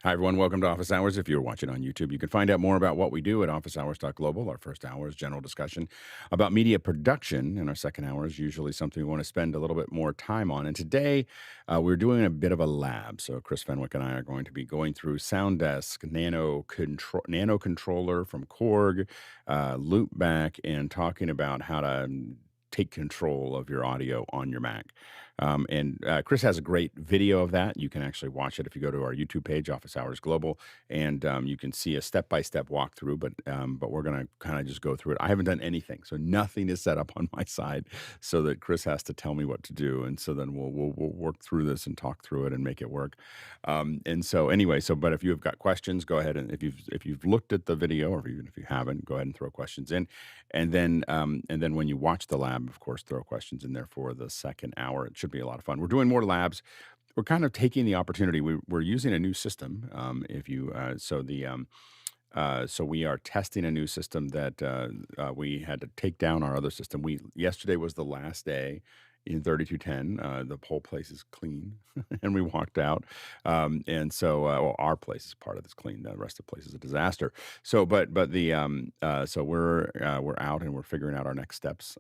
Hi, everyone. Welcome to Office Hours. If you're watching on YouTube, you can find out more about what we do at officehours.global. Our first hour is general discussion about media production, and our second hour is usually something we want to spend a little bit more time on. And today, we're doing a bit of a lab. So, Chris Fenwick and I are going to be going through SoundDesk Nano Controller from Korg, Loopback, and talking about how to take control of your audio on your Mac. And Chris has a great video of that. You can actually watch it if you go to our YouTube page, Office Hours Global, and you can see a step-by-step walkthrough. But we're going to kind of just go through it. I haven't done anything, so nothing is set up on my side, so that Chris has to tell me what to do, and so then we'll work through this and talk through it and make it work. And so anyway, but if you've got questions, go ahead, and if you've looked at the video, or even if you haven't, go ahead and throw questions in, and then when you watch the lab, of course, throw questions in there for the second hour. It should be a lot of fun. We're doing more labs. We're kind of taking the opportunity. We're using a new system. So we are testing a new system that we had to take down our other system. Yesterday was the last day in 3210. The whole place is clean, and we walked out. Well, our place is part of this clean. The rest of the place is a disaster. So we're out and we're figuring out our next steps.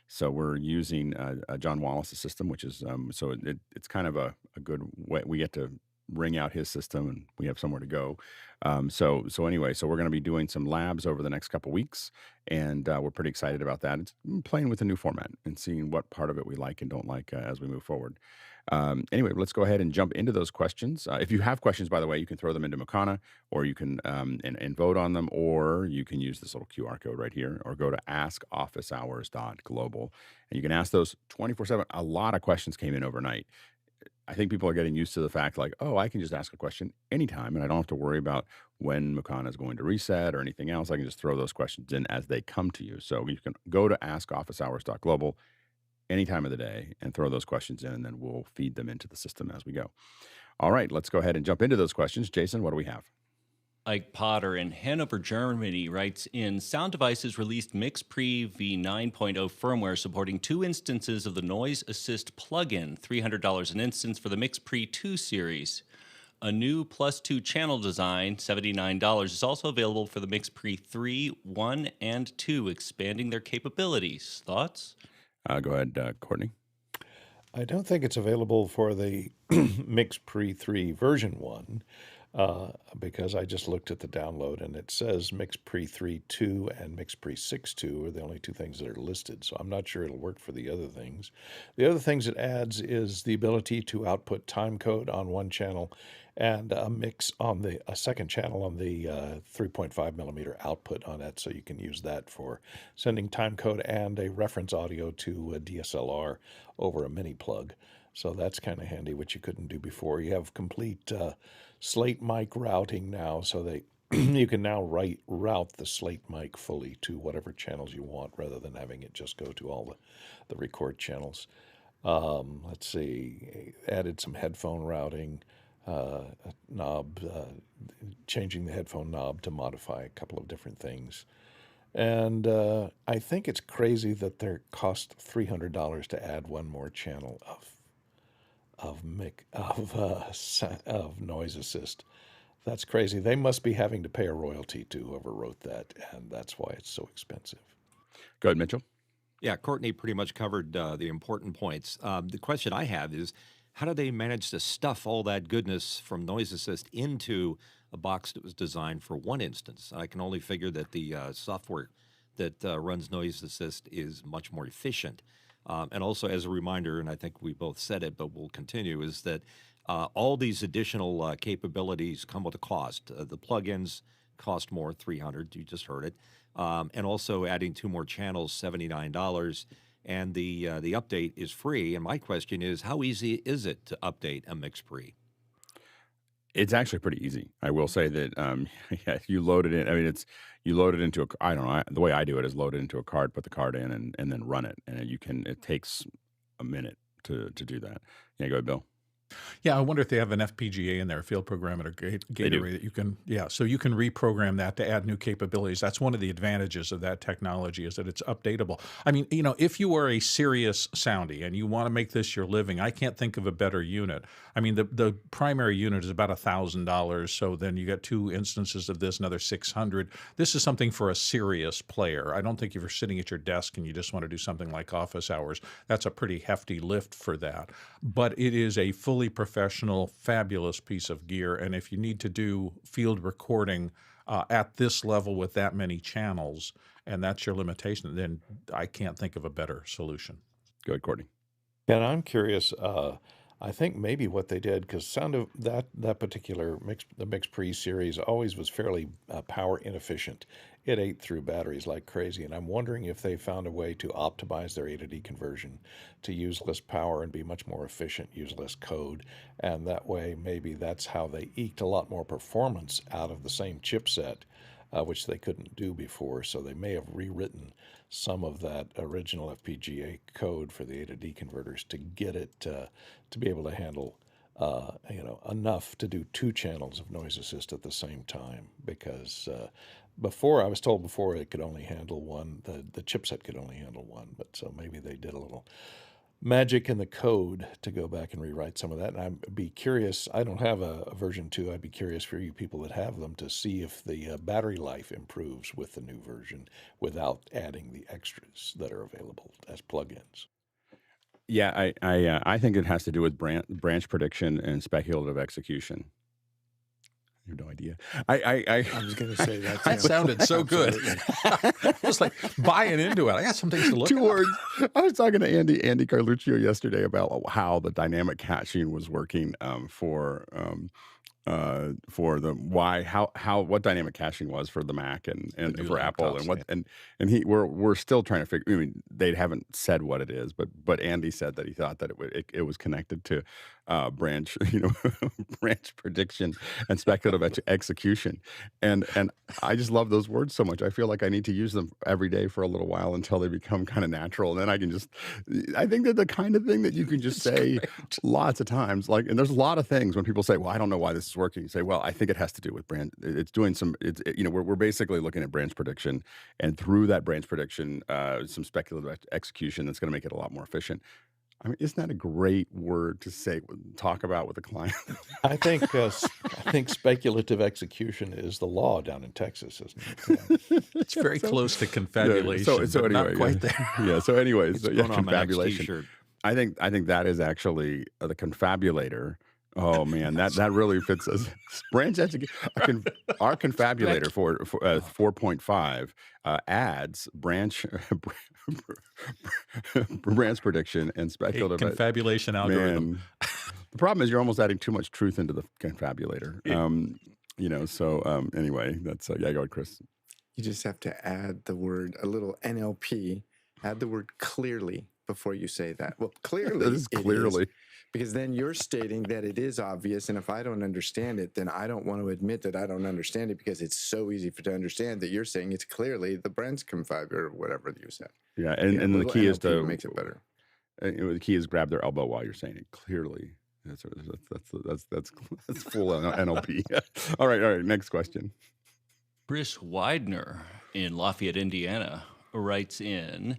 So we're using John Wallace's system, which is it's kind of a good way. We get to ring out his system, and we have somewhere to go. Anyway, so we're going to be doing some labs over the next couple weeks, and we're pretty excited about that. It's playing with a new format and seeing what part of it we like and don't like as we move forward. Anyway, let's go ahead and jump into those questions. If you have questions, by the way, you can throw them into Mukana, or you can and vote on them, or you can use this little QR code right here, or go to askofficehours.global, and you can ask those 24/7. A lot of questions came in overnight. I think people are getting used to the fact, like, oh, I can just ask a question anytime, and I don't have to worry about when Mukana is going to reset or anything else. I can just throw those questions in as they come to you. So you can go to askofficehours.global any time of the day and throw those questions in, and then we'll feed them into the system as we go. All right, let's go ahead and jump into those questions. Jason, what do we have? Ike Potter in Hanover, Germany writes in, Sound Devices released MixPre-V 9.0 firmware supporting 2 instances of the NoiseAssist plugin, $300 an instance for the MixPre-II Series. A new +2 channel design, $79, is also available for the MixPre-3 I and II, expanding their capabilities. Thoughts? Go ahead, Courtney. I don't think it's available for the MixPre-3 version 1. Because I just looked at the download and it says MixPre-3 II and MixPre-6 II are the only 2 things that are listed, so I'm not sure it'll work for the other things. The other things it adds is the ability to output timecode on one channel and a mix on a second channel on the 3.5 millimeter output on it, so you can use that for sending timecode and a reference audio to a DSLR over a mini plug. So that's kind of handy, which you couldn't do before. You have complete slate mic routing now, so that you can now route the slate mic fully to whatever channels you want, rather than having it just go to all the record channels. Let's see, added some headphone routing, a knob, changing the headphone knob to modify a couple of different things. And I think it's crazy that they cost $300 to add one more channel of NoiseAssist. That's crazy. They must be having to pay a royalty to whoever wrote that, and that's why it's so expensive. Go ahead, Mitchell. Yeah, Courtney pretty much covered the important points. The question I have is, how do they manage to stuff all that goodness from NoiseAssist into a box that was designed for one instance? I can only figure that the software that runs NoiseAssist is much more efficient. And also, as a reminder, and I think we both said it, but we'll continue, is that all these additional capabilities come with a cost. The plugins cost more, $300, you just heard it. And also adding 2 more channels, $79. And the update is free. And my question is, how easy is it to update a MixPre? It's actually pretty easy. I will say that yeah, you load it in. I mean, you load it into I don't know. The way I do it is load it into a card, put the card in, and then run it. And it takes a minute to do that. Yeah, go ahead, Bill. Yeah, I wonder if they have an FPGA in there, field programmer gate array that you can, so you can reprogram that to add new capabilities. That's one of the advantages of that technology is that it's updatable. I mean, if you are a serious soundy and you want to make this your living, I can't think of a better unit. I mean, the primary unit is about $1,000, so then you get 2 instances of this, another $600. This is something for a serious player. I don't think if you're sitting at your desk and you just want to do something like office hours, that's a pretty hefty lift for that. But it is a fully professional, fabulous piece of gear, and if you need to do field recording at this level with that many channels, and that's your limitation, then I can't think of a better solution. Go ahead, Courtney. And I'm curious, I think maybe what they did, because that particular the MixPre series always was fairly power inefficient. It ate through batteries like crazy, and I'm wondering if they found a way to optimize their A to D conversion to use less power and be much more efficient, use less code, and that way maybe that's how they eked a lot more performance out of the same chipset, which they couldn't do before. So they may have rewritten some of that original FPGA code for the A to D converters to get it to be able to handle enough to do 2 channels of noise assist at the same time. Because I was told before it could only handle one, the chipset could only handle one. But so maybe they did a little magic in the code to go back and rewrite some of that. And I'd be curious, I don't have a version 2, I'd be curious for you people that have them to see if the battery life improves with the new version without adding the extras that are available as plugins. Yeah, I think it has to do with branch prediction and speculative execution. I have no idea. I was going to say that. That sounded so good. I was like buying into it. I got some things to look at. 2 words. I was talking to Andy Carluccio yesterday about how the dynamic caching was working for what dynamic caching was for the Mac and for Apple and what and we're still trying to figure. I mean, they haven't said what it is, but Andy said that he thought that it was connected to branch branch prediction and speculative execution, and I just love those words so much. I feel like I need to use them every day for a little while until they become kind of natural, and then I think they're the kind of thing that you can just say lots of times. Like, and there's a lot of things when people say, "Well, I don't know why this is working." You say, "Well, I think it has to do with branch. It's doing some. We're basically looking at branch prediction, and through that branch prediction, some speculative execution that's going to make it a lot more efficient." I mean, isn't that a great word to talk about with a client? I think speculative execution is the law down in Texas, isn't it? Yeah. It's very close to confabulation, Yeah, so anyway, not quite there. Yeah. So anyways, It's going on my next confabulation. t-shirt. I think that is actually the confabulator. Oh man, that really fits us. Branch education. Our confabulator for 4.5 adds branch prediction and speculative Confabulation algorithm. Man, the problem is you're almost adding too much truth into the confabulator. Anyway, that's go ahead, Chris. You just have to add a little NLP, add the word clearly before you say that. Well, clearly. That is clearly. Because then you're stating that it is obvious, and if I don't understand it, then I don't want to admit that I don't understand it because it's so easy to understand that you're saying it's clearly the branch confabulator or whatever you said. Yeah, and the key is to makes it better. The key is grab their elbow while you're saying it clearly. That's full NLP. All right. Next question. Chris Widener in Lafayette, Indiana, writes in,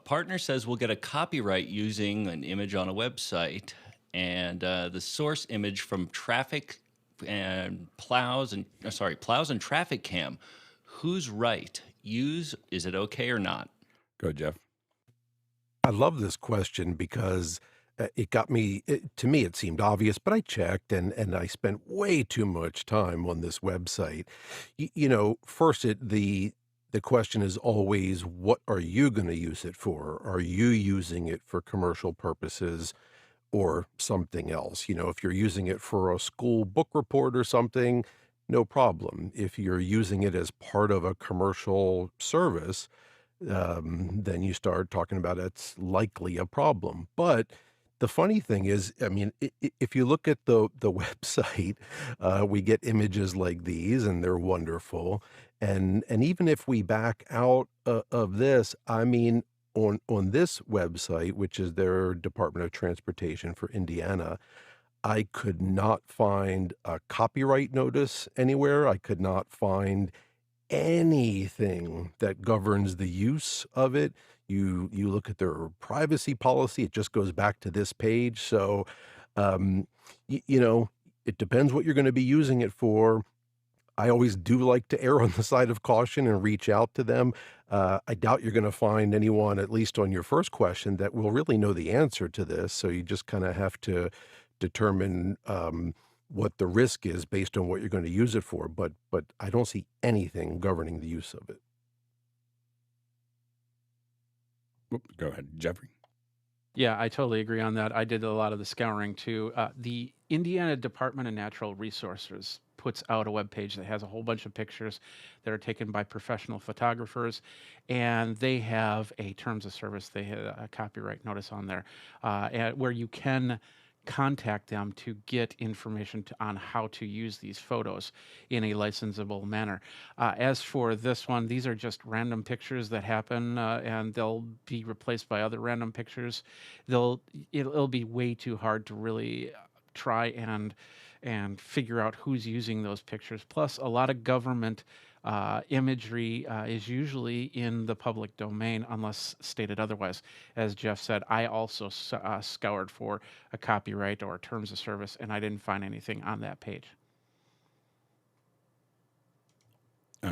partner says we'll get a copyright using an image on a website, and the source image from traffic and plows and traffic cam. Who's right? Is it okay or not? Go, Jeff. I love this question because it got me, to me, it seemed obvious, but I checked and I spent way too much time on this website. First, the question is always, what are you going to use it for? Are you using it for commercial purposes or something else? If you're using it for a school book report or something, no problem. If you're using it as part of a commercial service, then you start talking about it's likely a problem. But the funny thing is, I mean, if you look at the website, we get images like these, and they're wonderful. And even if we back out of this, I mean, on this website, which is their Department of Transportation for Indiana, I could not find a copyright notice anywhere. I could not find anything that governs the use of it. You look at their privacy policy, it just goes back to this page. So, um, you know, it depends what you're going to be using it for. I always do like to err on the side of caution and reach out to them. I doubt you're going to find anyone, at least on your first question, that will really know the answer to this. So you just kind of have to determine what the risk is based on what you're going to use it for. But I don't see anything governing the use of it. Go ahead, Jeffrey. Yeah, I totally agree on that. I did a lot of the scouring too. The Indiana Department of Natural Resources puts out a webpage that has a whole bunch of pictures that are taken by professional photographers, and they have a terms of service. They have a copyright notice on there, where you can contact them to get information on how to use these photos in a licensable manner. As for this one, these are just random pictures that happen, and they'll be replaced by other random pictures. It'll be way too hard to really try and figure out who's using those pictures. Plus, a lot of government imagery is usually in the public domain unless stated otherwise. As Jeff said, I also scoured for a copyright or terms of service, and I didn't find anything on that page.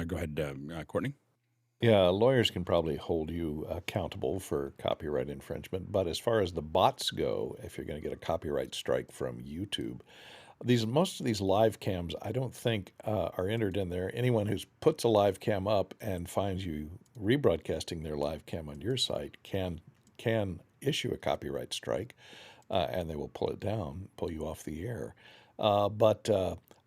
Go ahead, Courtney. Yeah, lawyers can probably hold you accountable for copyright infringement, but as far as the bots go, if you're going to get a copyright strike from YouTube, most of these live cams, I don't think are entered in there. Anyone who puts a live cam up and finds you rebroadcasting their live cam on your site can issue a copyright strike, and they will pull it down, pull you off the air. But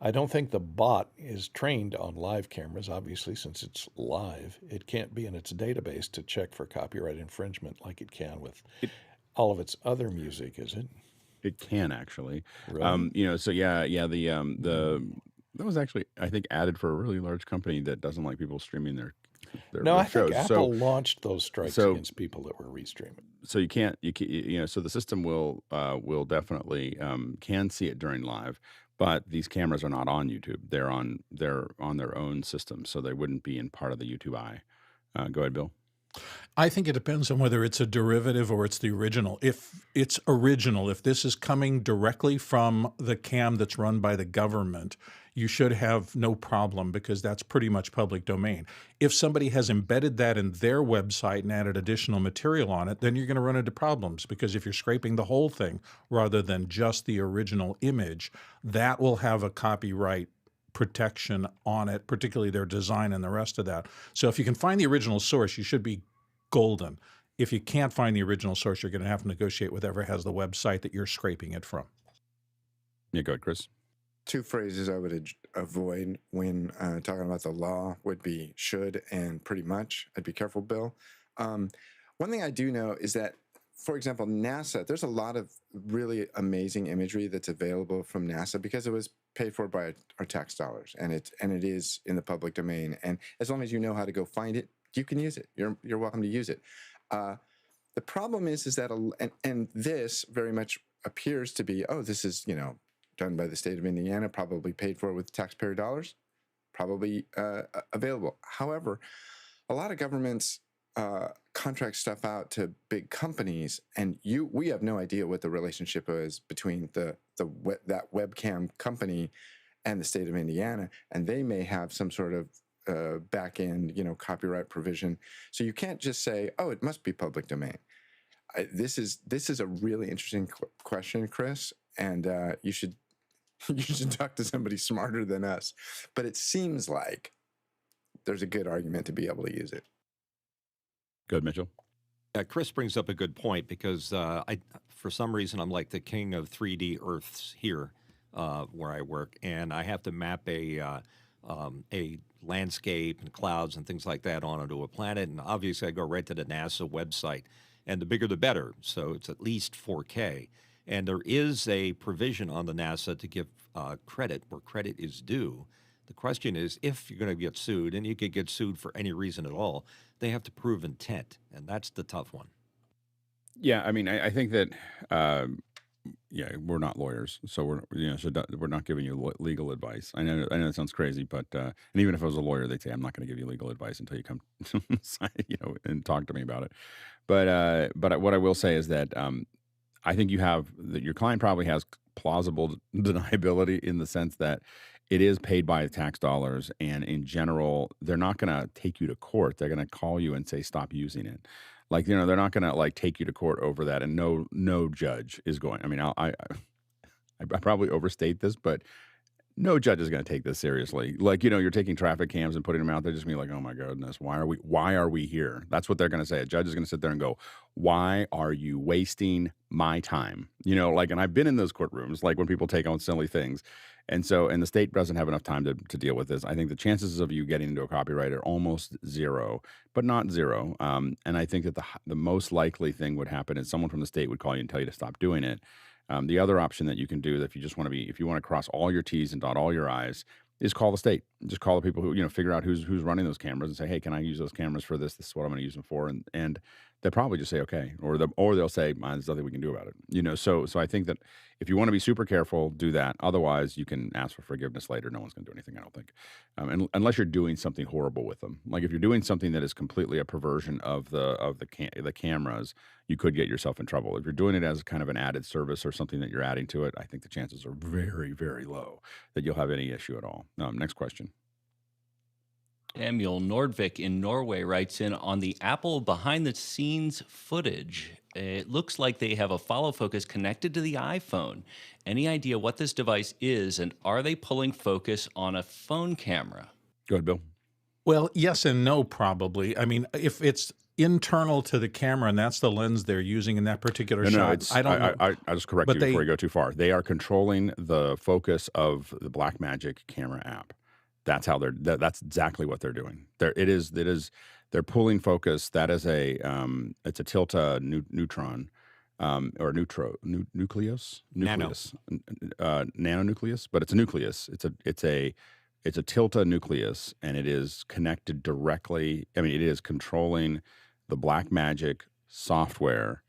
I don't think the bot is trained on live cameras, obviously, since it's live. It can't be in its database to check for copyright infringement like it can with all of its other music, is it? It can actually. Really? So the that was actually, I think, added for a really large company that doesn't like people streaming their No, I think shows. Apple launched those strikes so against people that were restreaming. so you can't so the system will definitely can see it during live, but these cameras are not on YouTube. They're on their own system, so they wouldn't be in part of the YouTube eye. Go ahead, Bill. I think it depends on whether it's a derivative or it's the original. If it's original, if this is coming directly from the cam that's run by the government, you should have no problem because that's pretty much public domain. If somebody has embedded that in their website and added additional material on it, then you're going to run into problems because if you're scraping the whole thing rather than just the original image, that will have a copyright protection on it, particularly their design and the rest of that. So if you can find the original source, you should be golden. If you can't find the original source, you're going to have to negotiate with whoever has the website that you're scraping it from. Yeah, go ahead, Chris. Two phrases I would avoid when talking about the law would be should and pretty much. I'd be careful, Bill. One thing I do know is that, for example, NASA, there's a lot of really amazing imagery that's available from NASA because it was paid for by our tax dollars, and it is in the public domain. And as long as you know how to go find it, you can use it. You're welcome to use it. The problem is that and this very much appears to be, this is done by the state of Indiana, probably paid for with taxpayer dollars, probably available. However, a lot of governments contract stuff out to big companies, and we have no idea what the relationship is between that webcam company and the state of Indiana, and they may have some sort of back end, copyright provision. So you can't just say, "Oh, it must be public domain." This is a really interesting question, Chris, and you should talk to somebody smarter than us. But it seems like there's a good argument to be able to use it. Good, Mitchell. Chris brings up a good point because for some reason, I'm like the king of 3D Earths here where I work, and I have to map a landscape and clouds and things like that onto a planet. And obviously, I go right to the NASA website, and the bigger the better. So it's at least 4K. And there is a provision on the NASA to give credit where credit is due. The question is, if you're going to get sued, and you could get sued for any reason at all, they have to prove intent, and that's the tough one. Yeah, I mean, I think that yeah, we're not lawyers, so we're not giving you legal advice. I know it sounds crazy, but and even if I was a lawyer, they'd say I'm not going to give you legal advice until you come, and talk to me about it. But what I will say is that I think that your client probably has plausible deniability in the sense that it is paid by tax dollars, and in general, they're not going to take you to court. They're going to call you and say stop using it. Like, they're not going to like take you to court over that, and no judge is going. I mean, I probably overstate this, but no judge is going to take this seriously. Like, you're taking traffic cams and putting them out there, just be like, oh my goodness, why are we here? That's what they're going to say. A judge is going to sit there and go, why are you wasting my time? And I've been in those courtrooms, like when people take on silly things. And the state doesn't have enough time to deal with this. I think the chances of you getting into a copyright are almost zero, but not zero. And I think that the most likely thing would happen is someone from the state would call you and tell you to stop doing it. The other option that you can do, if you want to cross all your T's and dot all your I's, is call the state. Just call the people who, figure out who's running those cameras and say, hey, can I use those cameras for this? This is what I'm going to use them for. And they'll probably just say, okay. Or they'll say, there's nothing we can do about it. So I think that if you want to be super careful, do that. Otherwise, you can ask for forgiveness later. No one's going to do anything, I don't think. Unless you're doing something horrible with them. Like if you're doing something that is completely a perversion of the cameras, you could get yourself in trouble. If you're doing it as kind of an added service or something that you're adding to it, I think the chances are very, very low that you'll have any issue at all. Next question. Samuel Nordvik in Norway writes in on the Apple behind-the-scenes footage. It looks like they have a follow focus connected to the iPhone. Any idea what this device is, and are they pulling focus on a phone camera? Go ahead, Bill. Well, yes and no, probably. I mean, if it's internal to the camera and that's the lens they're using in that particular shot, I don't know. I'll just correct you before you go too far. They are controlling the focus of the Blackmagic camera app. That's how that's exactly what they're doing. They're pulling focus. That is it's a Tilta neutron, or nucleus, nanonucleus, but it's a nucleus. It's a Tilta nucleus, and it is connected directly. I mean, it is controlling the Blackmagic software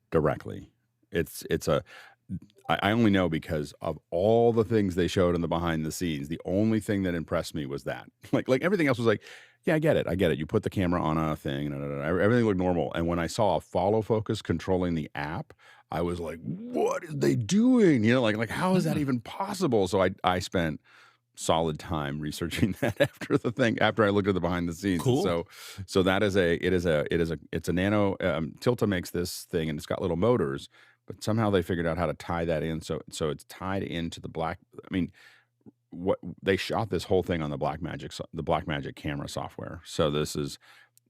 directly. I only know because of all the things they showed in the behind the scenes. The only thing that impressed me was that. Like everything else was like, yeah, I get it. You put the camera on a thing, everything looked normal. And when I saw a follow focus controlling the app, I was like, what are they doing? Like how is that even possible? So I spent solid time researching that after I looked at the behind the scenes. Cool. So that is it's a nano. Tilta makes this thing, and it's got little motors. But somehow they figured out how to tie that in, so it's tied into the what they shot this whole thing on the Blackmagic camera software. So this is,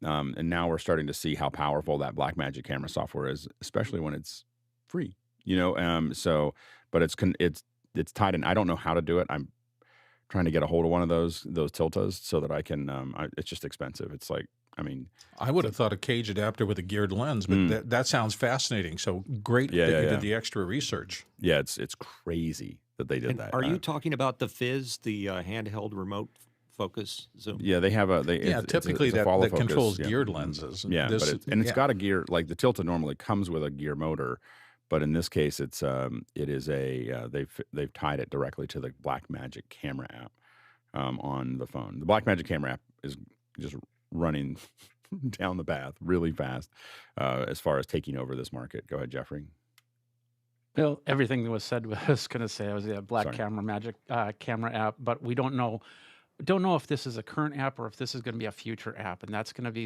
and now we're starting to see how powerful that Blackmagic camera software is, especially when it's free. But it's tied in. I don't know how to do it. I'm trying to get a hold of one of those Tiltas so that I can. It's just expensive. It's like. I mean, I would have thought a cage adapter with a geared lens, but that sounds fascinating. So great that you did the extra research. Yeah, it's crazy that they did that. Are you talking about the Fizz, the handheld remote focus zoom? Yeah, they have typically it's a that controls geared lenses. Yeah, it's got a gear. Like the Tilta normally comes with a gear motor, but in this case, it is they've tied it directly to the Blackmagic camera app on the phone. The Blackmagic camera app is just running down the path really fast as far as taking over this market. Go ahead, Jeffrey. Well, everything that was said was going to say I was a camera magic camera app, but we don't know if this is a current app or if this is going to be a future app, and that's going to be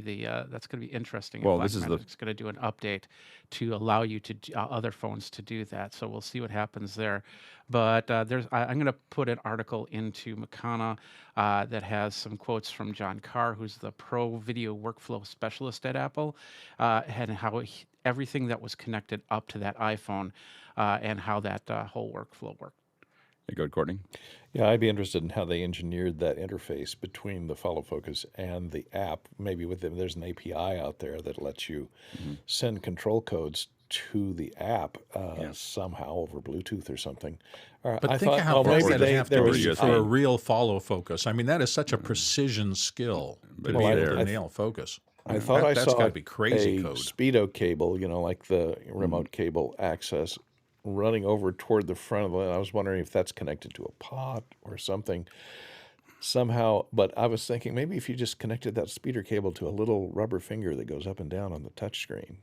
interesting. Well, this is it's going to do an update to allow you to other phones to do that. So we'll see what happens there. But I'm going to put an article into Mukana that has some quotes from John Carr, who's the pro video workflow specialist at Apple, and how everything that was connected up to that iPhone and how that whole workflow worked. Go ahead, Courtney. Yeah, I'd be interested in how they engineered that interface between the follow focus and the app. Maybe there's an API out there that lets you send control codes to the app somehow over Bluetooth or something. But think of how maybe they have to be for a real follow focus. I mean, that is such a precision skill to be able to nail focus. I thought I saw gotta be crazy a code. Speedo cable, like the remote cable access running over toward the front of the. I was wondering if that's connected to a pot or something somehow. But I was thinking maybe if you just connected that speeder cable to a little rubber finger that goes up and down on the touch screen.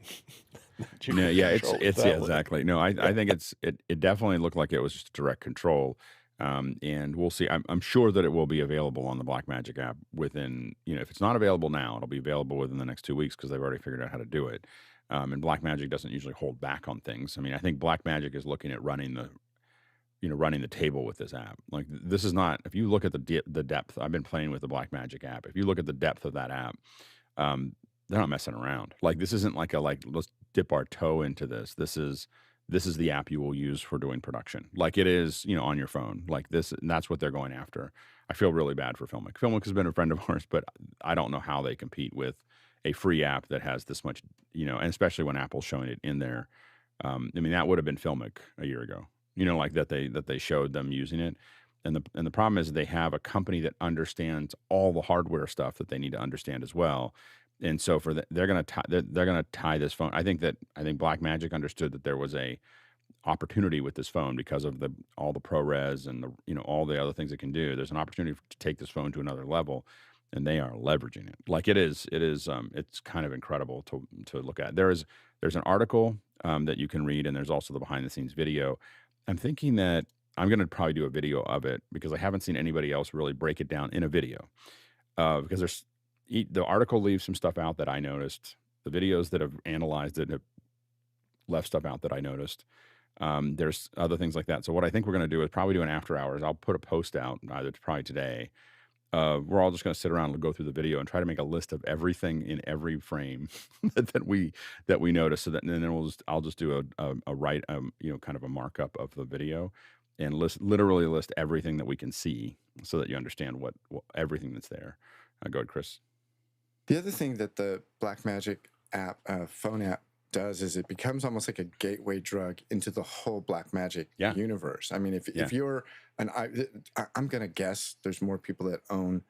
You No, could yeah, control it it's that yeah, way. exactly. No, I think it definitely looked like it was just direct control. And we'll see. I'm sure that it will be available on the Blackmagic app within, if it's not available now, it'll be available within the next 2 weeks because they've already figured out how to do it. And Blackmagic doesn't usually hold back on things. I mean, I think Blackmagic is looking at running the table with this app. Like this is not. If you look at the depth, I've been playing with the Blackmagic app. If you look at the depth of that app, they're not messing around. Like this isn't like let's dip our toe into this. This is the app you will use for doing production. Like it is, on your phone. Like this, and that's what they're going after. I feel really bad for Filmic. Filmic has been a friend of ours, but I don't know how they compete with a free app that has this much, and especially when Apple's showing it in there. I mean, that would have been Filmic a year ago. Like that they showed them using it. And the problem is they have a company that understands all the hardware stuff that they need to understand as well. And so they're gonna tie this phone. I think Blackmagic understood that there was a opportunity with this phone because of all the ProRes and all the other things it can do. There's an opportunity to take this phone to another level, and they are leveraging it. Like it's kind of incredible to look at. There's an article that you can read, and there's also the behind the scenes video. I'm thinking that I'm going to probably do a video of it because I haven't seen anybody else really break it down in a video. Because the article leaves some stuff out that I noticed. The videos that have analyzed it have left stuff out that I noticed. There's other things like that. So what I think we're going to do is probably do an after hours. I'll put a post out probably today. We're all just going to sit around and go through the video and try to make a list of everything in every frame that we notice. So that, and then I'll just do kind of a markup of the video and literally list everything that we can see so that you understand what everything that's there. Go ahead, Chris. The other thing that the Blackmagic app, phone app, does is it becomes almost like a gateway drug into the whole Blackmagic universe. I mean, if you're I'm going to guess there's more people that own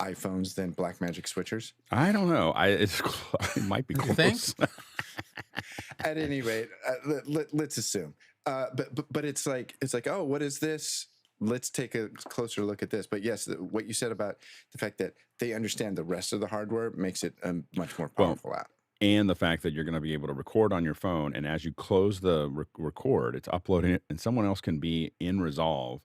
iPhones than Blackmagic switchers. I don't know. It might be close. At any rate, let's assume. But it's like, oh, what is this? Let's take a closer look at this. But yes, what you said about the fact that they understand the rest of the hardware makes it a much more powerful app. And the fact that you're going to be able to record on your phone, and as you close the record, it's uploading it, and someone else can be in Resolve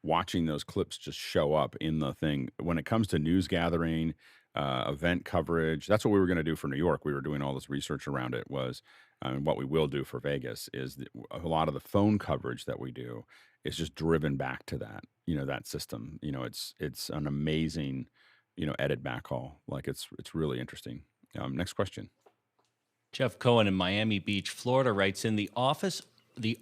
watching those clips just show up in the thing. When it comes to news gathering, event coverage, that's what we were going to do for New York. We were doing all this research around it. What we will do for Vegas is a lot of the phone coverage that we do is just driven back to that, that system. It's an amazing, edit backhaul. Like it's really interesting. Next question. Jeff Cohen in Miami Beach, Florida writes in, the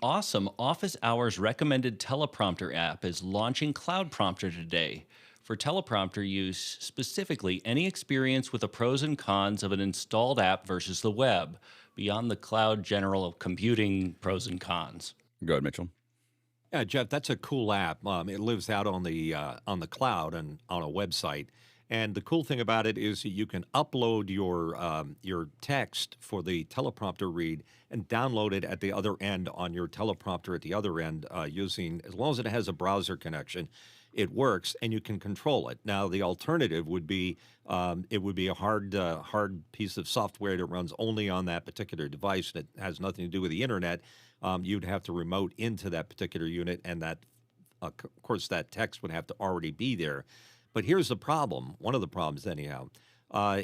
awesome office hours recommended teleprompter app is launching CloudPrompter today. For teleprompter use, specifically, any experience with the pros and cons of an installed app versus the web, beyond the cloud general computing pros and cons. Go ahead, Mitchell. Yeah, Jeff, that's a cool app. It lives out on the cloud and on a website. And the cool thing about it is you can upload your text for the teleprompter read and download it at the other end on your teleprompter at the other end using, as long as it has a browser connection, it works and you can control it. Now, the alternative would be it would be a hard piece of software that runs only on that particular device that has nothing to do with the internet. You'd have to remote into that particular unit, and that, of course, that text would have to already be there. But here's the problem, one of the problems anyhow,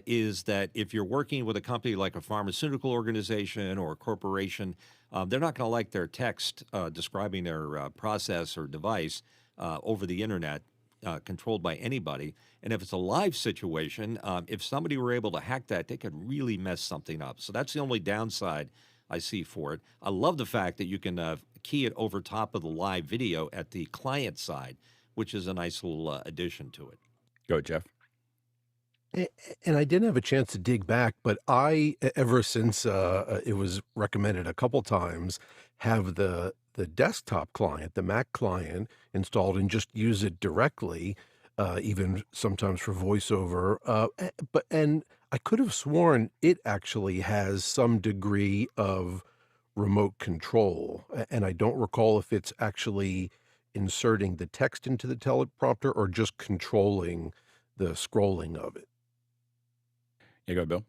is that if you're working with a company like a pharmaceutical organization or a corporation, they're not going to like their text describing their process or device over the internet, controlled by anybody. And if it's a live situation, if somebody were able to hack that, they could really mess something up. So that's the only downside I see for it. I love the fact that you can key it over top of the live video at the client side, which is a nice little addition to it. Go ahead, Jeff. And I didn't have a chance to dig back, but ever since it was recommended a couple times, have the desktop client, the Mac client, installed and just use it directly, even sometimes for voiceover. And I could have sworn it actually has some degree of remote control, and I don't recall if it's actually inserting the text into the teleprompter or just controlling the scrolling of it. Yeah, go ahead, Bill.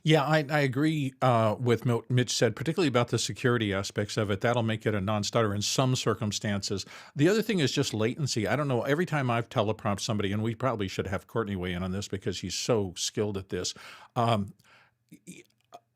Yeah, I agree with what Mitch said, particularly about the security aspects of it. That'll make it a non-stutter in some circumstances. The other thing is just latency. I don't know. Every time I've teleprompted somebody, and we probably should have Courtney weigh in on this because he's so skilled at this. The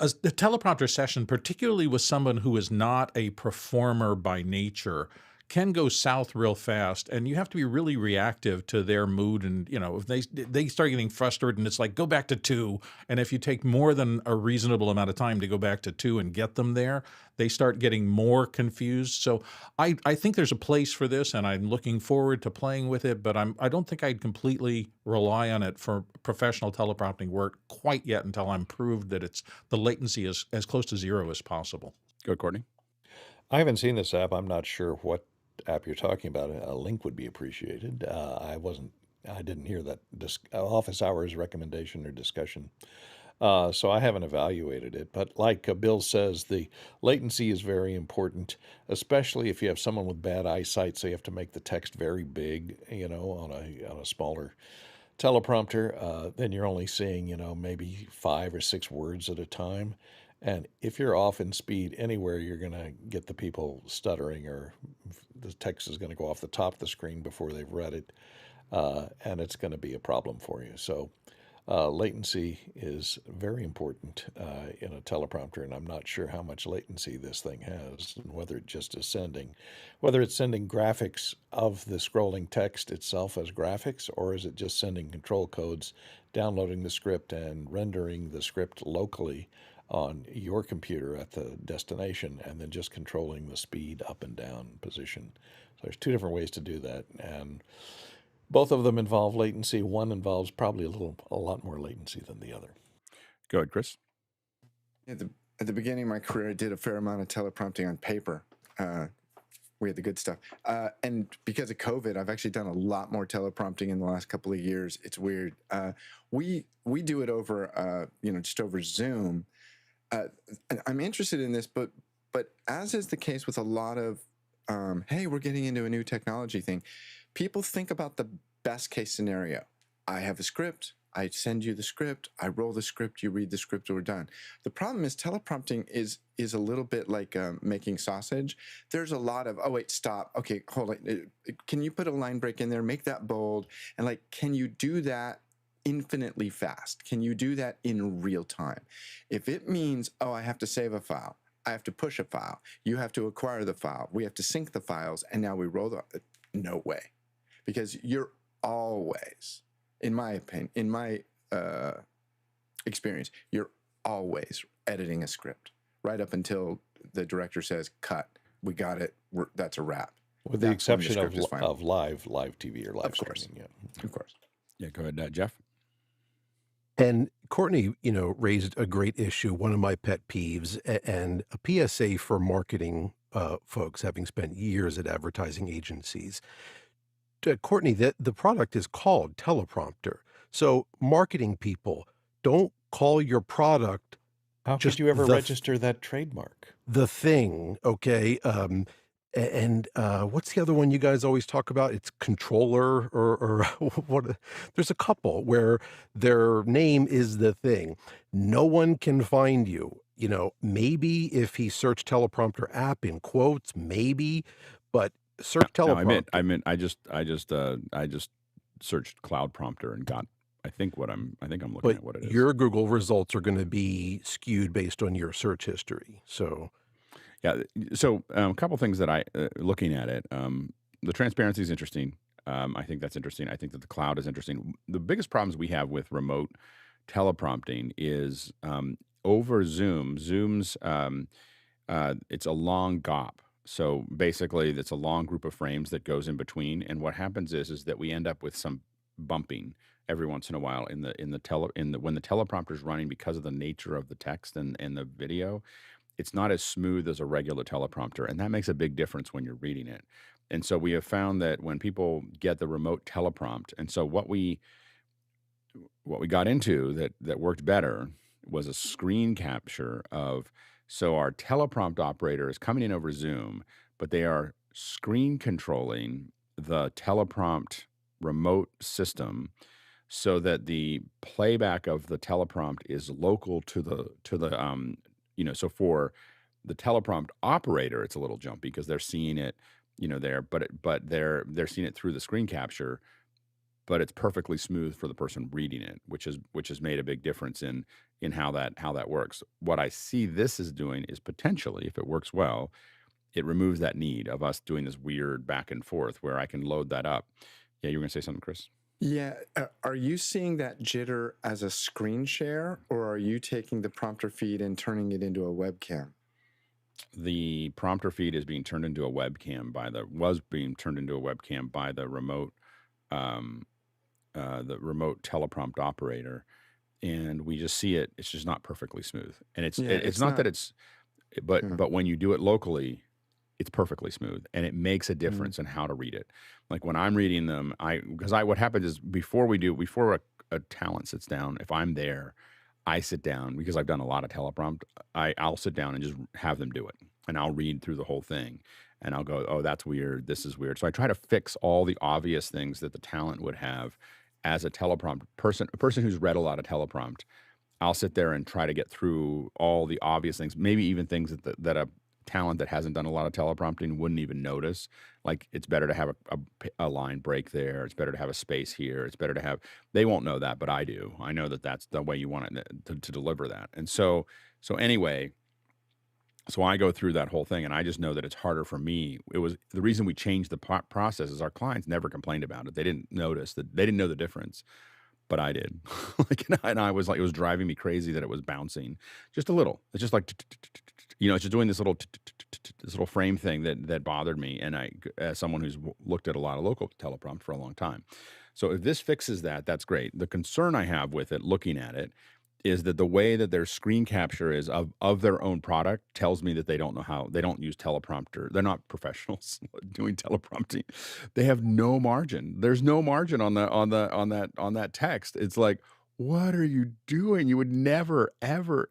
teleprompter session, particularly with someone who is not a performer by nature, can go south real fast, and you have to be really reactive to their mood. And if they start getting frustrated, and it's like, go back to 2. And if you take more than a reasonable amount of time to go back to 2 and get them there, they start getting more confused. So I think there's a place for this, and I'm looking forward to playing with it. But I don't think I'd completely rely on it for professional teleprompting work quite yet until I'm proved that the latency is as close to 0 as possible. Go, Courtney. I haven't seen this app. I'm not sure what app you're talking about. A link would be appreciated. I didn't hear that office hours recommendation or discussion. So I haven't evaluated it, but like Bill says, the latency is very important, especially if you have someone with bad eyesight, so you have to make the text very big, on a smaller teleprompter. Then you're only seeing, maybe 5 or 6 words at a time. And if you're off in speed anywhere, you're going to get the people stuttering, or the text is going to go off the top of the screen before they've read it, and it's going to be a problem for you. So latency is very important in a teleprompter, and I'm not sure how much latency this thing has, and whether it just is whether it's sending graphics of the scrolling text itself as graphics, or is it just sending control codes, downloading the script and rendering the script locally on your computer at the destination, and then just controlling the speed up and down position. So there's 2 different ways to do that, and both of them involve latency. One involves probably a lot more latency than the other. Go ahead, Chris. At the beginning of my career, I did a fair amount of teleprompting on paper. We had the good stuff. And because of COVID, I've actually done a lot more teleprompting in the last couple of years. It's weird. We do it over, just over Zoom. I'm interested in this, but as is the case with a lot of, hey, we're getting into a new technology thing, people think about the best case scenario. I have a script, I send you the script, I roll the script, you read the script, we're done. The problem is teleprompting is a little bit like making sausage. There's a lot of, oh wait, stop, okay, hold on, can you put a line break in there, make that bold, and can you do that infinitely fast? Can you do that in real time? If it means, oh, I have to save a file, I have to push a file, you have to acquire the file, we have to sync the files, and now we roll the, no way. Because you're always, in my opinion, in my experience, you're always editing a script right up until the director says, cut, we got it, that's a wrap. With the exception of live TV or live streaming. Yeah. Of course. Yeah, go ahead, Jeff. And Courtney, raised a great issue, one of my pet peeves, and a PSA for marketing folks, having spent years at advertising agencies. Courtney, the product is called Teleprompter. So marketing people, don't call your product. How could you ever register that trademark? The thing, okay? And what's the other one you guys always talk about? It's controller or what? There's a couple where their name is the thing. No one can find you. Maybe if he searched teleprompter app in quotes, maybe, but search teleprompter. No, I just searched CloudPrompter and got, I think I'm looking at what it is. Your Google results are going to be skewed based on your search history. So. Yeah. So a couple things that looking at it, the transparency is interesting. I think that's interesting. I think that the cloud is interesting. The biggest problems we have with remote teleprompting is over Zoom. Zoom's it's a long GOP. So basically, it's a long group of frames that goes in between. And what happens is that we end up with some bumping every once in a while when the teleprompter is running, because of the nature of the text and the video. It's not as smooth as a regular teleprompter, and that makes a big difference when you're reading it. And so we have found that when people get the remote teleprompt, and so what we got into that worked better was a screen capture of So our teleprompt operator is coming in over Zoom, but they are screen controlling the teleprompt remote system so that the playback of the teleprompt is local to the so for the teleprompt operator, it's a little jumpy because they're seeing it, there, but they're seeing it through the screen capture, but it's perfectly smooth for the person reading it, which has made a big difference in how that works. What I see this is doing is potentially, if it works well, it removes that need of us doing this weird back and forth where I can load that up. Yeah, you were gonna say something, Chris? Yeah. Are you seeing that jitter as a screen share, or are you taking the prompter feed and turning it into a webcam? The prompter feed is being turned into a webcam was being turned into a webcam by the remote teleprompt operator, and we just see it. It's just not perfectly smooth, and it's Yeah, it's it's not not. that it's, but Yeah. but when you do it locally, it's perfectly smooth, and it makes a Mm. difference in how to read it. Like when I'm reading them, what happens is before a talent sits down, if I'm there, I sit down because I've done a lot of teleprompt. I'll sit down and just have them do it, and I'll read through the whole thing, and I'll go, oh, that's weird. This is weird. So I try to fix all the obvious things that the talent would have as a teleprompt person, a person who's read a lot of teleprompt. I'll sit there and try to get through all the obvious things, maybe even things that a talent that hasn't done a lot of teleprompting wouldn't even notice. Like it's better to have a line break there. It's better to have a space here. It's better to have, they won't know that, but I do. I know that that's the way you want it to deliver that. And so anyway, so I go through that whole thing, and I just know that it's harder for me. It was the reason we changed the process is our clients never complained about it. They didn't notice that, they didn't know the difference, but I did. Like, and I was like, it was driving me crazy that it was bouncing just a little. It's just like, it's just doing this little frame thing that bothered me. And I, as someone who's looked at a lot of local teleprompt for a long time, so if this fixes that, that's great. The concern I have with it, looking at it, is that the way that their screen capture is of their own product tells me that they don't know how, they don't use teleprompter. They're not professionals doing teleprompting. They have no margin. There's no margin on that text. It's like, what are you doing? You would never ever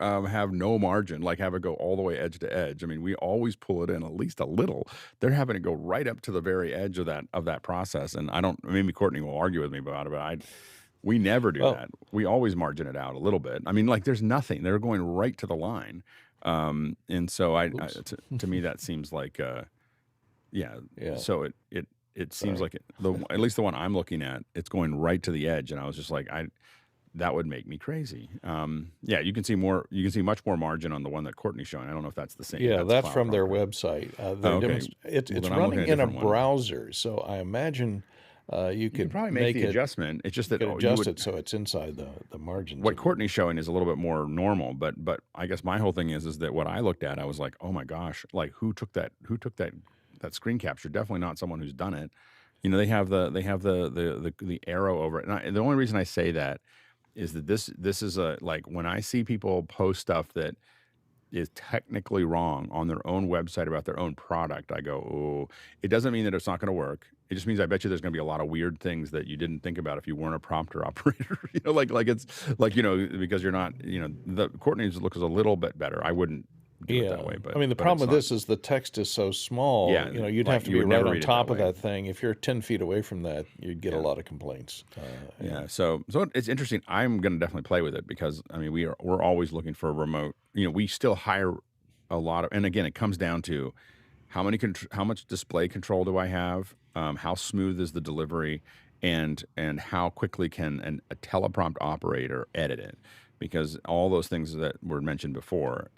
have no margin, like have it go all the way edge to edge. I mean, we always pull it in at least a little. They're having to go right up to the very edge of that process. And maybe Courtney will argue with me about it, but we never do Well, that. We always margin it out a little bit. I mean, like there's nothing. They're going right to the line. And so oops. to me, that seems like, yeah. Yeah. So it seems Sorry. like at least the one I'm looking at, it's going right to the edge. And I was just like, that would make me crazy. Yeah, you can see much more margin on the one that Courtney's showing. I don't know if that's the same. Yeah, that's from their CloudPrompter. website. Okay. It's Well, then I'm looking running at a in a different one. browser, so I imagine you You can could probably make the it, adjustment. It's just you that could you adjust would, it so it's inside the margins what of it. Courtney's showing is a little bit more normal, but I guess my whole thing is that what I looked at, I was like, oh my gosh, like who took that screen capture? Definitely not someone who's done it. They have the arrow over it. And the only reason I say that is that this is like when I see people post stuff that is technically wrong on their own website about their own product, I go, oh, it doesn't mean that it's not going to work. It just means I bet you there's going to be a lot of weird things that you didn't think about if you weren't a prompter operator. Like it's like, because you're not, the Courtney's looks a little bit better. I wouldn't do it Yeah. that way, but I mean, the but problem it's with not. this is the text is so small, Yeah, you'd like have to you be would right never on read it top that of way. that thing. If you're 10 feet away from that, you'd get a Yeah. lot of complaints. Yeah, so it's interesting. I'm going to definitely play with it because I mean we're always looking for a remote. We still hire a lot of, and again, it comes down to how much display control do I have, how smooth is the delivery, and how quickly can a teleprompt operator edit it, because all those things that were mentioned before,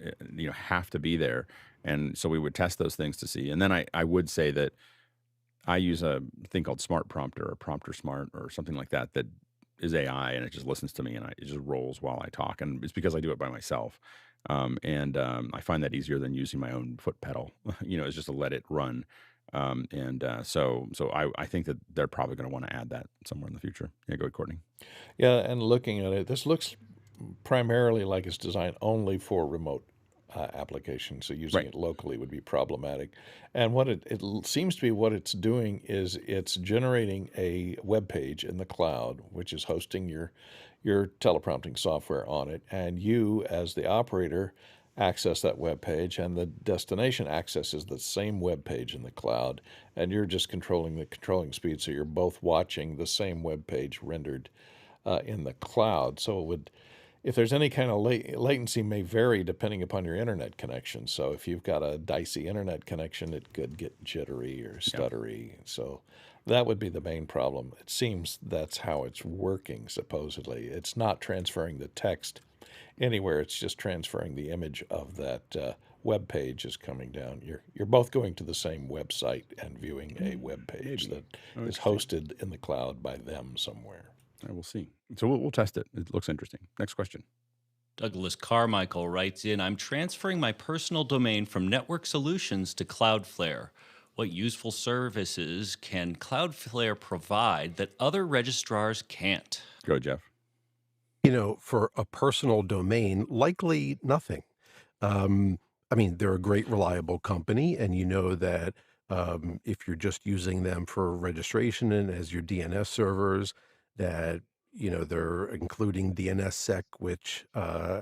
have to be there, and so we would test those things to see, and then I would say that I use a thing called Smart Prompter or Prompter Smart or something like that is AI, and it just listens to me and it just rolls while I talk, and it's because I do it by myself. I find that easier than using my own foot pedal. It's just to let it run. So I think that they're probably going to want to add that somewhere in the future. Yeah, go ahead, Courtney. Yeah, and looking at it, this looks primarily like it's designed only for remote applications, so using Right. it locally would be problematic. And what seems to be what it's doing is it's generating a web page in the cloud, which is hosting your teleprompting software on it, and you, as the operator, access that web page, and the destination accesses the same web page in the cloud, and you're just controlling the controlling speed, so you're both watching the same web page rendered in the cloud. So it would, if there's any kind of latency, may vary depending upon your internet connection. So if you've got a dicey internet connection, it could get jittery or stuttery. So that would be the main problem. It seems that's how it's working, supposedly. It's not transferring the text anywhere. It's just transferring the image of that web page is coming down. You're both going to the same website and viewing a web page that is hosted in the cloud by them somewhere. I will see. So we'll test it. It looks interesting. Next question. Douglas Carmichael writes in, I'm transferring my personal domain from Network Solutions to Cloudflare. What useful services can Cloudflare provide that other registrars can't? Go, Jeff. You know, for a personal domain, likely nothing. I mean, they're a great, reliable company, and you know that if you're just using them for registration and as your DNS servers, that, you know, they're including DNSSEC, which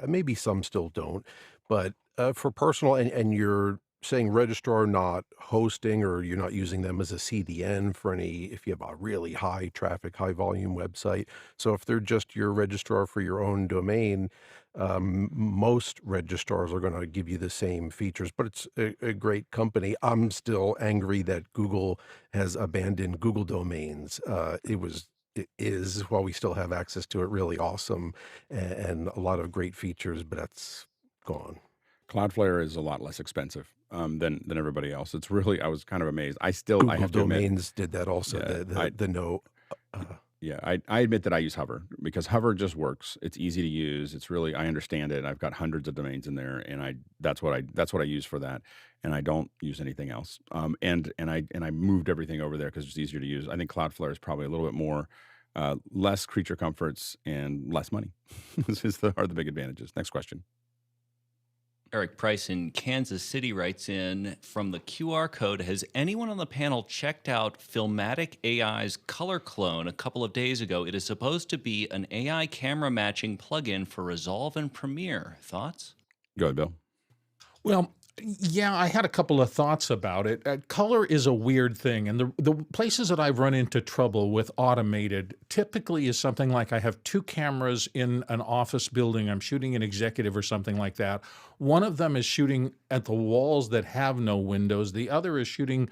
maybe some still don't. But for personal, and you're saying registrar, not hosting, or you're not using them as a CDN for any, if you have a really high traffic, high volume website. So if they're just your registrar for your own domain, most registrars are going to give you the same features, but it's a great company. I'm still angry that Google has abandoned Google domains. It is, while we still have access to it, really awesome and a lot of great features, but that's gone. Cloudflare is a lot less expensive than everybody else. It's really, I was kind of amazed. I Google have to admit, domains did that also. I admit that I use Hover because Hover just works. It's easy to use. It's really, I understand it. I've got hundreds of domains in there, and that's what I use for that. And I don't use anything else. And I moved everything over there because it's easier to use. I think Cloudflare is probably a little bit more, less creature comforts and less money. Are the big advantages. Next question. Eric Price in Kansas City writes in, from the QR code, has anyone on the panel checked out FilmaticAI's ColorClone a couple of days ago? It is supposed to be an AI camera matching plugin for Resolve and Premiere. Thoughts? Go ahead, Bill. Well, yeah, I had a couple of thoughts about it. Color is a weird thing, and the places that I've run into trouble with automated typically is something like I have two cameras in an office building. I'm shooting an executive or something like that. One of them is shooting at the walls that have no windows. The other is shooting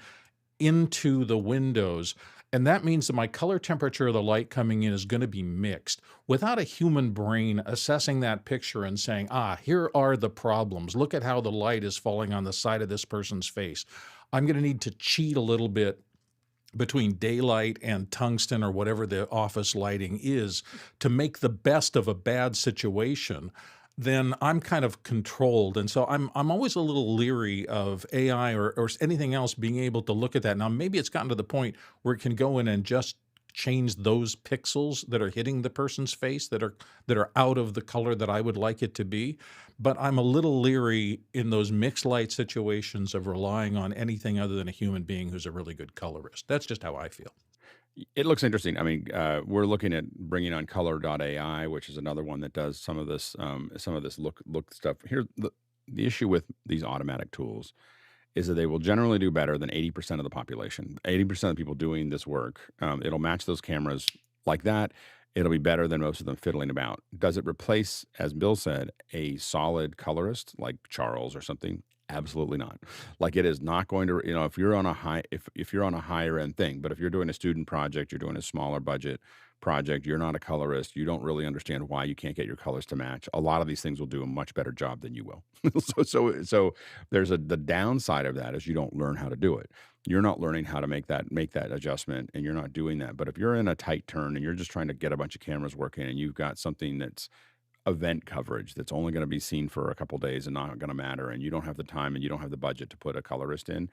into the windows. And that means that my color temperature of the light coming in is going to be mixed. Without a human brain assessing that picture and saying, here are the problems. Look at how the light is falling on the side of this person's face. I'm going to need to cheat a little bit between daylight and tungsten or whatever the office lighting is to make the best of a bad situation. Then I'm kind of controlled. And so I'm always a little leery of AI or anything else being able to look at that. Now, maybe it's gotten to the point where it can go in and just change those pixels that are hitting the person's face that are out of the color that I would like it to be. But I'm a little leery in those mixed light situations of relying on anything other than a human being who's a really good colorist. That's just how I feel. It looks interesting. I mean, we're looking at bringing on Color.ai, which is another one that does some of this look stuff. Here, the issue with these automatic tools is that they will generally do better than 80% of the population. 80% of the people doing this work, it'll match those cameras like that. It'll be better than most of them fiddling about. Does it replace, as Bill said, a solid colorist like Charles or something? Absolutely not. Like, it is not going to, if you're on a if you're on a higher end thing, but if you're doing a student project, you're doing a smaller budget project, you're not a colorist, you don't really understand why you can't get your colors to match. A lot of these things will do a much better job than you will. So there's the downside of that is you don't learn how to do it. You're not learning how to make that adjustment, and you're not doing that. But if you're in a tight turn and you're just trying to get a bunch of cameras working, and you've got something that's event coverage that's only going to be seen for a couple days and not going to matter, and you don't have the time and you don't have the budget to put a colorist in,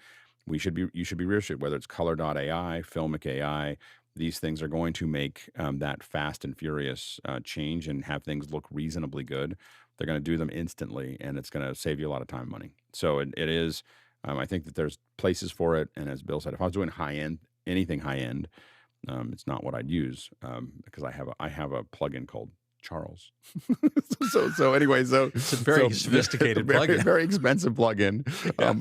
you should be reassured. Whether it's Color.ai, FilmicAI, these things are going to make that fast and furious change and have things look reasonably good. They're going to do them instantly, and it's going to save you a lot of time and money. So it is. I think that there's places for it, and as Bill said, if I was doing anything high end, it's not what I'd use because I have a plugin called Charles. Anyway, It's a very sophisticated plugin. very expensive plugin,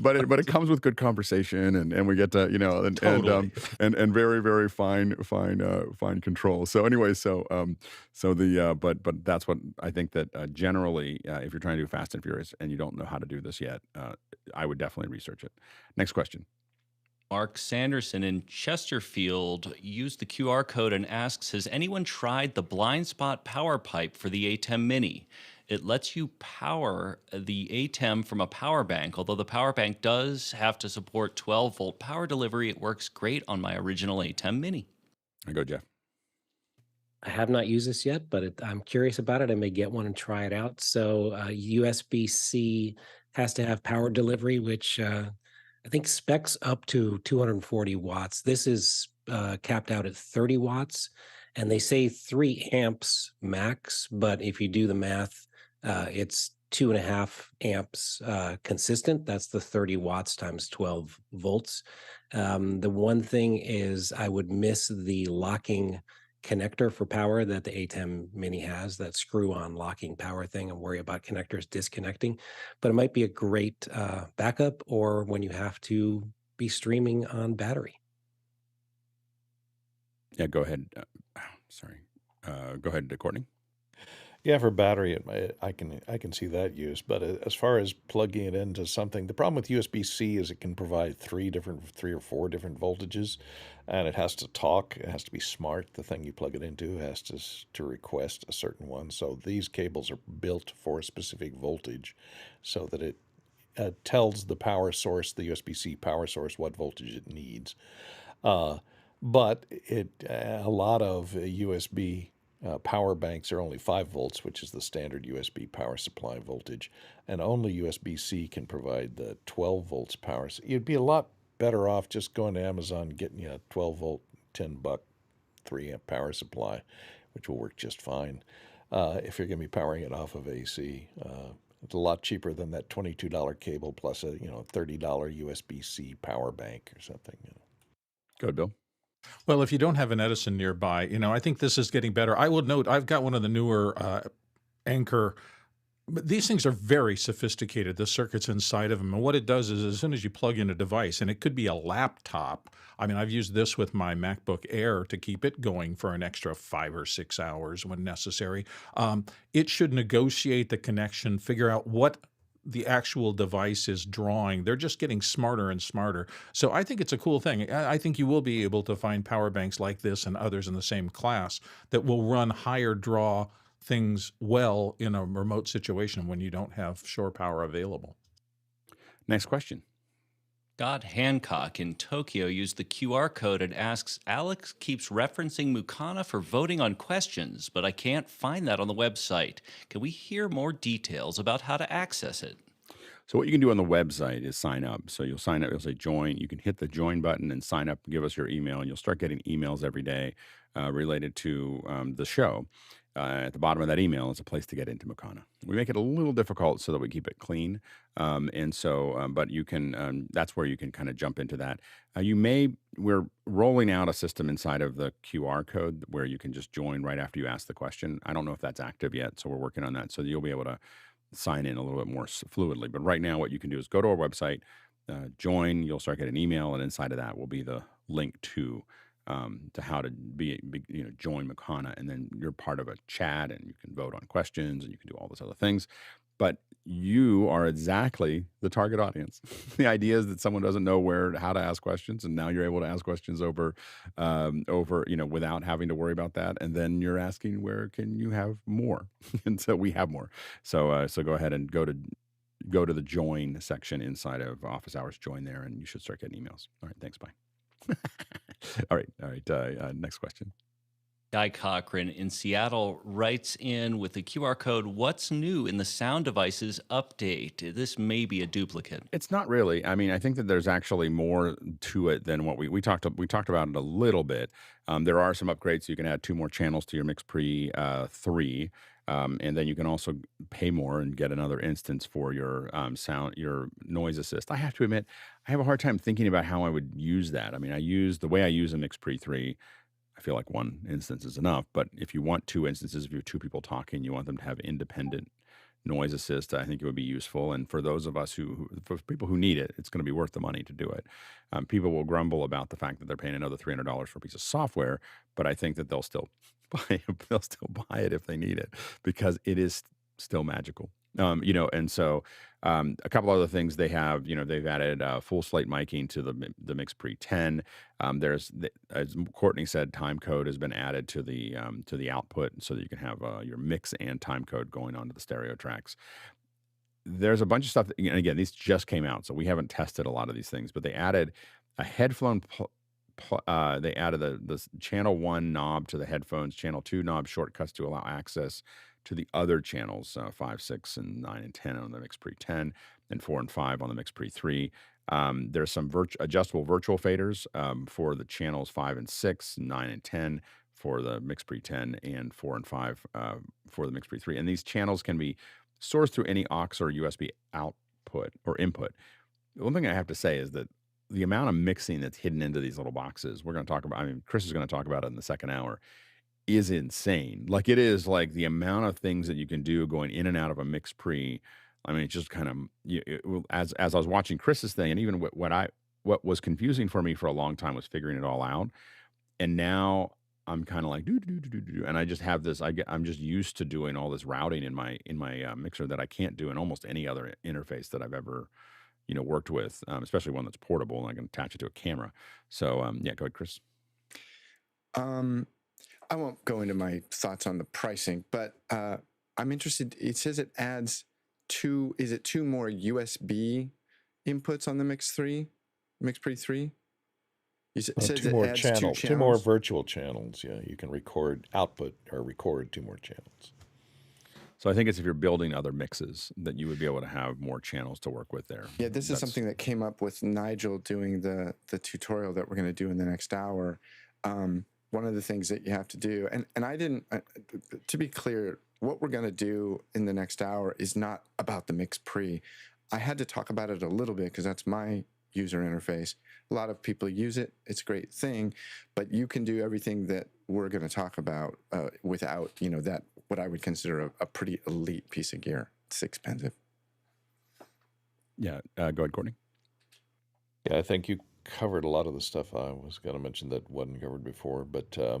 but it comes with good conversation, and we get to Totally. and very fine control. So anyway, but that's what I think that generally, if you're trying to do Fast and Furious and you don't know how to do this yet, I would definitely research it. Next question. Mark Sanderson in Chesterfield used the QR code and asks, has anyone tried the blind spot power pipe for the ATEM Mini? It lets you power the ATEM from a power bank. Although the power bank does have to support 12-volt power delivery, it works great on my original ATEM Mini. I go, Jeff. I have not used this yet, but I'm curious about it. I may get one and try it out. So USB-C has to have power delivery, which I think specs up to 240 watts. This is capped out at 30 watts, and they say 3 amps max, but if you do the math, it's 2.5 amps consistent. That's the 30 watts times 12 volts. The one thing is I would miss the locking connector for power that the ATEM Mini has, that screw-on locking power thing, and worry about connectors disconnecting. But it might be a great backup, or when you have to be streaming on battery. Yeah, go ahead. Sorry. Go ahead, Courtney. Yeah, for battery, I can see that use. But as far as plugging it into something, the problem with USB-C is it can provide 3 or 4 different voltages, and it has to talk. It has to be smart. The thing you plug it into has to request a certain one. So these cables are built for a specific voltage, so that it tells the power source, the USB-C power source, what voltage it needs. But a lot of USB power banks are only 5 volts, which is the standard USB power supply voltage, and only USB-C can provide the 12 volts power. So you'd be a lot better off just going to Amazon and getting you a 12 volt, $10, 3 amp power supply, which will work just fine. If you're going to be powering it off of AC, it's a lot cheaper than that $22 cable plus a $30 USB-C power bank or something. Go ahead, Bill. Well, if you don't have an Edison nearby, I think this is getting better. I will note I've got one of the newer Anchor, but these things are very sophisticated, the circuits inside of them. And what it does is as soon as you plug in a device, and it could be a laptop. I mean, I've used this with my MacBook Air to keep it going for an extra 5 or 6 hours when necessary. It should negotiate the connection, figure out what the actual device is drawing. They're just getting smarter and smarter. So I think it's a cool thing. I think you will be able to find power banks like this and others in the same class that will run higher draw things well in a remote situation when you don't have shore power available. Next question. Scott Hancock in Tokyo used the QR code and asks, Alex keeps referencing Mukana for voting on questions, but I can't find that on the website. Can we hear more details about how to access it? So what you can do on the website is sign up. So you'll sign up, you'll say join. You can hit the join button and sign up, give us your email, and you'll start getting emails every day related to the show. At the bottom of that email is a place to get into Mukana. We make it a little difficult so that we keep it clean. But you can, that's where you can kind of jump into that. We're rolling out a system inside of the QR code where you can just join right after you ask the question. I don't know if that's active yet, so we're working on that. So you'll be able to sign in a little bit more fluidly. But right now what you can do is go to our website, join, you'll start getting an email, and inside of that will be the link to how to join Mukana, and then you're part of a chat and you can vote on questions and you can do all those other things. But you are exactly the target audience. The idea is that someone doesn't know how to ask questions, and now you're able to ask questions over without having to worry about that. And then you're asking, where can you have more? And so we have more. So go ahead and go to the join section inside of Office Hours. Join there, and you should start getting emails. All right, thanks. Bye. All right. Next question. Guy Cochran in Seattle writes in with the QR code, what's new in the Sound Devices update? This may be a duplicate. It's not really. I mean, I think that there's actually more to it than what we talked about it a little bit. There are some upgrades. So you can add 2 more channels to your MixPre-3. And then you can also pay more and get another instance for your your NoiseAssist. I have to admit, I have a hard time thinking about how I would use that. I mean, the way I use a MixPre-3, I feel like one instance is enough. But if you want two instances, if you have two people talking, you want them to have independent noise assist, I think it would be useful. And for those of us for people who need it, it's going to be worth the money to do it. People will grumble about the fact that they're paying another $300 for a piece of software, but I think that they'll still buy it if they need it, because it is still magical. And so a couple other things they have, they've added full slate miking to the MixPre-10. As Courtney said, timecode has been added to the output so that you can have your mix and timecode going onto the stereo tracks. There's a bunch of stuff and again, these just came out, so we haven't tested a lot of these things, but they added a headphone. They added the channel 1 knob to the headphones, channel 2 knob shortcuts to allow access to the other channels, 5, 6, and 9 and 10 on the MixPre-10, and 4 and 5 on the MixPre-3. There's some adjustable virtual faders for the channels 5 and 6, 9 and 10 for the MixPre-10, and 4 and 5 for the MixPre-3. And these channels can be sourced through any aux or USB output or input. The one thing I have to say is that the amount of mixing that's hidden into these little boxes, we're going to talk about, Chris is going to talk about it in the second hour, is insane. Like, it is like the amount of things that you can do going in and out of a MixPre. It's just kind of, as I was watching Chris's thing, and even what was confusing for me for a long time was figuring it all out. And now I'm kind of like, and I just have this, I'm just used to doing all this routing in my mixer that I can't do in almost any other interface that I've ever, worked with, especially one that's portable and I can attach it to a camera. So, yeah, go ahead, Chris. I won't go into my thoughts on the pricing, but I'm interested. It says it adds two more USB inputs on the MixPre-3? It says two it more adds channels, two two more channels. virtual channels. Yeah, you can record 2 more channels. So I think it's if you're building other mixes that you would be able to have more channels to work with there. Yeah, this is something that came up with Nigel doing the tutorial that we're going to do in the next hour. One of the things that you have to do, and I didn't, to be clear, what we're going to do in the next hour is not about the MixPre. I had to talk about it a little bit because that's my user interface. A lot of people use it. It's a great thing, but you can do everything that we're going to talk about without, that what I would consider a pretty elite piece of gear. It's expensive. Yeah, go ahead, Courtney. Yeah, I think you covered a lot of the stuff I was going to mention that wasn't covered before, but I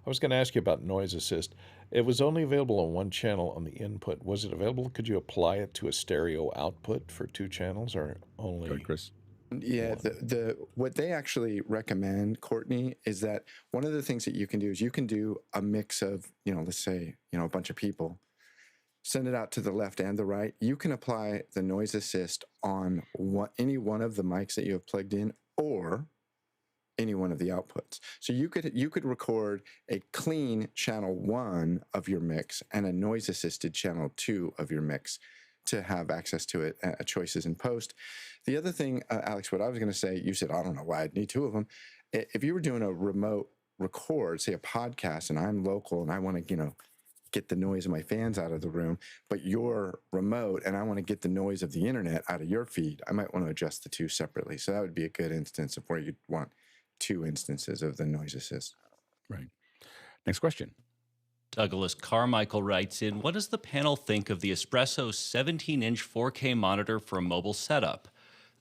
was going to ask you about noise assist. It was only available on one channel on the input. Was it available? Could you apply it to a stereo output for 2 channels or only? Go ahead, Chris. Yeah, what they actually recommend, Courtney, is that one of the things that you can do is you can do a mix of, let's say, a bunch of people, send it out to the left and the right. You can apply the noise assist on any one of the mics that you have plugged in or any one of the outputs. So you could record a clean channel 1 of your mix and a noise assisted channel 2 of your mix to have access to it, choices in post. The other thing, Alex, what I was going to say, you said, I don't know why I'd need 2 of them. If you were doing a remote record, say a podcast, and I'm local and I want to, get the noise of my fans out of the room, but you're remote and I want to get the noise of the internet out of your feed, I might want to adjust the 2 separately. So that would be a good instance of where you'd want 2 instances of the noise assist. Right. Next question. Douglas Carmichael writes in, what does the panel think of the Espresso 17-inch 4K monitor for a mobile setup?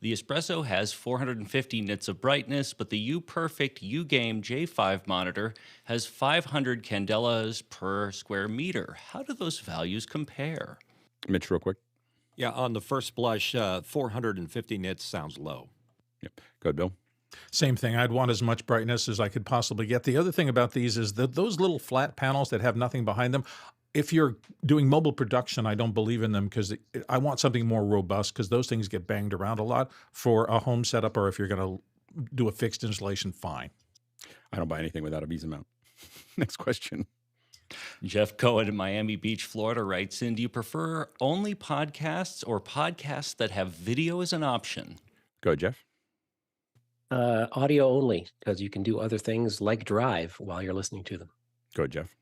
The Espresso has 450 nits of brightness, but the UPERFECT UGame J5 monitor has 500 candelas per square meter. How do those values compare? Mitch, real quick. Yeah, on the first blush, 450 nits sounds low. Yep. Go ahead, Bill. Same thing. I'd want as much brightness as I could possibly get. The other thing about these is that those little flat panels that have nothing behind them, if you're doing mobile production, I don't believe in them because I want something more robust because those things get banged around a lot for a home setup, or if you're going to do a fixed installation, fine. I don't buy anything without a Visa mount. Next question. Jeff Cohen in Miami Beach, Florida writes in, do you prefer only podcasts or podcasts that have video as an option? Go ahead, Jeff. Audio only, because you can do other things like drive while you're listening to them. Go ahead, Jeff.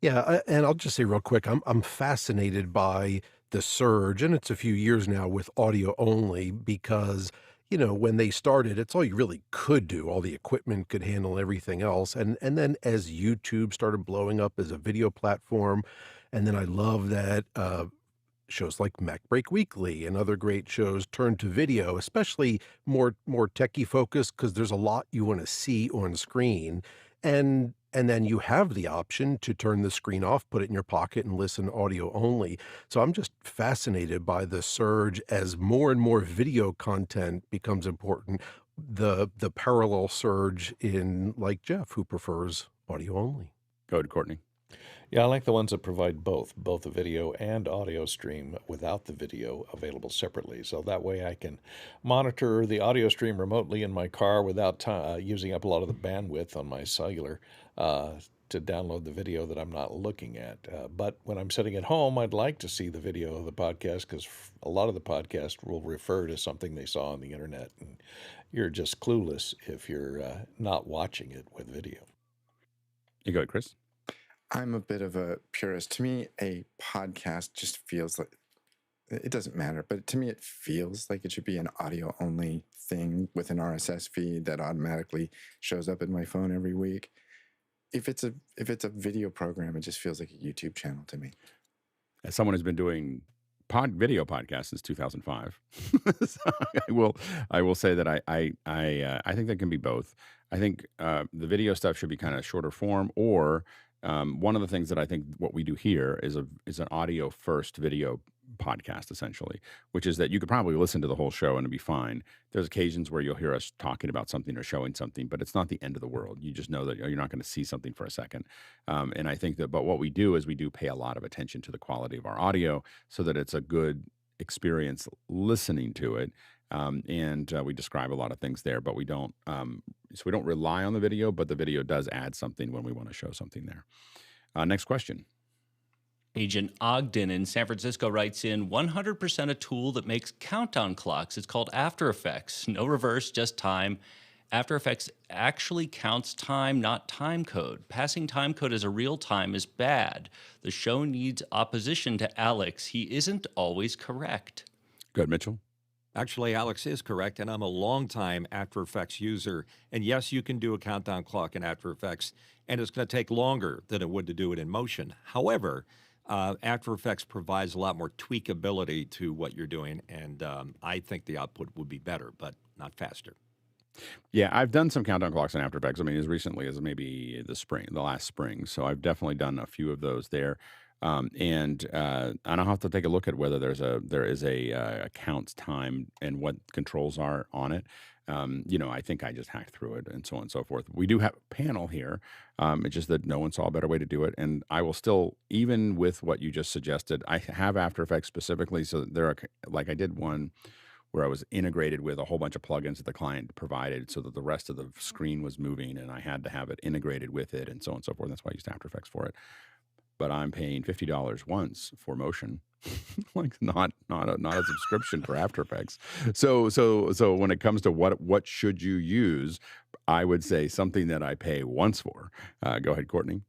Yeah, and I'll just say real quick, I'm fascinated by the surge, and it's a few years now with audio only because, you know, when they started, it's all you really could do. All the equipment could handle everything else. And then as YouTube started blowing up as a video platform, and then I love that shows like Mac Break Weekly and other great shows turn to video, especially more techie focused, because there's a lot you want to see on screen. And then you have the option to turn the screen off, put it in your pocket, and listen audio only. So I'm just fascinated by the surge as more and more video content becomes important. The parallel surge in, like Jeff, who prefers audio only. Go ahead, Courtney. Yeah, I like the ones that provide both a video and audio stream without the video available separately. So that way I can monitor the audio stream remotely in my car without using up a lot of the bandwidth on my cellular to download the video that I'm not looking at. But when I'm sitting at home, I'd like to see the video of the podcast, because a lot of the podcast will refer to something they saw on the internet, and you're just clueless if you're not watching it with video. You go ahead, Chris. I'm a bit of a purist. To me, a podcast just feels like, it doesn't matter, but to me it feels like it should be an audio only thing with an RSS feed that automatically shows up in my phone every week. If it's a video program, it just feels like a YouTube channel to me. As someone who's been doing video podcasts since 2005, so I will say that I think that can be both. I think the video stuff should be kind of shorter form, or one of the things that I think what we do here is an audio first video podcast, essentially, which is that you could probably listen to the whole show and it'd be fine. There's occasions where you'll hear us talking about something or showing something, but it's not the end of the world. You just know that you're not going to see something for a second. And I think that, but what we do is we do pay a lot of attention to the quality of our audio so that it's a good experience listening to it. And we describe a lot of things there, but we don't rely on the video, but the video does add something when we want to show something there. Next question. Agent Ogden in San Francisco writes in, 100% a tool that makes countdown clocks. It's called After Effects. No reverse, just time. After Effects actually counts time, not time code. Passing time code as a real time is bad. The show needs opposition to Alex. He isn't always correct. Good, Mitchell. Actually, Alex is correct, and I'm a long-time After Effects user. And yes, you can do a countdown clock in After Effects, and it's going to take longer than it would to do it in Motion. However, After Effects provides a lot more tweakability to what you're doing, and I think the output would be better, but not faster. Yeah, I've done some countdown clocks in After Effects. I mean, as recently as maybe the last spring. So I've definitely done a few of those there. And I'll have to take a look at whether there is a counts time and what controls are on it. I think I just hacked through it and so on and so forth. We do have a panel here. It's just that no one saw a better way to do it. And I will still, even with what you just suggested, I have After Effects specifically. So I did one where I was integrated with a whole bunch of plugins that the client provided so that the rest of the screen was moving and I had to have it integrated with it and so on and so forth. That's why I used After Effects for it. But I'm paying $50 once for Motion, like not a subscription for After Effects. So when it comes to what should you use, I would say something that I pay once for. Go ahead, Courtney.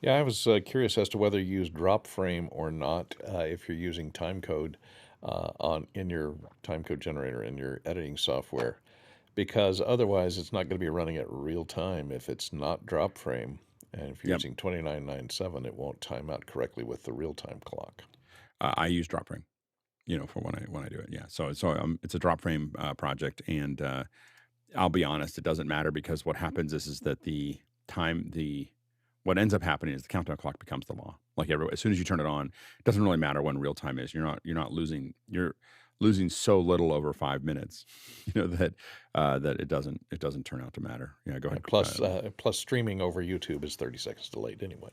Yeah, I was curious as to whether you use drop frame or not if you're using timecode in your timecode generator in your editing software, because otherwise it's not going to be running at real time if it's not drop frame. And if you're using 2997, it won't time out correctly with the real-time clock. I use drop frame, for when I do it. Yeah. So it's a drop frame project, and I'll be honest, it doesn't matter, because what happens is that what ends up happening is the countdown clock becomes the law. Like as soon as you turn it on, it doesn't really matter when real time is. You're not losing. You're losing so little over 5 minutes, that it doesn't turn out to matter. Yeah, go ahead. Plus streaming over YouTube is 30 seconds delayed anyway.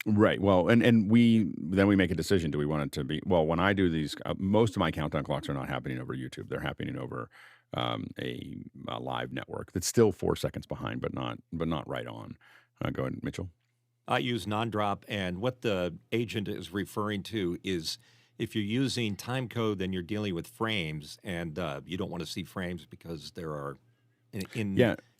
Right. Well, and we make a decision. Do we want it to be? Well, when I do these, most of my countdown clocks are not happening over YouTube. They're happening over a live network that's still 4 seconds behind, but not right on. Go ahead, Mitchell. I use non-drop, and what the agent is referring to is, if you're using time code, then you're dealing with frames, and you don't want to see frames because there are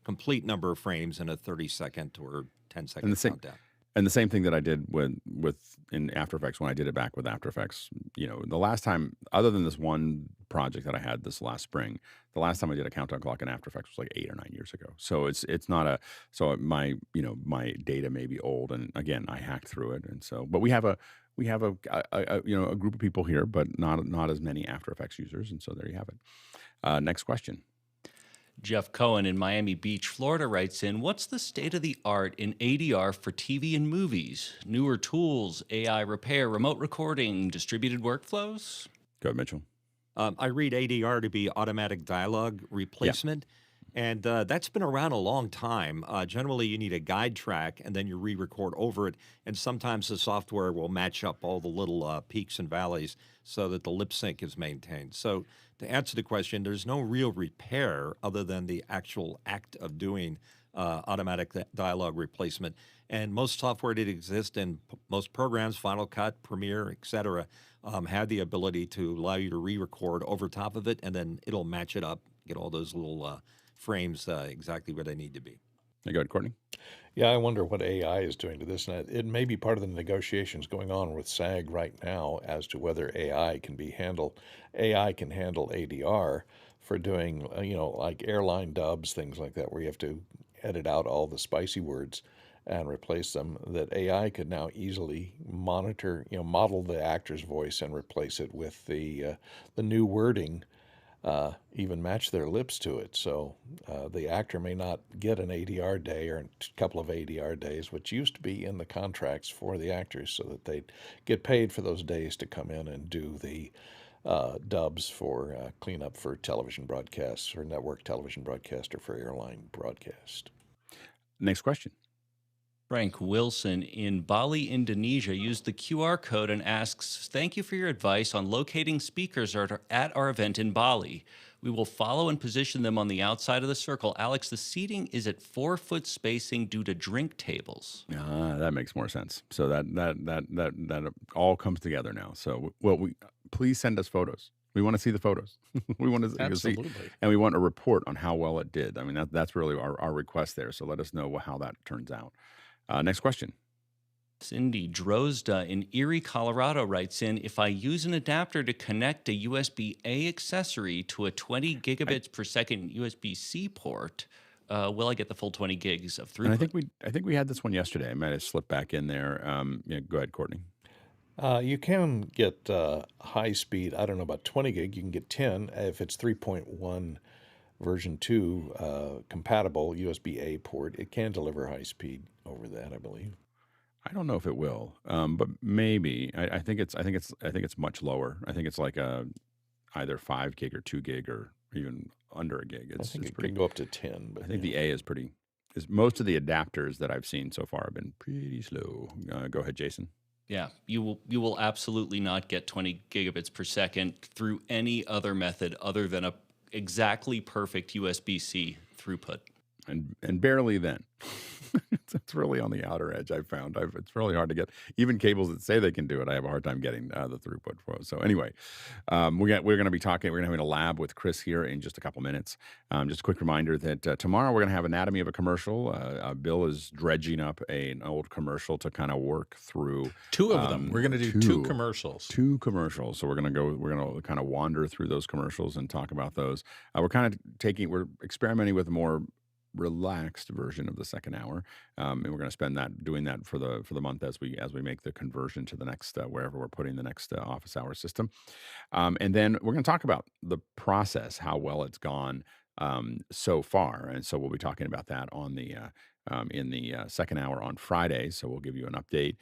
complete number of frames in a 30-second or 10-second countdown. And the same thing that I did with in After Effects when I did it back with After Effects. The last time, other than this one project that I had this last spring, the last time I did a countdown clock in After Effects was like 8 or 9 years ago. So it's not a so my data may be old, and again I hacked through it, and so but we have a group of people here, but not as many After Effects users, and so there you have it. Next question. Jeff Cohen in Miami Beach, Florida writes in, what's the state of the art in ADR for TV and movies? Newer tools, AI repair, remote recording, distributed workflows? Go ahead, Mitchell. I read ADR to be automatic dialogue replacement, and that's been around a long time. Generally, you need a guide track, and then you re-record over it, and sometimes the software will match up all the little peaks and valleys so that the lip sync is maintained. So to answer the question, there's no real repair other than the actual act of doing automatic dialogue replacement. And most software that exists in most programs, Final Cut, Premiere, etc., have the ability to allow you to re-record over top of it, and then it'll match it up, get all those little frames exactly where they need to be. Go ahead, Courtney. Yeah, I wonder what AI is doing to this. And it may be part of the negotiations going on with SAG right now as to whether AI can handle ADR for doing, like airline dubs, things like that, where you have to edit out all the spicy words and replace them. That AI could now easily model the actor's voice and replace it with the new wording. Even match their lips to it. So the actor may not get an ADR day or a couple of ADR days, which used to be in the contracts for the actors, so that they'd get paid for those days to come in and do the dubs for cleanup for television broadcasts or network television broadcast or for airline broadcast. Next question. Frank Wilson in Bali, Indonesia, used the QR code and asks, thank you for your advice on locating speakers at our event in Bali. We will follow and position them on the outside of the circle. Alex, the seating is at 4-foot spacing due to drink tables. That makes more sense. So that all comes together now. So, please send us photos. We want to see the photos. We want to Absolutely. see, and we want a report on how well it did. I mean, that's really our request there. So let us know how that turns out. Next question. Cindy Drozda in Erie, Colorado writes in, if I use an adapter to connect a USB-A accessory to a 20 gigabits per second USB-C port, will I get the full 20 gigs of throughput? And I think we had this one yesterday. I might have slipped back in there. Go ahead, Courtney. You can get high speed, I don't know about 20 gig, you can get 10 if it's 3.1 version 2 compatible USB-A port. It can deliver high speed over that, I believe. I don't know if it will, but maybe. I think it's much lower. I think it's like either 5 gig or 2 gig or even under a gig. I think it can go up to 10. But I think the A is pretty. Most of the adapters that I've seen so far have been pretty slow. Go ahead, Jason. Yeah, you will absolutely not get 20 gigabits per second through any other method other than a exactly perfect USB-C throughput. And barely then. It's really on the outer edge, I've found. It's really hard to get. Even cables that say they can do it, I have a hard time getting the throughput for. So anyway, we're going to be talking. We're going to have a lab with Chris here in just a couple minutes. Just a quick reminder that tomorrow we're going to have anatomy of a commercial. Bill is dredging up an old commercial to kind of work through. 2 of them. We're going to do 2 commercials. 2 commercials. So we're going to kind of wander through those commercials and talk about those. We're experimenting with a more relaxed version of the second hour, and we're going to spend doing that for the month as we make the conversion to the next wherever we're putting the next office hour system, and then we're going to talk about the process, how well it's gone so far, and so we'll be talking about that on the in the second hour on Friday. So we'll give you an update,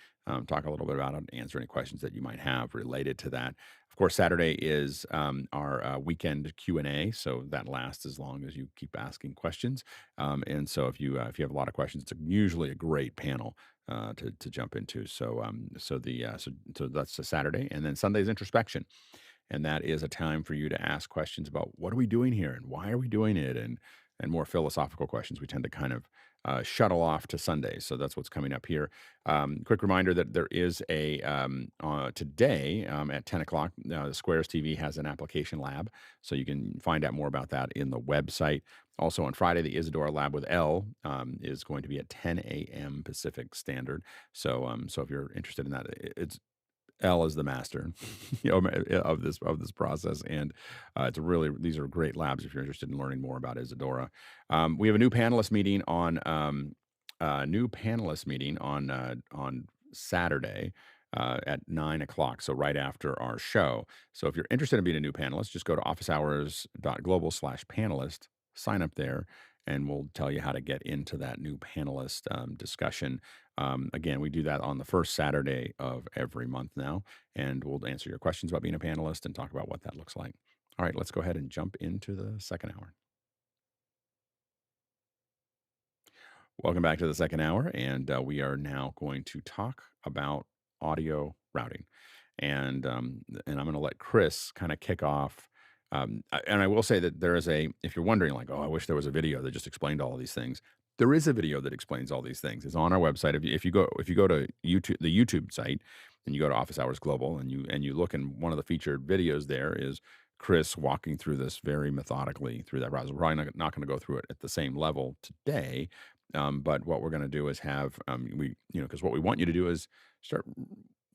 talk a little bit about it, answer any questions that you might have related to that. Of course, Saturday is our weekend Q&A, so that lasts as long as you keep asking questions. And so if you have a lot of questions, it's usually a great panel to jump into. So that's a Saturday, and then Sunday's introspection, and that is a time for you to ask questions about what are we doing here and why are we doing it, and and more philosophical questions, we tend to kind of shuttle off to Sundays. So that's what's coming up here. Quick reminder that there is a today at 10 o'clock, the Squares TV has an application lab. So you can find out more about that in the website. Also on Friday, the Isadora Lab with L is going to be at 10 a.m. Pacific Standard. So so if you're interested in that, it's L is the master, of this process, and these are great labs if you're interested in learning more about Isadora. We have a new panelist meeting on Saturday at 9 o'clock, so right after our show. So if you're interested in being a new panelist, just go to officehours.global/panelist, sign up there, and we'll tell you how to get into that new panelist discussion. Again, we do that on the first Saturday of every month now, and we'll answer your questions about being a panelist and talk about what that looks like. All right, let's go ahead and jump into the second hour. Welcome back to the second hour, and we are now going to talk about audio routing. And I'm going to let Chris kind of kick off. And I will say that there is if you're wondering, like, oh, I wish there was a video that just explained all of these things. There is a video that explains all these things. It's on our website. If you go to YouTube, the YouTube site, and you go to Office Hours Global, and you look, in one of the featured videos there is Chris walking through this very methodically through that browser. We're probably not going to go through it at the same level today, but what we're going to do is have because what we want you to do is start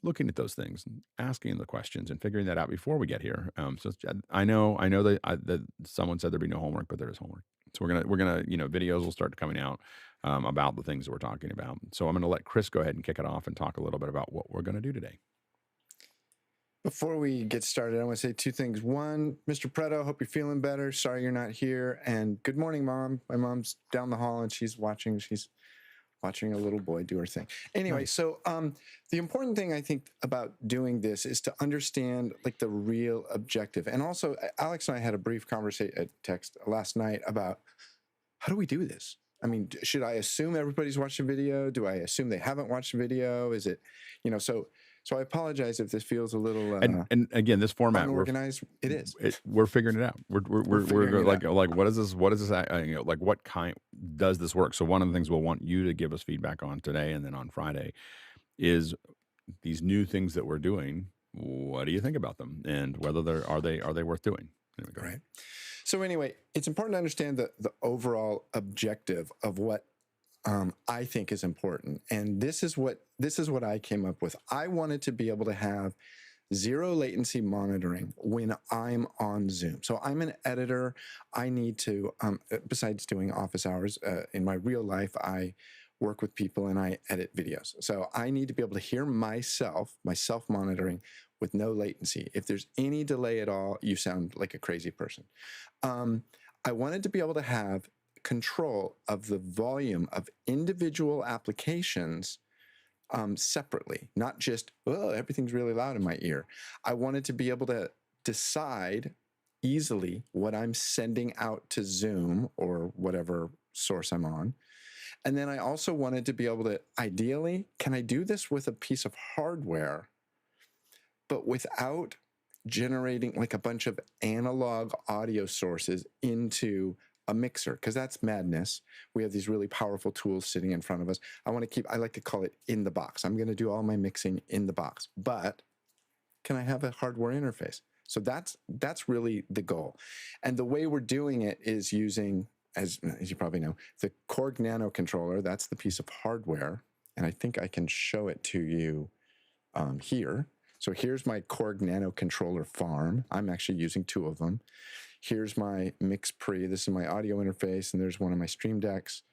looking at those things and asking the questions and figuring that out before we get here. So I know that someone said there'd be no homework, but there is homework. So we're gonna videos will start coming out about the things that we're talking about. So I'm gonna let Chris go ahead and kick it off and talk a little bit about what we're gonna do today. Before we get started, I want to say two things. One, Mr. Preto, hope you're feeling better. Sorry you're not here. And good morning, Mom. My mom's down the hall and she's watching a little boy do her thing. Anyway, so the important thing I think about doing this is to understand like the real objective. And also, Alex and I had a brief conversation, text last night about how do we do this? I mean, should I assume everybody's watched the video? Do I assume they haven't watched the video? Is it, so I apologize if this feels a little and again, this format unorganized. It is. We're figuring it out. We're like what is this? What is this? Like what kind does this work? So one of the things we'll want you to give us feedback on today, and then on Friday, is these new things that we're doing. What do you think about them, and whether are they worth doing? Right. So anyway, it's important to understand the overall objective of what I think is important. And this is what I came up with. I wanted to be able to have zero latency monitoring when I'm on Zoom. So I'm an editor. I need to, besides doing office hours, in my real life, I work with people and I edit videos. So I need to be able to hear my self-monitoring with no latency. If there's any delay at all, you sound like a crazy person. I wanted to be able to have control of the volume of individual applications separately, not just, oh, everything's really loud in my ear. I wanted to be able to decide easily what I'm sending out to Zoom or whatever source I'm on. And then I also wanted to be able to, ideally, can I do this with a piece of hardware, but without generating like a bunch of analog audio sources into a mixer, because that's madness. We have these really powerful tools sitting in front of us. I like to call it in the box. I'm going to do all my mixing in the box, but can I have a hardware interface? So that's really the goal. And the way we're doing it is using, as you probably know, the Korg Nano controller. That's the piece of hardware. And I think I can show it to you here. So here's my Korg Nano controller farm. I'm actually using two of them. Here's my MixPre. This is my audio interface, and there's one of my Stream Decks,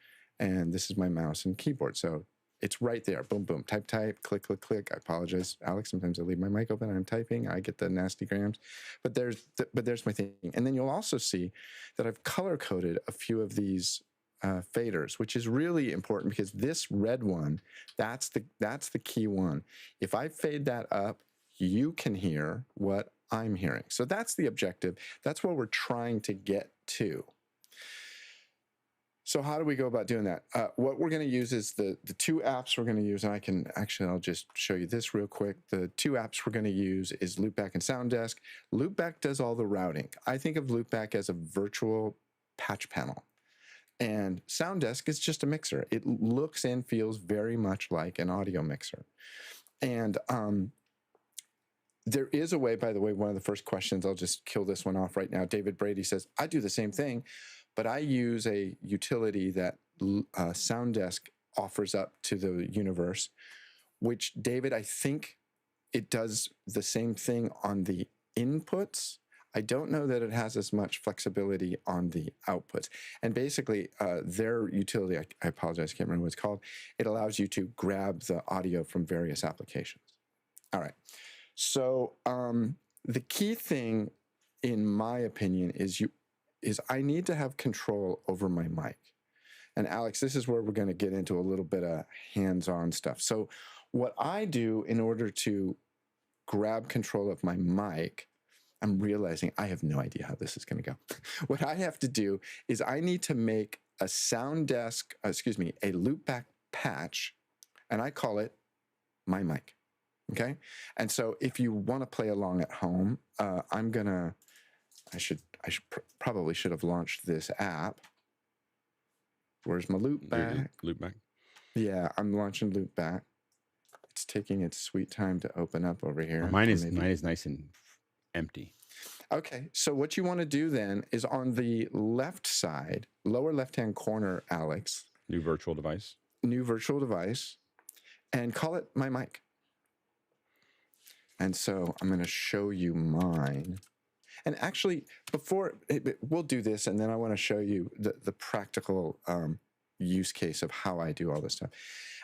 and this is my mouse and keyboard. So it's right there. Boom, boom. Type, click, click, click. I apologize, Alex. Sometimes I leave my mic open and I'm typing. I get the nasty grams. But there's my thing. And then you'll also see that I've color-coded a few of these faders, which is really important because this red one, that's the key one. If I fade that up, you can hear what I'm hearing. So that's the objective. That's what we're trying to get to. So how do we go about doing that? What we're going to use is the two apps we're going to use, and I'll just show you this real quick. The two apps we're going to use is Loopback and SoundDesk. Loopback does all the routing. I think of Loopback as a virtual patch panel. And SoundDesk is just a mixer. It looks and feels very much like an audio mixer. And there is a way, by the way, one of the first questions, I'll just kill this one off right now. David Brady says, I do the same thing, but I use a utility that SoundDesk offers up to the universe, which, David, I think it does the same thing on the inputs. I don't know that it has as much flexibility on the outputs. And basically, their utility, I apologize, I can't remember what it's called, it allows you to grab the audio from various applications. All right. So the key thing, in my opinion, is I need to have control over my mic. And Alex, this is where we're going to get into a little bit of hands-on stuff. So what I do in order to grab control of my mic, I'm realizing I have no idea how this is going to go. What I have to do is I need to make a SoundDesk, a Loopback patch, and I call it my mic. Okay? And so if you want to play along at home, probably should have launched this app. Where's my Loopback? Loopback. Yeah, I'm launching Loopback. It's taking its sweet time to open up over here. Oh, mine is nice and empty. Okay, so what you want to do then is on the left side, lower left-hand corner, Alex. New virtual device. New virtual device, and call it my mic. And so I'm going to show you mine. And actually, we'll do this, and then I want to show you the practical use case of how I do all this stuff.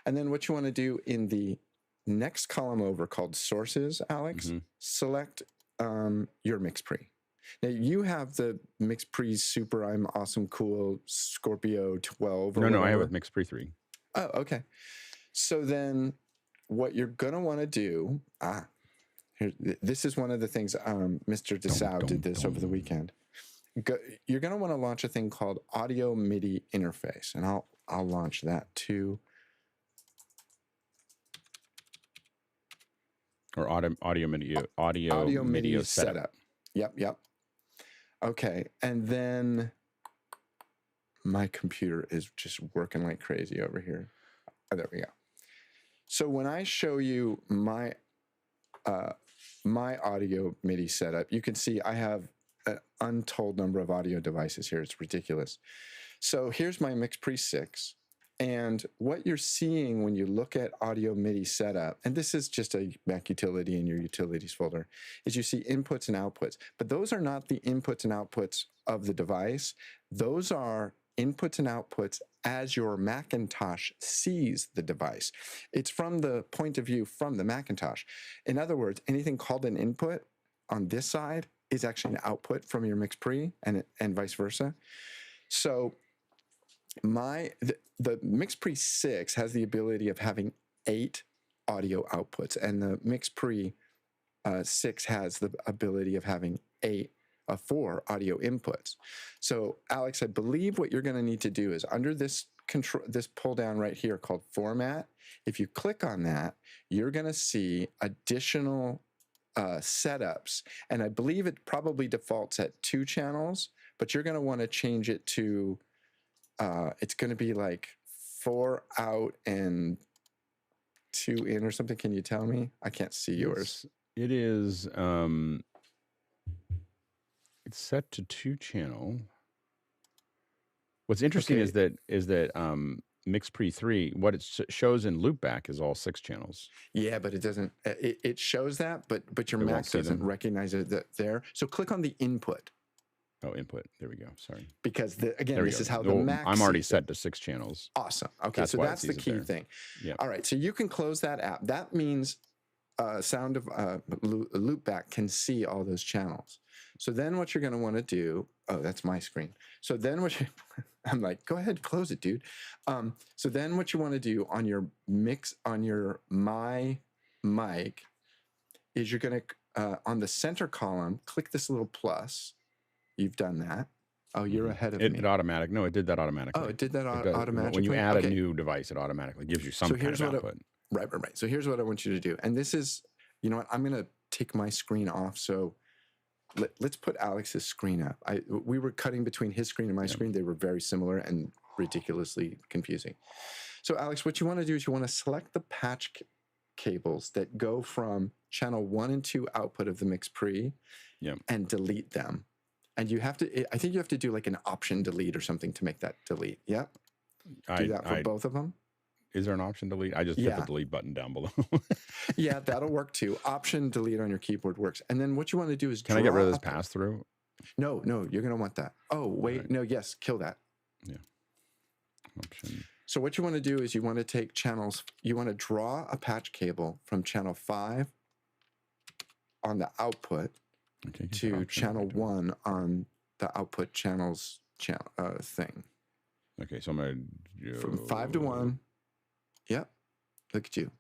And then what you want to do in the next column over called Sources, Alex, select your MixPre. Now, you have the MixPre Super I'm Awesome Cool Scorpio 12. No, I have a MixPre-3. Oh, okay. So then what you're going to want to do... this is one of the things Mr. DeSau did this over the weekend. You're going to want to launch a thing called Audio MIDI Interface, and I'll launch that too. Or audio MIDI setup. Yep. Okay, and then my computer is just working like crazy over here. Oh, there we go. So when I show you my audio MIDI setup, you can see I have an untold number of audio devices here. It's ridiculous. So here's my MixPre-6. And what you're seeing when you look at audio MIDI setup, and this is just a Mac utility in your utilities folder, is you see inputs and outputs. But those are not the inputs and outputs of the device. Those are inputs and outputs as your Macintosh sees the device. It's from the point of view from the Macintosh. In other words, anything called an input on this side is actually an output from your MixPre and vice versa. So the MixPre-6 has the ability of having 8 audio outputs, and the MixPre-6 has the ability of having 4 audio inputs. So, Alex, I believe what you're going to need to do is under this pull down right here called Format, if you click on that, you're going to see additional setups, and I believe it probably defaults at 2 channels, but you're going to want to change it to it's going to be like 4 out and 2 in or something. Can you tell me? I can't see yours. It is it's set to 2 channel. What's interesting is that MixPre-3, what it shows in Loopback is all 6 channels. Yeah, but it doesn't. It shows that, but your Mac doesn't recognize it there. So click on the input. Oh, input. There we go. Sorry. Because this is how the Mac. I'm already set to 6 channels. Awesome. Okay, so that's the key thing. Yeah. All right, so you can close that app. That means Loopback can see all those channels. So then what you're going to want to do, that's my screen. So then I'm like, go ahead, close it, dude. So then what you want to do on your my mic is you're going to, on the center column, click this little plus. You've done that. Oh, you're ahead of me. It automatic. No, it did that automatically. Oh, it did that automatically. When you add a new device, it automatically gives you some kind of output. Right. So here's what I want you to do. And this is, you know what, I'm going to take my screen off. So let's put Alex's screen up. We were cutting between his screen and my screen. They were very similar, and ridiculously confusing. So Alex, what you want to do is you want to select the patch cables that go from channel 1 and 2 output of the MixPre and delete them. And you have to, I think you have to do like an option delete or something to make that delete. Yep. Do that for both of them. Is there an option delete? I just hit the delete button down below. Yeah, that'll work too. Option delete on your keyboard works. And then what you want to do is Can I get rid of this pass through? No, you're going to want that. Oh, wait. Right. No, yes, kill that. Yeah. Option. So what you want to do is you want to take channels, you want to draw a patch cable from channel 5 on the output to channel 1 on the output channels thing. Okay, so I'm going to from 5 to 1. Yep. Look at you.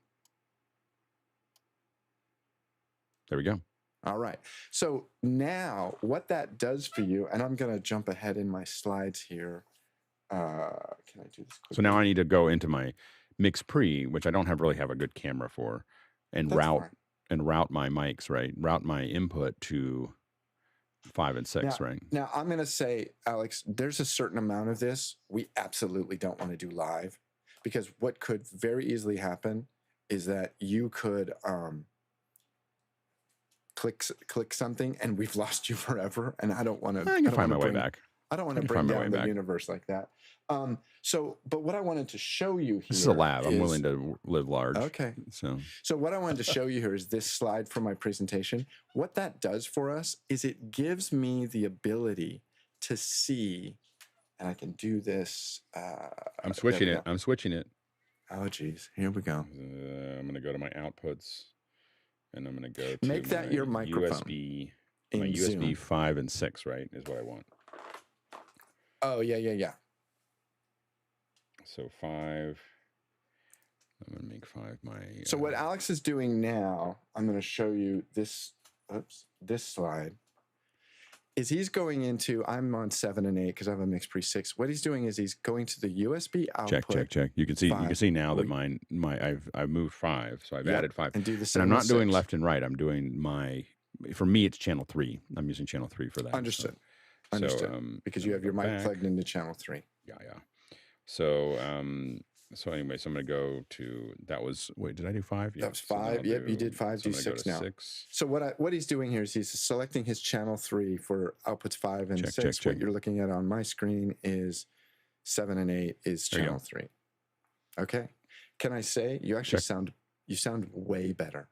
There we go. All right. So now what that does for you, and I'm going to jump ahead in my slides here. Can I do this quickly? So now I need to go into my MixPre, which I don't really have a good camera for, and route my mics, right? Route my input to 5 and 6, right? Now I'm going to say, Alex, there's a certain amount of this we absolutely don't want to do live, because what could very easily happen is that you could click something and we've lost you forever, and I don't want to. I can find my way back. I don't want to bring down the universe like that. But what I wanted to show you here. This is a lab. I'm willing to live large. Okay. So what I wanted to show you here is this slide from my presentation. What that does for us is it gives me the ability to see, and I can do this. I'm switching it. I'm switching it. Oh, geez. Here we go. I'm going to go to my outputs, and I'm going to go to make that your microphone. My USB 5 and 6, right, is what I want. Oh, yeah. So 5, I'm going to make 5 my... So what Alex is doing now, I'm going to show you this slide, is he's going into, I'm on 7 and 8 because I have a MixPre 6. What he's doing is he's going to the USB output. Check. You can see now that I've moved 5, so I've added 5. And do the same. And I'm not doing left and right. I'm doing for me, it's channel 3. I'm using channel 3 for that. Understood. Because you have your mic plugged into channel 3. Yeah. So anyway, so I'm going to go to, that was, wait, did I do 5? That was 5. Yep, you did 5. Do 6 now. 6. So what he's doing here is he's selecting his channel 3 for outputs 5 and 6. Check. What you're looking at on my screen is 7 and 8 is channel 3. Okay. Can I say you actually sound way better.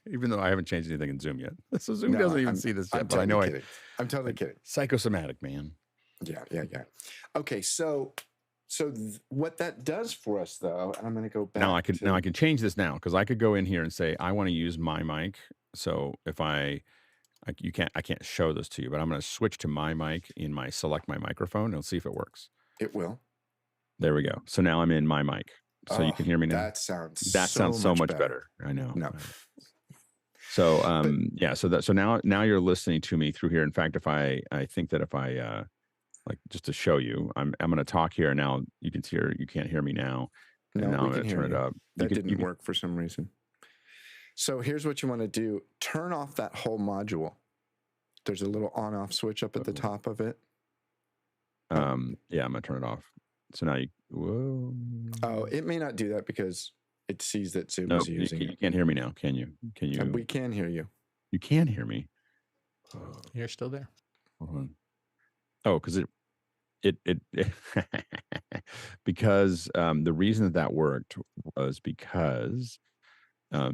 Even though I haven't changed anything in Zoom yet. So Zoom doesn't even see this yet, but I know I'm totally kidding. Psychosomatic, man. Yeah. Okay, so what that does for us, though, and I'm going to go back. Now I can change this now, because I could go in here and say I want to use my mic. So if I can't show this to you, but I'm going to switch to my mic in my select my microphone and see if it works. It will. There we go. So now I'm in my mic. So you can hear me now. That sounds so much better. I know. No. So so now you're listening to me through here. In fact, if I think that if I like, just to show you, I'm going to talk here now. You can hear, you can't hear me now. And now I'm going to turn it up. That didn't work for some reason. So here's what you want to do. Turn off that whole module. There's a little on-off switch up at the top of it. Yeah, I'm going to turn it off. So now whoa. Oh, it may not do that because it sees that Zoom is using it. You can't hear me now, can you? Can you? We can hear you. You can hear me. You're still there. Hold on. Oh, because it because the reason that worked was because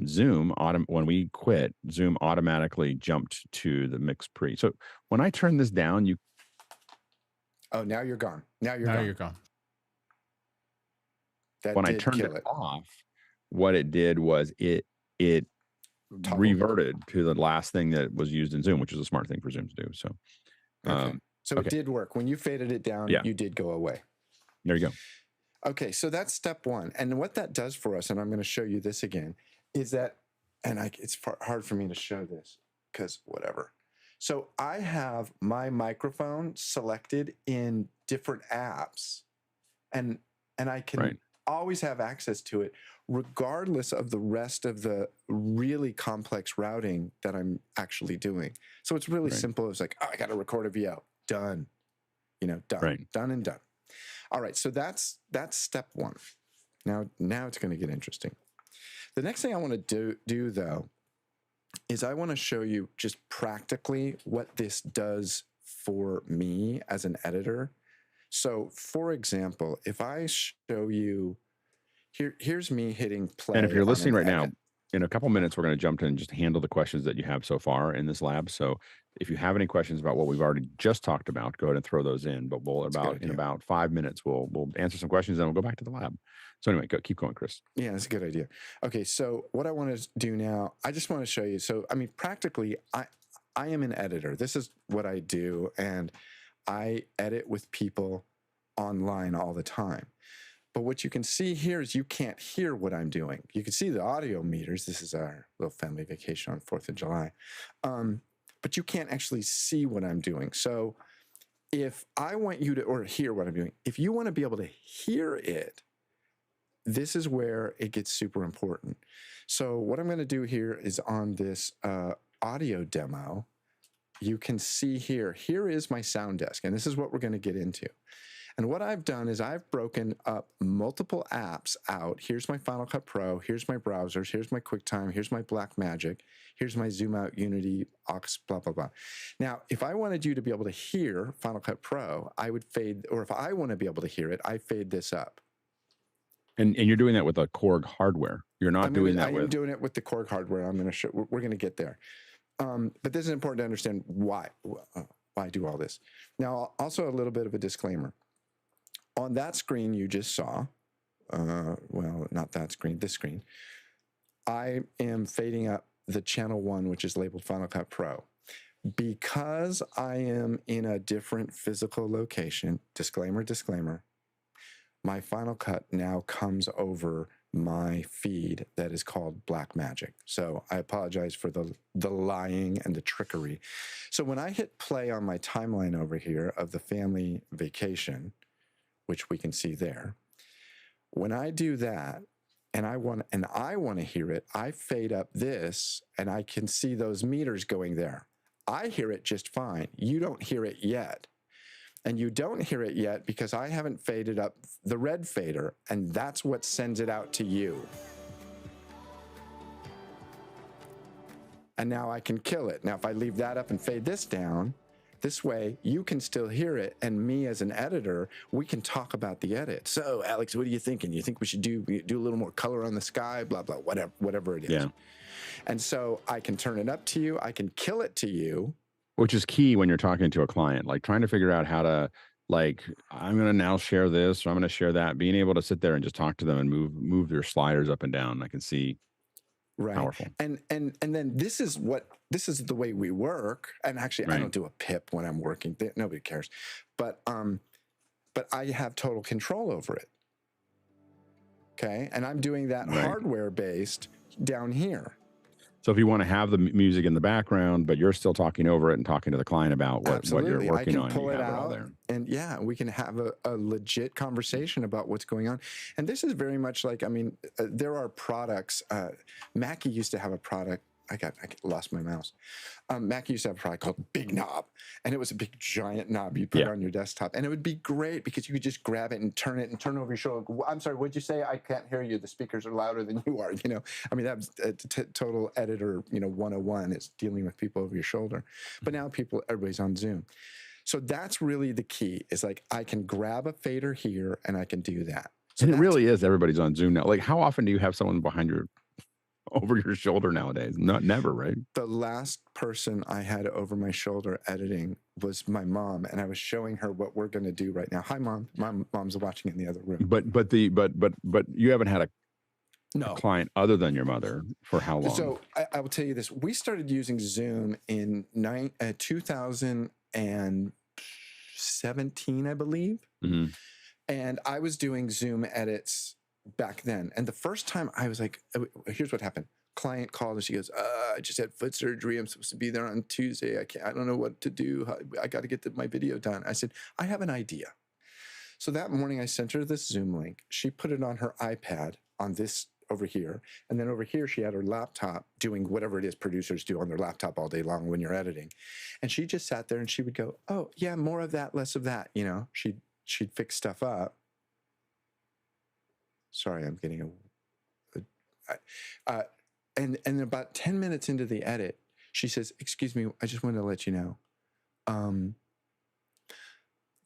Zoom when we quit, Zoom automatically jumped to the MixPre. So when I turn this down, Oh, now you're gone. Now you're gone. When I turned it off, what it did was it reverted to the last thing that was used in Zoom, which is a smart thing for Zoom to do. So, it did work. When you faded it down, you did go away. There you go. Okay, so that's step 1. And what that does for us, and I'm going to show you this again, is that, and it's hard for me to show this because whatever. So I have my microphone selected in different apps, and I can always have access to it regardless of the rest of the really complex routing that I'm actually doing. So it's really simple. It's like, I got to record a VO. Done. Done. Done and done. All right, so that's step one. Now it's going to get interesting. The next thing I want to do though is I want to show you just practically what this does for me as an editor. So, for example, if I show you here's me hitting play. And if you're on listening an right now, edit. in a couple minutes, we're going to jump in and just handle the questions that you have so far in this lab. So if you have any questions about what we've already just talked about, go ahead and throw those in. But in about 5 minutes, we'll answer some questions and we'll go back to the lab. So anyway, keep going, Chris. Yeah, that's a good idea. Okay, so what I want to do now, I just want to show you. So I mean, practically, I am an editor. This is what I do, and I edit with people online all the time. But what you can see here is you can't hear what I'm doing. You can see the audio meters. This is our little family vacation on 4th of July. But you can't actually see what I'm doing. So if I want you to, or hear what I'm doing, if you want to be able to hear it, this is where it gets super important. So what I'm going to do here is on this audio demo, you can see here is my SoundDesk, and this is what we're going to get into. And what I've done is I've broken up multiple apps out. Here's my Final Cut Pro. Here's my browsers. Here's my QuickTime. Here's my Blackmagic. Here's my Zoom Out, Unity, Aux, blah, blah, blah. Now, if I wanted you to be able to hear Final Cut Pro, I would fade, or if I want to be able to hear it, I fade this up. And you're doing that with a Korg hardware. You're not doing that with... I'm doing it with the Korg hardware. I'm going to show, we're going to get there. But this is important to understand why I do all this. Now, also a little bit of a disclaimer. On that screen you just saw, well, not that screen, this screen, I am fading up the channel 1, which is labeled Final Cut Pro. Because I am in a different physical location, disclaimer, my Final Cut now comes over my feed that is called Blackmagic. So I apologize for the lying and the trickery. So when I hit play on my timeline over here of the family vacation, which we can see there. When I do that, and I want to hear it, I fade up this, and I can see those meters going there. I hear it just fine. You don't hear it yet. And you don't hear it yet because I haven't faded up the red fader, and that's what sends it out to you. And now I can kill it. Now, if I leave that up and fade this down, this way, you can still hear it, and me as an editor, we can talk about the edit. So, Alex, what are you thinking? You think we should do a little more color on the sky, blah, blah, whatever it is. Yeah. And so I can turn it up to you. I can kill it to you. Which is key when you're talking to a client, like trying to figure out how to, like, I'm going to now share this, or I'm going to share that. Being able to sit there and just talk to them and move their sliders up and down. I can see. Right. Powerful. And then this is the way we work. And actually, right. I don't do a pip when I'm working. Nobody cares. But I have total control over it. Okay. And I'm doing that right. hardware based down here. So if you want to have the music in the background, but you're still talking over it and talking to the client about what you're working on, pull it out, and yeah, we can have a legit conversation about what's going on. And this is very much like, I mean, there are products. Mackie used to have a product. I lost my mouse. Mackie used to have a product called Big Knob, and it was a big giant knob you'd put on your desktop, and it would be great because you could just grab it and turn over your shoulder. I'm sorry, what'd you say? I can't hear you. The speakers are louder than you are. You know, I mean, that was a total editor, 101. It's dealing with people over your shoulder. But now everybody's on Zoom. So that's really the key, is like I can grab a fader here and I can do that. So and it really is, everybody's on Zoom now. Like, how often do you have someone over your shoulder nowadays? Never, right? The last person I had over my shoulder editing was my mom, and I was showing her what we're going to do right now. Hi, Mom. Mom's watching in the other room. But you haven't had a client other than your mother for how long? So I will tell you this: we started using Zoom in 2017, I believe, and I was doing Zoom edits back then. And the first time I was like, here's what happened. Client called and she goes, I just had foot surgery. I'm supposed to be there on Tuesday. I don't know what to do. I got to get my video done. I said, I have an idea. So that morning I sent her this Zoom link. She put it on her iPad on this over here. And then over here, she had her laptop doing whatever it is producers do on their laptop all day long when you're editing. And she just sat there and she would go, oh yeah, more of that, less of that. She'd fix stuff up. sorry, I'm getting and about 10 minutes into the edit, she says, excuse me, I just wanted to let you know,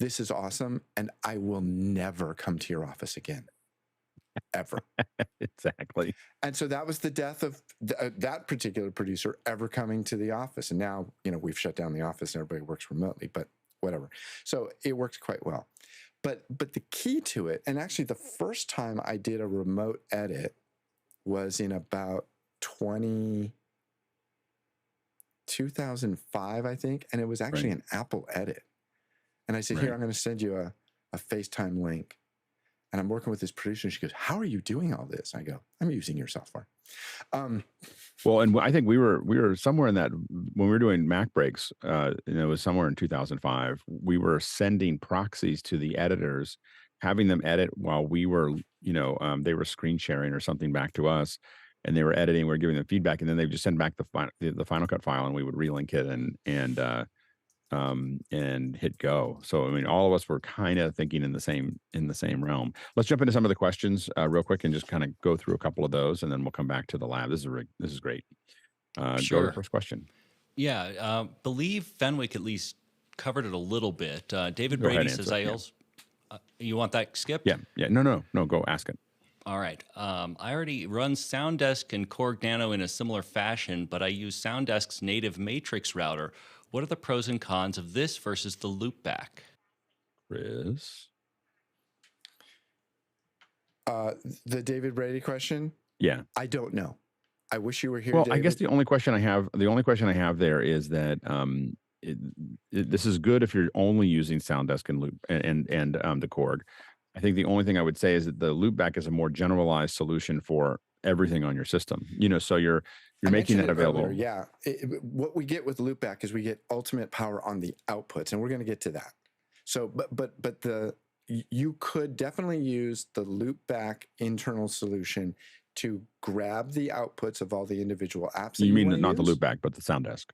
this is awesome, and I will never come to your office again, ever. Exactly. And so that was the death of that particular producer ever coming to the office. And now, we've shut down the office and everybody works remotely, but whatever. So it works quite well. But the key to it, and actually the first time I did a remote edit was in about 2005, I think, and it was actually an Apple edit. And I said, here, I'm going to send you a FaceTime link. And I'm working with this producer, and she goes, how are you doing all this? I go, I'm using your software. Well, and I think we were somewhere in that when we were doing Mac breaks, it was somewhere in 2005. We were sending proxies to the editors, having them edit while we were, they were screen sharing or something back to us, and they were editing. We were giving them feedback, and then they would just send back the Final Cut file, and we would relink it and hit go. So I mean, all of us were kind of thinking in the same realm. Let's jump into some of the questions real quick and just kind of go through a couple of those, and then we'll come back to the lab. This is great. Sure. Go to the first question. Yeah, believe Fenwick at least covered it a little bit. David Go ahead Brady and says, answer it, "I also." You want that skipped? Yeah. No. Go ask it. All right. I already run SoundDesk and Korg Nano in a similar fashion, but I use SoundDesk's native matrix router. What are the pros and cons of this versus the Loopback? Chris? The David Brady question? Yeah. I don't know. I wish you were here, Well, David. I guess the only question I have there is that this is good if you're only using SoundDesk and Loop and the Korg. I think the only thing I would say is that the Loopback is a more generalized solution for everything on your system. So you're making that available. Earlier, yeah. What we get with Loopback is we get ultimate power on the outputs, and we're going to get to that. So, but you could definitely use the Loopback internal solution to grab the outputs of all the individual apps. You mean not the Loopback, but the SoundDesk?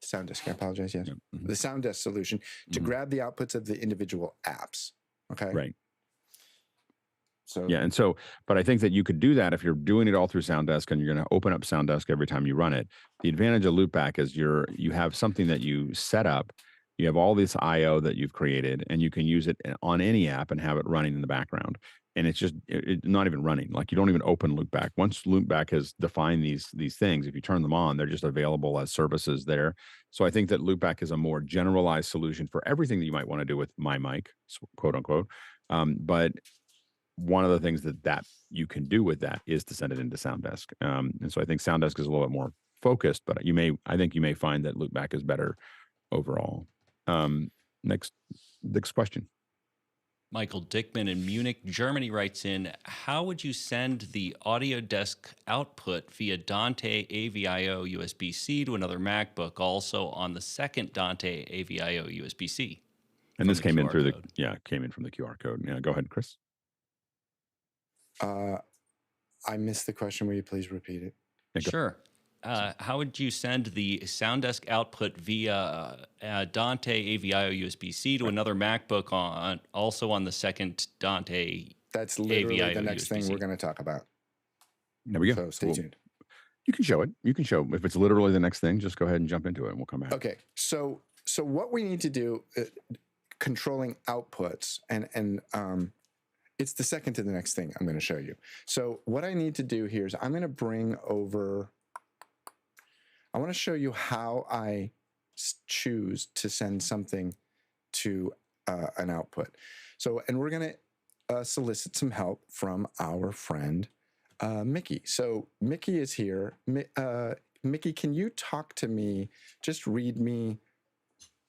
SoundDesk, I apologize, yes. Yep. Mm-hmm. The SoundDesk solution to grab the outputs of the individual apps, okay? Right. So yeah, but I think that you could do that if you're doing it all through SoundDesk and you're going to open up SoundDesk every time you run it. The advantage of Loopback is you have something that you set up, you have all this I/O that you've created, and you can use it on any app and have it running in the background. And it's just not even running. Like you don't even open Loopback. Once Loopback has defined these things, if you turn them on, they're just available as services there. So I think that Loopback is a more generalized solution for everything that you might want to do with my mic, quote unquote. But one of the things that you can do with that is to send it into SoundDesk. And so I think SoundDesk is a little bit more focused, but I think you may find that Loopback is better overall. Next question. Michael Dickman in Munich, Germany writes in, how would you send the audio desk output via Dante Avio USB C to another MacBook, also on the second Dante Avio USB C? And this came in through came in from the QR code. Yeah, go ahead, Chris. I missed the question. Will you please repeat it? Sure. How would you send the SoundDesk output via Dante Avio USB C to another MacBook also on the second Dante? That's literally Avio the next USB-C. thing we're going to talk about. There we go. So stay tuned. You can show it. If it's literally the next thing, just go ahead and jump into it and we'll come back. Okay. So what we need to do, controlling outputs, and it's the second to the next thing I'm going to show you. So what I need to do here is I'm going to bring over, I want to show you how I choose to send something to an output. So, and we're going to solicit some help from our friend, Mickey. So Mickey is here. Mickey, can you talk to me? Just read me.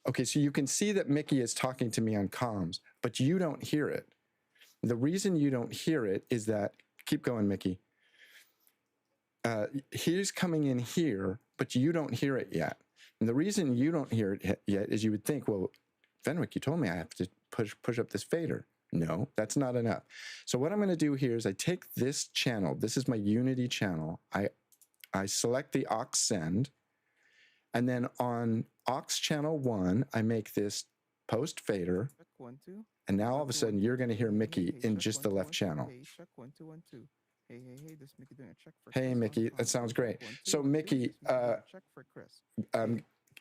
Okay, so you can see that Mickey is talking to me on comms, but you don't hear it. The reason you don't hear it is that, keep going, Mickey. He's coming in here, but you don't hear it yet. And the reason you don't hear it yet is you would think, well, Fenwick, you told me I have to push up this fader. No, that's not enough. So what I'm going to do here is I take this channel. This is my Unity channel. I select the aux send, and then on aux channel 1, I make this post fader And now all of a sudden you're going to hear Mickey in just the left channel. Hey, Mickey, that sounds great. So Mickey,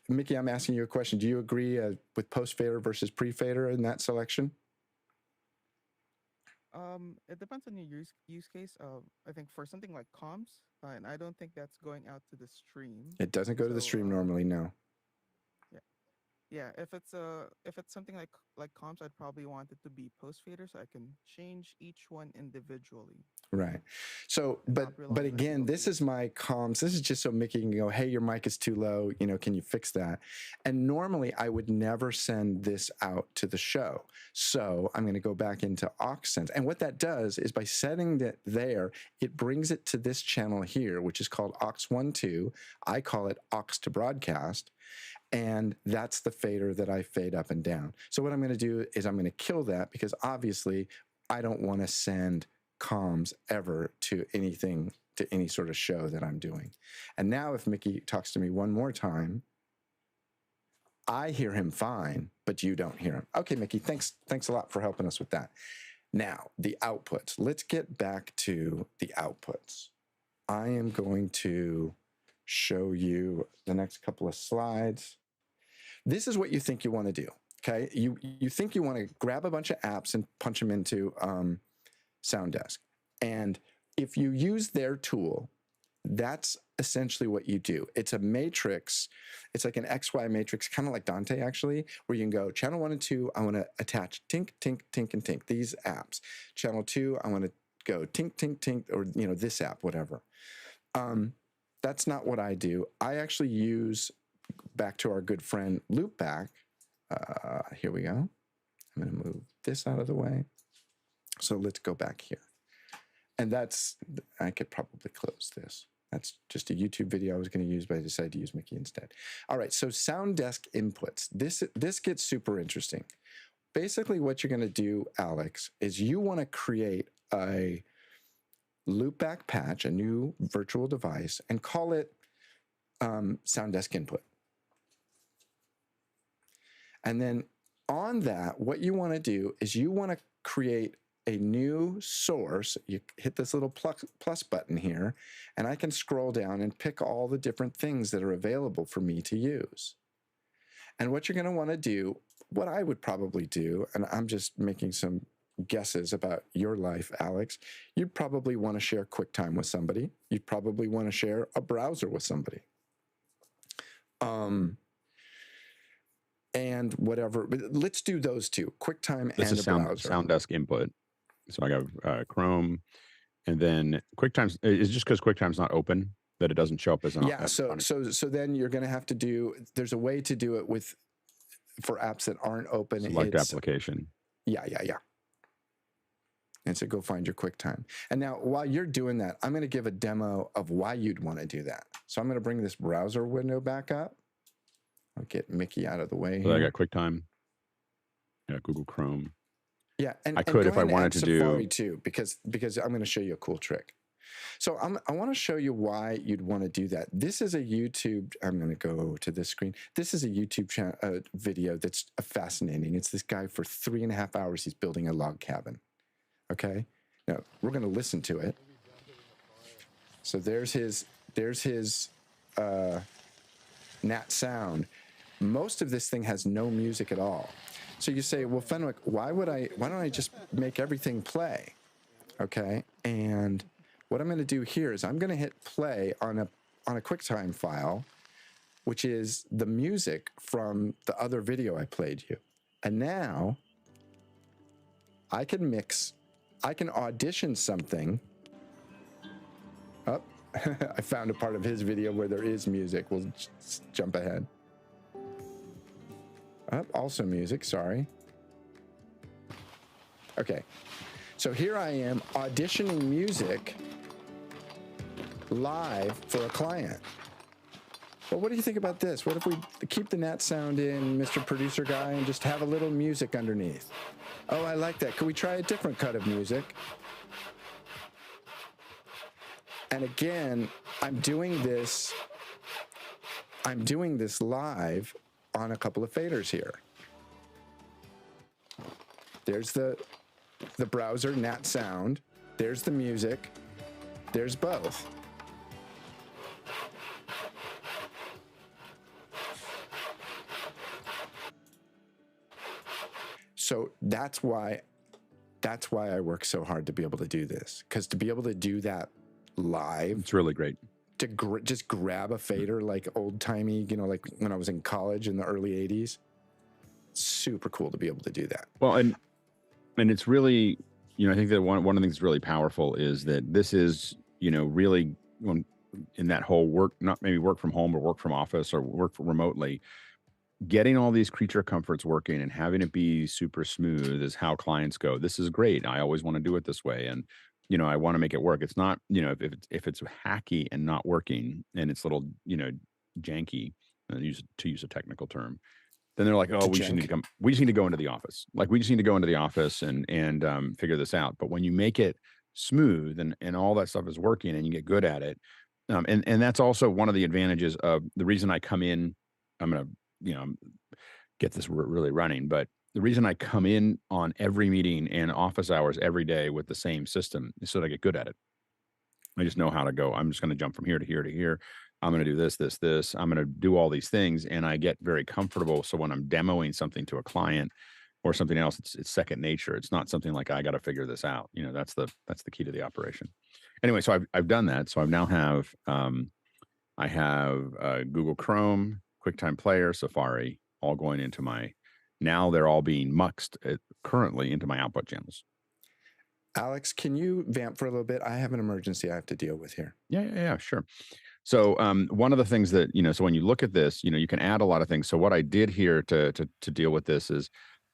Mickey, I'm asking you a question. Do you agree with post-fader versus pre-fader in that selection? It depends on your use case. I think for something like comms, and I don't think that's going out to the stream. It doesn't go to the stream normally, no. Yeah, if it's something like comms, I'd probably want it to be post fader so I can change each one individually. Right. So, but again, this is my comms. This is just so Mickey can go, hey, your mic is too low. You know, can you fix that? And normally I would never send this out to the show. So I'm going to go back into AuxSense. And what that does is by setting it there, it brings it to this channel here, which is called aux12. I call it aux to broadcast. And that's the fader that I fade up and down. So what I'm going to do is I'm going to kill that because obviously I don't want to send comms ever to anything, to any sort of show that I'm doing. And now if Mickey talks to me one more time, I hear him fine, but you don't hear him. Okay, Mickey, thanks a lot for helping us with that. Now, the outputs. Let's get back to the outputs. I am going to show you the next couple of slides. This is what you think you want to do, okay? You think you want to grab a bunch of apps and punch them into SoundDesk. And if you use their tool, that's essentially what you do. It's a matrix. It's like an XY matrix, kind of like Dante, actually, where you can go channel 1 and 2, I want to attach tink, tink, tink, and tink, these apps. Channel 2, I want to go tink, tink, tink, or, you know, this app, whatever. That's not what I do. I actually use, back to our good friend Loopback. Here we go. I'm going to move this out of the way. So let's go back here. And that's, I could probably close this. That's just a YouTube video I was going to use, but I decided to use Mickey instead. All right, so SoundDesk inputs. This gets super interesting. Basically what you're going to do, Alex, is you want to create a Loopback patch, a new virtual device, and call it SoundDesk input. And then on that, what you want to do is you want to create a new source. You hit this little plus button here, and I can scroll down and pick all the different things that are available for me to use. And what you're going to want to do, what I would probably do, and I'm just making some guesses about your life, Alex, you'd probably want to share QuickTime with somebody. You'd probably want to share a browser with somebody. And whatever, but let's do those two, QuickTime and a browser. SoundDesk input. So I got Chrome, and then QuickTime's, is just because QuickTime's not open that it doesn't show up as an yeah. So then you're going to have to do. There's a way to do it for apps that aren't open. Select application. Yeah. And so go find your QuickTime. And now while you're doing that, I'm going to give a demo of why you'd want to do that. So I'm going to bring this browser window back up. I'll get Mickey out of the way. So I got QuickTime. Yeah, Google Chrome. Yeah, and I could if I wanted to do Safari too, because I'm going to show you a cool trick. So I want to show you why you'd want to do that. This is a YouTube. I'm going to go to this screen. This is a YouTube video that's fascinating. It's this guy for 3.5 hours. He's building a log cabin. Okay, now we're going to listen to it. So there's his Nat sound. Most of this thing has no music at all. So you say, well, Fenwick, why don't I just make everything play? Okay, and what I'm going to do here is I'm going to hit play on a QuickTime file, which is the music from the other video I played you. And now I can audition something. Oh, I found a part of his video where there is music. We'll jump ahead. Also music, sorry. Okay, so here I am auditioning music live for a client. Well, what do you think about this? What if we keep the Nat sound in, Mr. Producer Guy, and just have a little music underneath? Oh, I like that. Could we try a different cut of music? And again, I'm doing this live on a couple of faders here. There's the browser nat sound. There's the music. There's both. So that's why I work so hard to be able to do this, because to be able to do that live, It's really great. to just grab a fader like old timey, like when I was in college in the early 80s, super cool to be able to do that. Well, and it's really, I think that one of the things that's really powerful is that this is, really in that whole work, not maybe work from home or work from office or work remotely, getting all these creature comforts working and having it be super smooth is how clients go, this is great. I always want to do it this way. And, I want to make it work. It's not, if it's hacky and not working and it's a little, janky, to use a technical term, then they're like, oh, we just need to go into the office. Like, we just need to go into the office and figure this out. But when you make it smooth and all that stuff is working and you get good at it, and that's also one of the advantages of the reason I come in. I'm going to, get this really running, but the reason I come in on every meeting and office hours every day with the same system is so that I get good at it. I just know how to go. I'm just going to jump from here to here to here. I'm going to do this. I'm going to do all these things, and I get very comfortable. So when I'm demoing something to a client or something else, it's second nature. It's not something like I got to figure this out. That's the key to the operation. Anyway, so I've done that. So I now have I have Google Chrome, QuickTime Player, Safari, all going into now they're all being muxed currently into my output channels. Alex, can you vamp for a little bit? I have an emergency I have to deal with here. Yeah, sure. So one of the things that, so when you look at this, you can add a lot of things. So what I did here to deal with this is,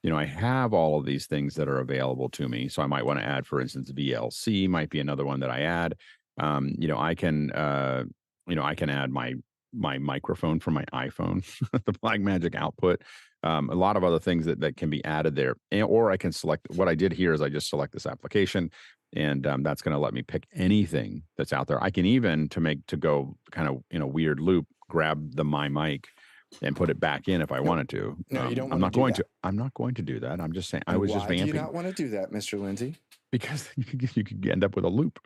I have all of these things that are available to me. So I might want to add, for instance, VLC might be another one that I add. I can add my microphone from my iPhone, the Blackmagic output, a lot of other things that can be added there. Or I can select, what I did here is I just select this application, and that's going to let me pick anything that's out there. I can even, to go kind of in a weird loop, grab the My Mic and put it back in if I wanted to. No, you don't. I'm not going to. I'm not going to do that. I'm just saying. I was just vamping. Why do you not want to do that, Mr. Lindsay? Because you could end up with a loop.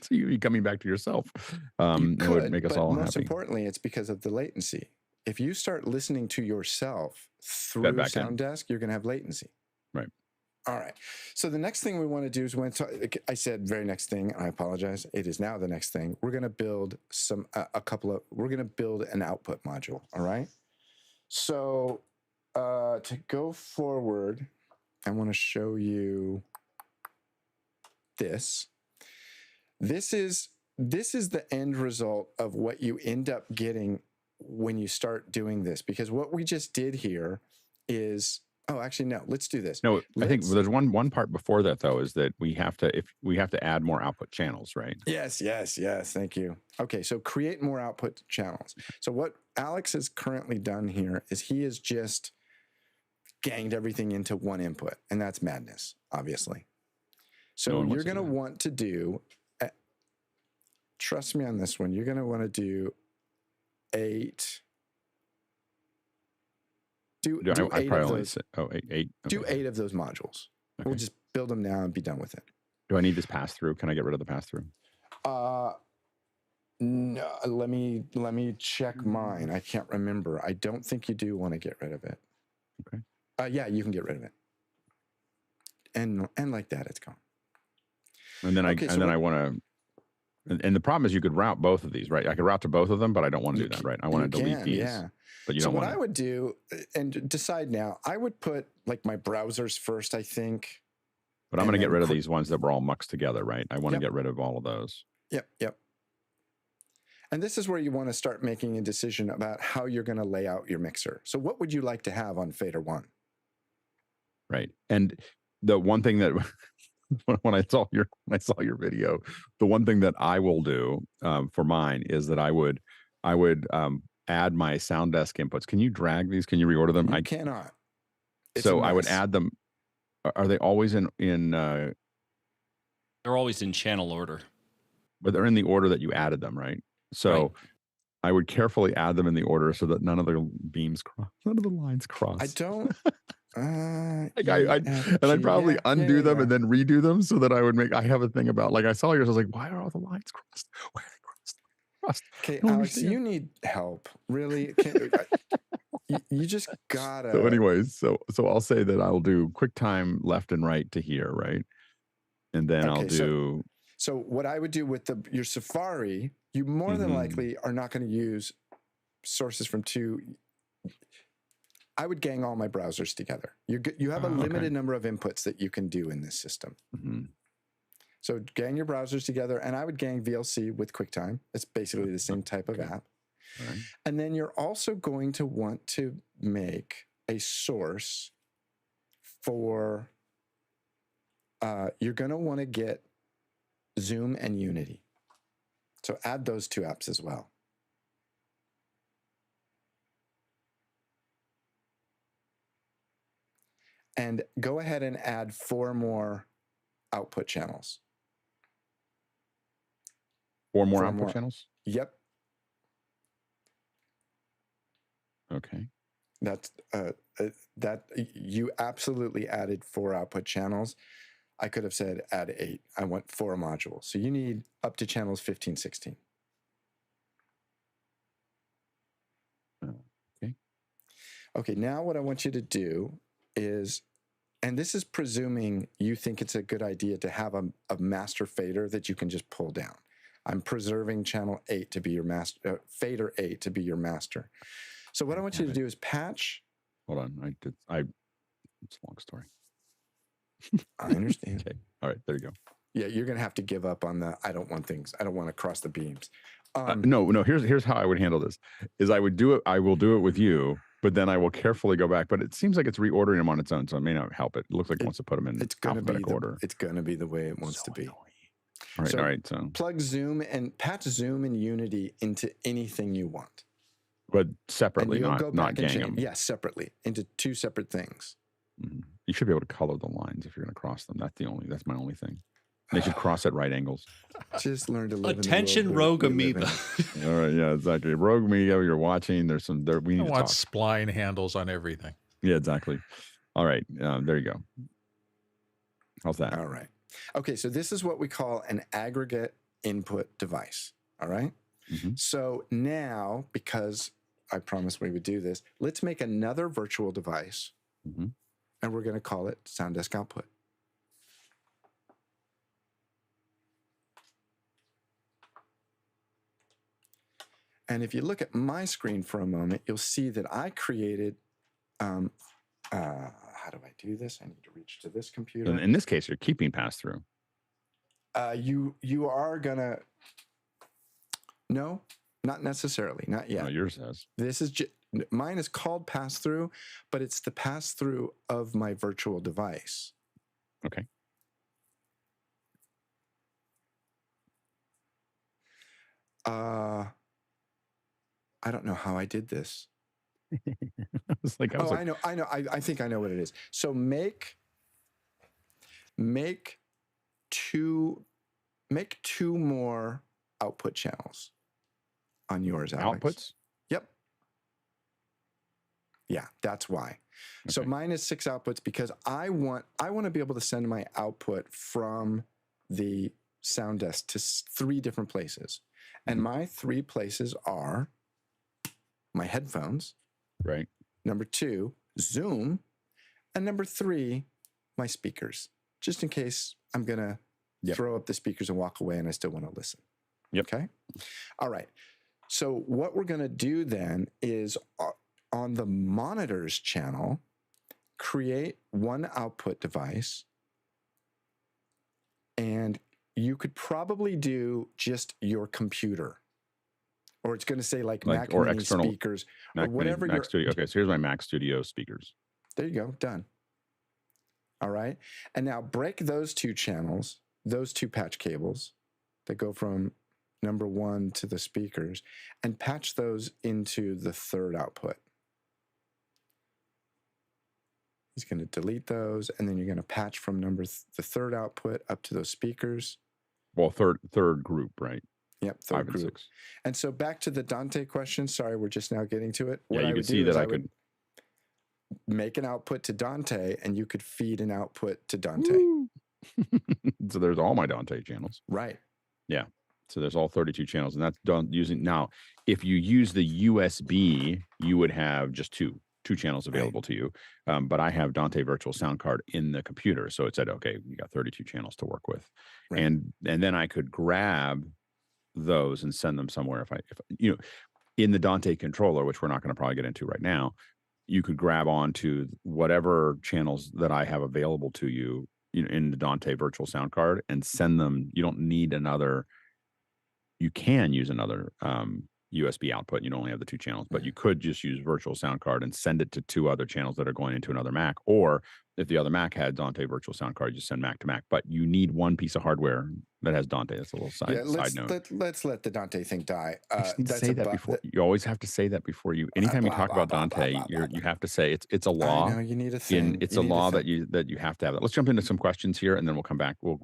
So you're coming back to yourself. It would make us all happy. Most importantly, it's because of the latency. If you start listening to yourself through SoundDesk, you're going to have latency. Right. All right. So the next thing we want to do is I said very next thing. I apologize. It is now the next thing. We're going to build we're going to build an output module. All right. So to go forward, I want to show you this. This is the end result of what you end up getting when you start doing this, because what we just did here is, actually, no, let's do this. No, I think there's one part before that, though, is that we have to add more output channels, right? Yes. Thank you. Okay. So create more output channels. So what Alex has currently done here is he has just ganged everything into one input, and that's madness, obviously. So you're going to want to do, trust me on this one, you're going to want to do 8. Do 8 of those. Eight. Do 8 of those modules. Okay. We'll just build them now and be done with it. Do I need this pass through? Can I get rid of the pass through? No, let me check mine. I can't remember. I don't think you do want to get rid of it. Okay. Yeah, you can get rid of it. And like that, it's gone. And then I want to, and the problem is you could route both of these, right? I could route to both of them, but I don't want to do that, right? I want to delete these. Yeah. But you don't want to. So what I would do, and decide now, I would put like my browsers first, I think. But I'm going to get rid of these ones that were all muxed together, right? I want to get rid of all of those. Yep. And this is where you want to start making a decision about how you're going to lay out your mixer. So what would you like to have on Fader 1? Right. And the one thing that when I saw your video, the one thing that I will do for mine is that I would add my SoundDesk inputs. Can you drag these? Can you reorder them? I cannot. So I would add them. Are they always in? They're always in channel order. But they're in the order that you added them, right? So right. I would carefully add them in the order so that none of the beams cross, none of the lines cross. I don't. Like and I'd probably undo them and then redo them so that I would make. I have a thing about, like, I saw yours. I was like, why are all the lines crossed? Why are they crossed? Okay, I don't Alex, understand. you need help. Really? You just gotta. So, anyways, so I'll say that I'll do QuickTime left and right to here, right? And then I'll Okay, do. So what I would do with your Safari, you more than likely are not going to use sources from two. I would gang all my browsers together. You have a limited number of inputs that you can do in this system. So gang your browsers together, and I would gang VLC with QuickTime. It's basically the same type of app. Right. And then you're also going to want to make a source for, you're going to want to get Zoom and Unity. So add those two apps as well. And go ahead and add 4 more output channels. 4 more output channels? Yep. Okay. That's that you absolutely added 4 output channels. I could have said add 8. I want 4 modules. So you need up to channels 15, 16. Okay. Okay, now what I want you to do is, and this is presuming you think it's a good idea to have a master fader that you can just pull down. I'm preserving channel 8 to be your master, fader 8 to be your master. So what I want you to do is patch. Hold on, it's a long story. I understand. Okay, all right, there you go. Yeah, you're gonna have to give up on the I don't want things. I don't want to cross the beams. No. Here's how I would handle this: is I would do it. I will do it with you, but then I will carefully go back. But it seems like it's reordering them on its own, so it may not help it. It looks like it wants to put them in alphabetical order. It's gonna be the way it wants to be. All right. So plug Zoom and patch Zoom and Unity into anything you want, but separately, not gang them. Yes, separately into 2 separate things. You should be able to color the lines if you're going to cross them. That's my only thing. They should cross at right angles. Just learn to live. Attention, rogue amoeba. All right, yeah, exactly. Rogue amoeba, you're watching. We need to want talk. spline handles on everything. Yeah, exactly. All right, there you go. How's that? All right. Okay, so this is what we call an aggregate input device. All right. So now, because I promised we would do this, let's make another virtual device, and we're going to call it SoundDesk Output. And if you look at my screen for a moment, you'll see that I created, how do I do this? I need to reach to this computer. In this case, you're keeping pass-through. You are going to, no, not necessarily, not yet. No, yours says. This is, mine is called pass-through, but it's the pass-through of my virtual device. Okay. I don't know how I did this. I know. I think I know what it is. So make 2 more output channels on yours, Alex. Outputs? Yep. Yeah, that's why. Okay. So mine is 6 outputs because I want to be able to send my output from the SoundDesk to 3 different places. And my 3 places are my headphones, right? Number 2, Zoom, and number 3, my speakers. Just in case I'm gonna throw up the speakers and walk away, and I still want to listen. Yep. Okay. All right. So what we're gonna do then is on the monitors channel, create 1 output device, and you could probably do just your computer. Or it's going to say like Mac or Mini external speakers Mac or whatever Mini, Mac Studio. Okay, so here's my Mac Studio speakers. There you go, done. All right, and now break those 2 channels, those 2 patch cables that go from number 1 to the speakers, and patch those into the 3rd output. He's going to delete those, and then you're going to patch from the 3rd output up to those speakers. Well, third group, right? Yep, 3rd group. 6. And so back to the Dante question. Sorry, we're just now getting to it. What you can see that I could. make an output to Dante, and you could feed an output to Dante. So there's all my Dante channels. Right. Yeah. So there's all 32 channels, and that's done using. Now, if you use the USB, you would have just two channels available to you. But I have Dante Virtual Sound Card in the computer, so it said, okay, you got 32 channels to work with, Right. and then I could grab those and send them somewhere. If you know, in the Dante controller, which we're not going to probably get into right now, you could grab onto whatever channels that I have available to you, in the Dante Virtual Sound Card, and send them. You don't need another. You can use another USB output. You don't only have the two channels, but you could just use Virtual Sound Card and send it to two other channels that are going into another Mac. Or if the other Mac had Dante Virtual Sound Card, you just send Mac to Mac. But you need one piece of hardware that has Dante. That's a little side note. Let's let the Dante thing die. Say that before. You always have to say that before you. Anytime you talk about Dante, you have to say it's a law. I know, you need a thing. It's a law that you have to have that. Let's jump into some questions here, and then we'll come back. We'll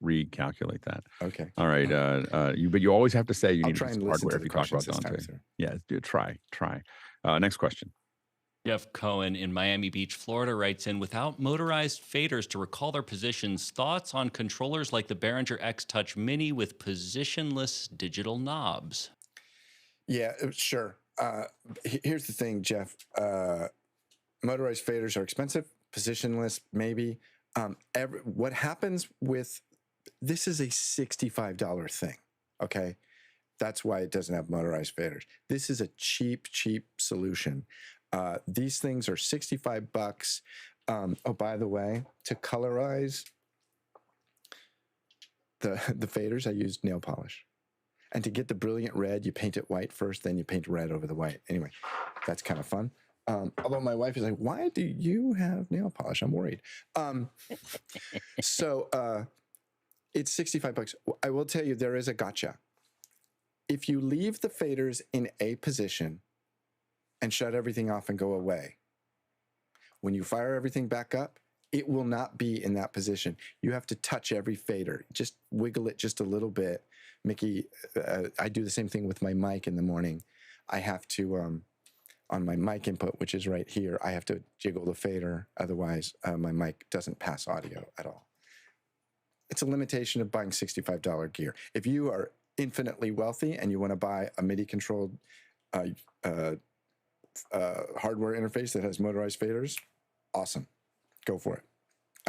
recalculate that. Okay. All right. But you always have to say you need try and hardware listen if to you the talk about questions this time, Dante. sir. Yeah, try. Next question. Jeff Cohen in Miami Beach, Florida writes in, without motorized faders to recall their positions, thoughts on controllers like the Behringer X-Touch Mini with positionless digital knobs? Yeah, sure. Here's the thing, Jeff. Motorized faders are expensive, positionless, maybe. What happens with this is a $65 thing, okay? That's why it doesn't have motorized faders. This is a cheap solution. These things are $65. Oh, by the way, to colorize the faders, I used nail polish. And to get the brilliant red, you paint it white first, then you paint red over the white. Anyway, that's kind of fun. Although my wife is like, why do you have nail polish? I'm worried. So it's $65. I will tell you, there is a gotcha. If you leave the faders in a position and shut everything off and go away, when you fire everything back up, it will not be in that position. You have to touch every fader. Just wiggle it just a little bit. Mickey, I do the same thing with my mic in the morning. I have to, on my mic input, which is right here, I have to jiggle the fader. Otherwise, my mic doesn't pass audio at all. It's a limitation of buying $65 gear. If you are infinitely wealthy and you want to buy a MIDI-controlled hardware interface that has motorized faders, awesome. Go for it.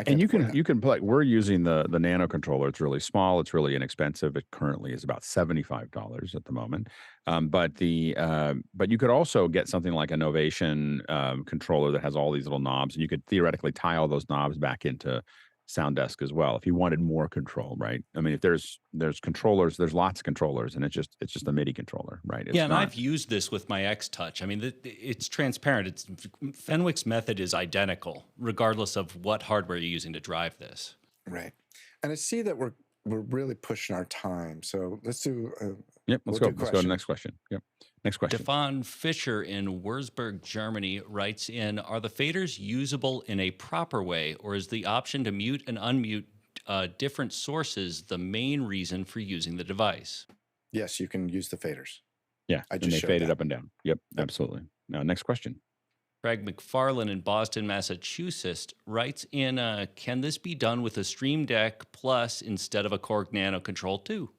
And you can play. We're using the Nano controller. It's really small. It's really inexpensive. It currently is about $75 at the moment. But you could also get something like a Novation controller that has all these little knobs, and you could theoretically tie all those knobs back into SoundDesk as well if you wanted more control, right? I mean, if there's controllers, there's lots of controllers, and it's just a MIDI controller, right? And I've used this with my X-Touch. I mean, it's transparent. Fenwick's method is identical, regardless of what hardware you're using to drive this. Right. And I see that we're really pushing our time, so let's do. Yep, let's go to the next question. Yep, next question. Stefan Fischer in Würzburg, Germany writes in, are the faders usable in a proper way, or is the option to mute and unmute different sources the main reason for using the device? Yes, you can use the faders. Yeah, and they fade it up and down. Yep, absolutely. Now, next question. Craig McFarlane in Boston, Massachusetts writes in, can this be done with a Stream Deck Plus instead of a Korg Nano Control 2?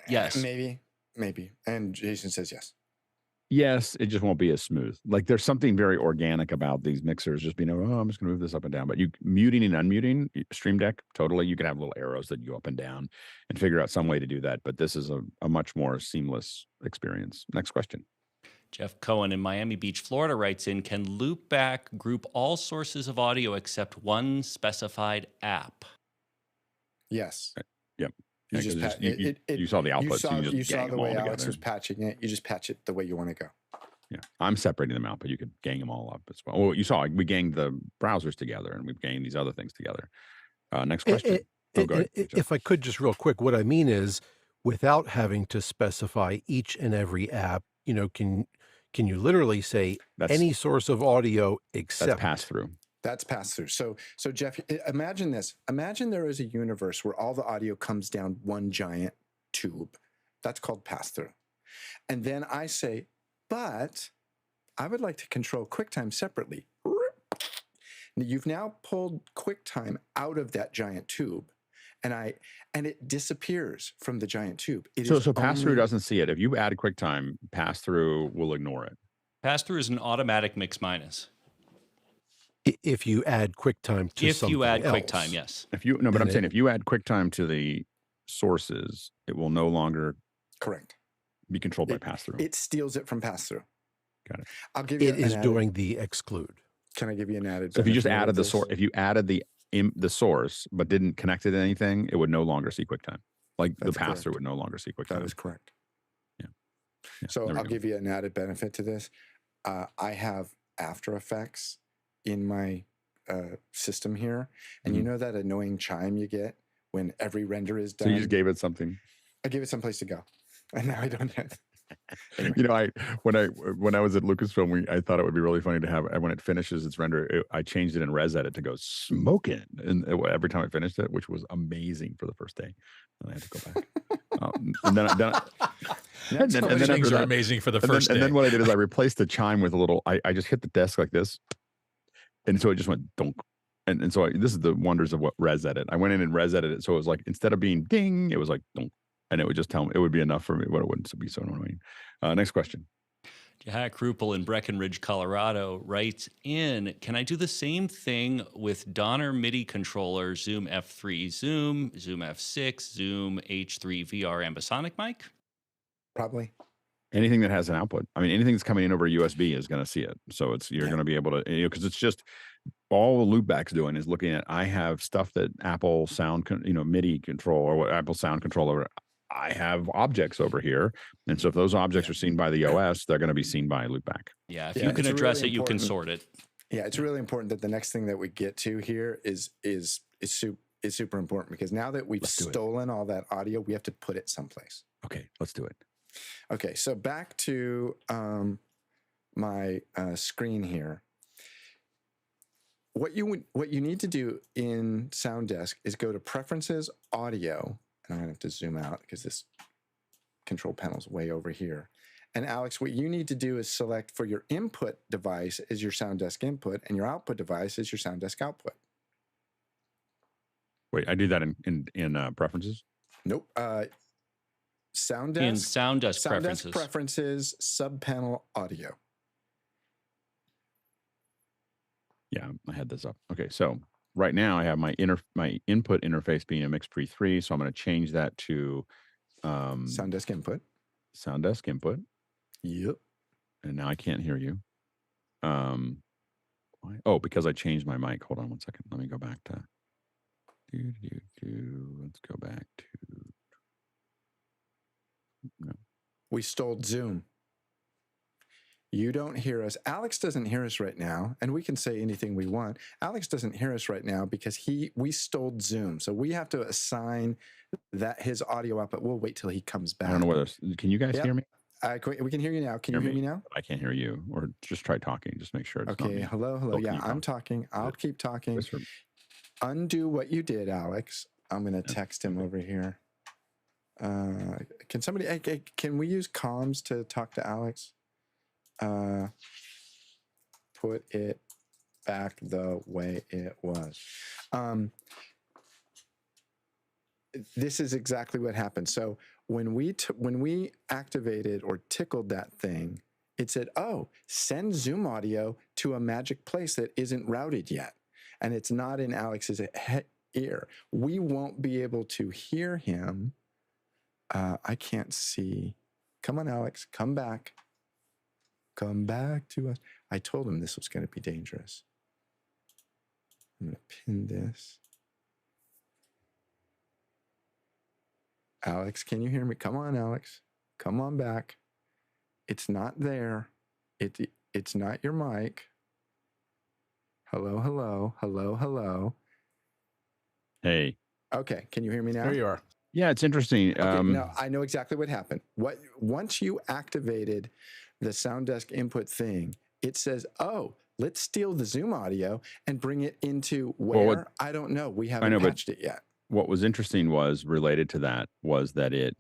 Yes. Maybe. And Jason says yes. Yes, it just won't be as smooth. Like there's something very organic about these mixers just being, I'm just going to move this up and down. But you muting and unmuting, Stream Deck, totally. You can have little arrows that go up and down and figure out some way to do that. But this is a much more seamless experience. Next question. Jeff Cohen in Miami Beach, Florida writes in, can Loopback group all sources of audio except one specified app? Yes. Yep. You saw the output. You saw the way Alex was patching it. You just patch it the way you want to go. Yeah, I'm separating them out, but you could gang them all up as well. Well, you saw we ganged the browsers together, and we've ganged these other things together. Next question. Go ahead, if I could just real quick, what I mean is, without having to specify each and every app, can you literally say any source of audio except that's pass through? That's pass through. So Jeff, imagine this. Imagine there is a universe where all the audio comes down one giant tube. That's called pass through. And then I say, but I would like to control QuickTime separately. You've now pulled QuickTime out of that giant tube, and it disappears from the giant tube. It is So pass-through only doesn't see it. If you add QuickTime, pass-through will ignore it. Pass-through is an automatic mix minus. If you add QuickTime to If something you add else. QuickTime, yes. But Then I'm saying if you add QuickTime to the sources, it will no longer correct. be controlled by pass-through. It steals it from pass-through. Got it. I'll give you It is doing the exclude. Can I give you an added? So if you just benefit of added the this? source, if you added the source but didn't connect it to anything, it would no longer see QuickTime. Like That's the pass-through correct. would no longer see QuickTime. That is correct. Yeah, So there we I'll go. give you an added benefit to this. I have After Effects in my system here, and you know that annoying chime you get when every render is done. So you just gave it something. I gave it someplace to go, and now I don't have. Anyway. You know, when I was at Lucasfilm, I thought it would be really funny to have when it finishes its render. I changed it in ResEdit to go smoking, and every time I finished it, which was amazing for the first day, and I had to go back. And then Things after are that- amazing for the and first then, day. and then what I did is I replaced the chime with a little. I just hit the desk like this, and so it just went donk. And so this is the wonders of what ResEdit. I went in and ResEdit it, so it was like instead of being ding, it was like donk, and it would just tell me it would be enough for me, but it wouldn't be so annoying. Next question. Jack Rupel in Breckenridge, Colorado writes in, can I do the same thing with Donner MIDI controller, Zoom F3 Zoom, Zoom F6, Zoom H3 VR ambisonic mic? Probably. Anything that has an output. I mean, anything that's coming in over USB is going to see it. So you're going to be able to, because it's just all Loopback's doing is looking at. I have stuff that Apple Sound, MIDI control or what Apple Sound controller. I have objects over here, and so if those objects are seen by the OS, they're going to be seen by Loopback. Yeah, if you can address it, you can sort it. Yeah, it's really important that the next thing that we get to here is super important, because now that we've stolen all that audio, we have to put it someplace. Okay, let's do it. Okay, so back to my screen here. What you need to do in SoundDesk is go to Preferences, Audio, and I'm going to have to zoom out because this control panel is way over here. And Alex, what you need to do is select for your input device is your SoundDesk input, and your output device is your SoundDesk output. Wait, I do that in preferences? Nope. SoundDesk. In SoundDesk preferences. Preferences, subpanel audio. Yeah, I had this up. Okay, so right now I have my input interface being a MixPre-III, so I'm going to change that to SoundDesk input. SoundDesk input. Yep. And now I can't hear you. Oh, because I changed my mic. Hold on one second. Let me go back to. Let's go back to. No. We stole Zoom. You don't hear us. Alex doesn't hear us right now, and we can say anything we want. Alex doesn't hear us right now because we stole Zoom. So we have to assign that his audio output. We'll wait till he comes back. I don't know whether. Can you guys hear me? We can hear you now. Can you hear me now? I can't hear you. Or just try talking. Just make sure it's not Okay. me. Hello. Oh, Yeah, I'm talking. I'll keep talking. Undo what you did, Alex. I'm going to text him over here. Can somebody? Can we use comms to talk to Alex? Put it back the way it was. This is exactly what happened. So when we activated or tickled that thing, it said, "Oh, send Zoom audio to a magic place that isn't routed yet," and it's not in Alex's ear. We won't be able to hear him. I can't see. Come on, Alex, come back. Come back to us. I told him this was going to be dangerous. I'm going to pin this. Alex, can you hear me? Come on, Alex. Come on back. It's not there. It's not your mic. Hello, hello, hello, hello. Hey. Okay, can you hear me now? There you are. Yeah, it's interesting. Okay, no, I know exactly what happened. Once you activated the SoundDesk input thing, it says, "Oh, let's steal the Zoom audio and bring it into where?" Well, I don't know. We haven't patched it yet. What was interesting was related to that was that it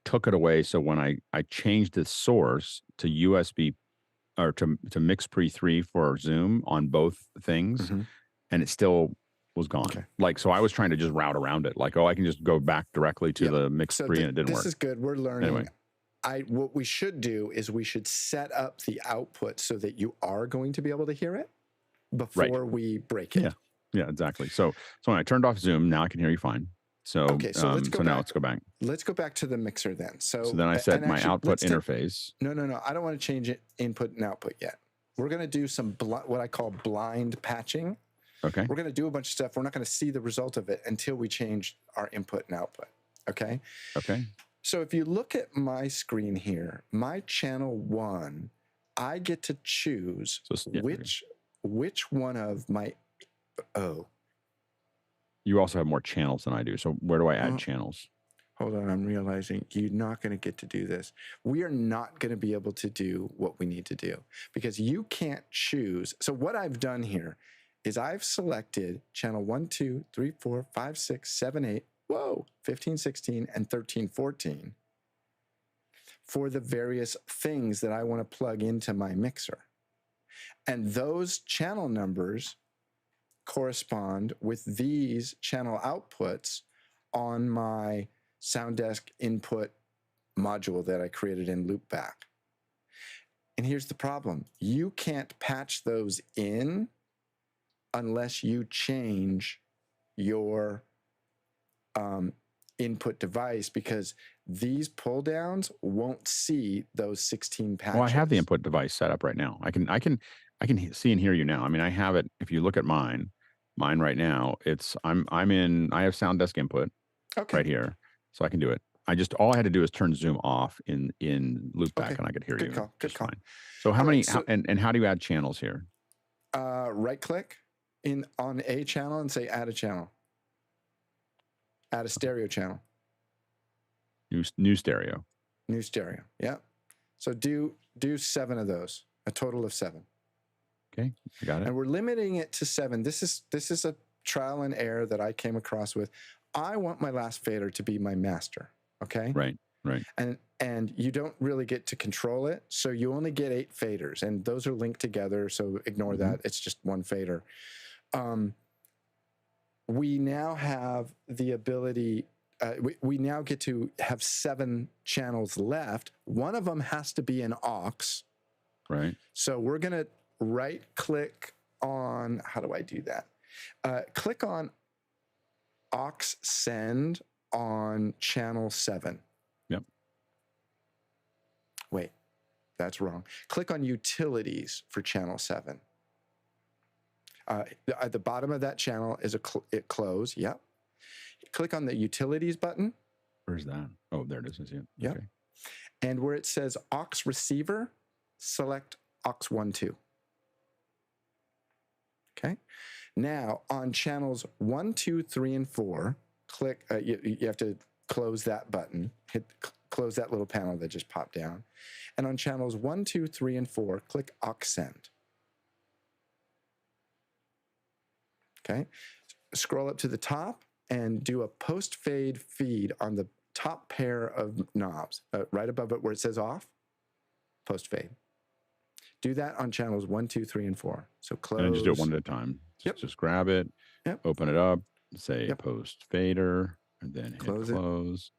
took it away. So when I changed the source to USB or to MixPre-3 for Zoom on both things, Mhm. and it still was gone. Okay. Like, so I was trying to just route around it. Like, oh, I can just go back directly to Yep. the So MixPre, and it didn't this work. is good. We're learning. Anyway, What we should do is we should set up the output so that you are going to be able to hear it before we break it. yeah, yeah, exactly. So when I turned off Zoom, now I can hear you fine. So Okay, so let's go so now back. let's go back. Let's go back to the mixer then. So then I set and my actually, output let's take- interface. No. I don't want to change it input and output yet. We're going to do some what I call blind patching. Okay. We're going to do a bunch of stuff. We're not going to see the result of it until we change our input and output. Okay. Okay. So if you look at my screen here, my channel 1, I get to choose which one of my You also have more channels than I do. So where do I add channels? Hold on, I'm realizing you're not going to get to do this. We are not going to be able to do what we need to do because you can't choose. So what I've done here is I've selected channel 1, 2, 3, 4, 5, 6, 7, 8, 15, 16, and 13, 14 for the various things that I want to plug into my mixer. And those channel numbers correspond with these channel outputs on my SoundDesk input module that I created in Loopback. And here's the problem. You can't patch those in unless you change your input device because these pull downs won't see those 16 patches. Well, I have the input device set up right now. I can see and hear you now. I mean, I have it. If you look at mine right now, I have SoundDesk input right here, so I can do it. All I had to do is turn Zoom off in Loopback, and I could hear you. Good call. Fine. So how many? And how do you add channels here? Right click on a channel and say add a channel. Add a stereo channel. New stereo. New stereo. Yeah. So do 7 of those. A total of 7. Okay, I got it. And we're limiting it to 7. This is a trial and error that I came across with. I want my last fader to be my master. Okay. Right. And you don't really get to control it, so you only get 8 faders, and those are linked together. So ignore that. It's just one fader. We now have the ability. We now get to have 7 channels left. One of them has to be an aux. Right. So we're gonna right click on. How do I do that? Click on aux send on channel 7. Yep. Wait, that's wrong. Click on utilities for channel 7. At the bottom of that channel is it close. Yep. Click on the utilities button. Where's that? Oh, there it is. I see it. Yep. Okay. And where it says aux receiver, select aux 1, 2. Okay. Now on channels 1, 2, 3, and 4, click. You have to close that button. Close that little panel that just popped down. And on channels 1, 2, 3, and 4, click aux send. Okay. Scroll up to the top and do a post fade feed on the top pair of knobs, right above it where it says off. Post fade. Do that on channels 1, 2, 3, and 4. So close. And then just do it one at a time. Just grab it. Yep. Open it up. Say post fader, and then hit Close close.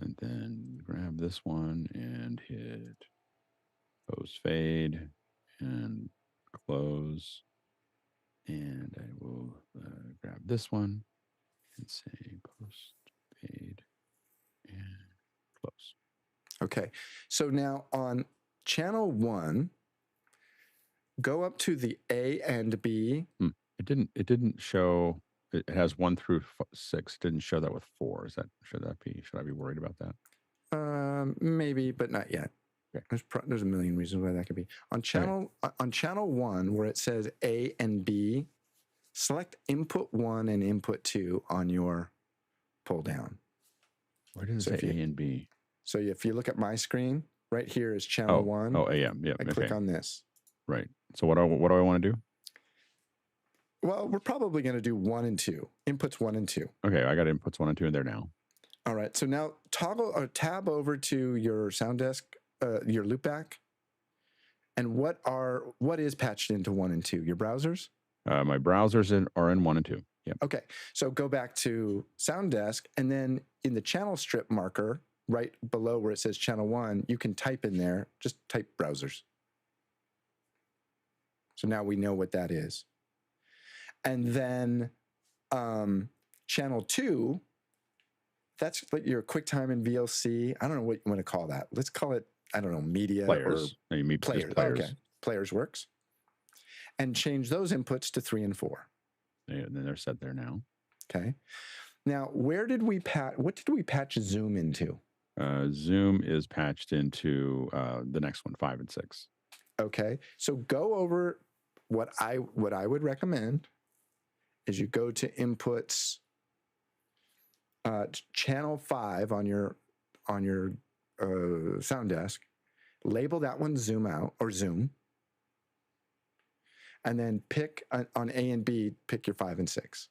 And then grab this one and hit post fade and close. And I will grab this one and say post fade and close. Okay. So now on channel 1, go up to the A and B. It didn't show. It has 1 through 6. It didn't show that with 4. Should I be worried about that? Maybe, but not yet. Okay. There's a million reasons why that could be. On channel 1, where it says A and B, select input 1 and input 2 on your pull down. Where does it say A and B? So if you look at my screen, right here is channel 1. Oh, AM. Yeah. I click on this. Right. So what do I want to do? Well, we're probably going to do 1 and 2. Inputs 1 and 2. Okay, I got inputs 1 and 2 in there now. All right. So now tab over to your SoundDesk, your Loopback, And what is patched into 1 and 2? Your browsers? My browsers are in 1 and 2. Yep. Okay, so go back to SoundDesk, and then in the channel strip marker, right below where it says channel 1, you can type in there, just type browsers. So now we know what that is. And then channel 2, that's like your QuickTime and VLC. I don't know what you want to call that. Let's call it, I don't know, media Players. or You mean players. players. Okay, players works. And change those inputs to 3 and 4. And then they're set there now. Okay. Now, what did we patch Zoom into? Zoom is patched into the next one, 5 and 6. Okay. So go over what I would recommend is you go to inputs, channel 5 on your SoundDesk, label that one Zoom out or Zoom, and then pick on A and B, pick your 5 and 6.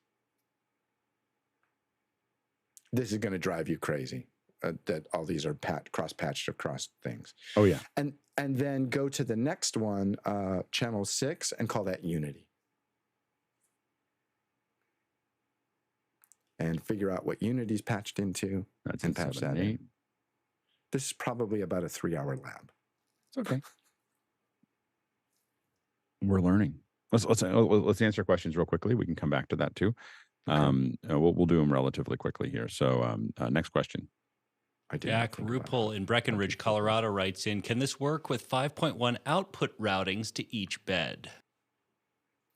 This is going to drive you crazy that all these are cross-patched across things. Oh, yeah. And then go to the next one, channel 6, and call that Unity. And figure out what Unity's patched into. That's and in patch 7 that and in. 8. This is probably about a 3-hour lab. It's okay. We're learning. Let's answer questions real quickly. We can come back to that too. Okay. We'll do them relatively quickly here. So next question. Jack Ruppel in Breckenridge, Colorado writes in, can this work with 5.1 output routings to each bed?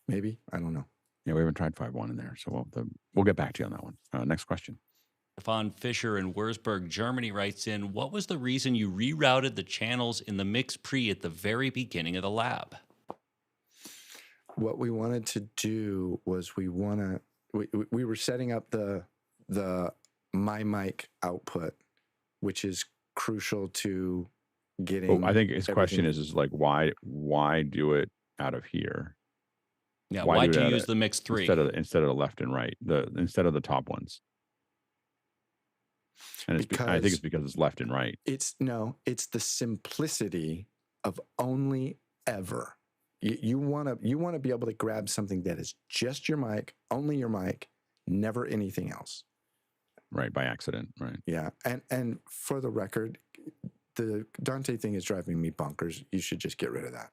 Maybe. I don't know. Yeah, we haven't tried 5.1 in there. So we'll get back to you on that one. Next question. Stefan Fischer in Würzburg, Germany writes in, what was the reason you rerouted the channels in the MixPre at the very beginning of the lab? What we wanted to do was we were setting up the my mic output, which is crucial to getting. I think his question is like why do it out of here? Yeah, why do you use the MixPre-III instead of the left and right, instead of the top ones? And I think it's because it's left and right. It's the simplicity of only ever. You want to be able to grab something that is just your mic, only your mic, never anything else. Right, by accident, right? Yeah, and for the record, the Dante thing is driving me bonkers. You should just get rid of that.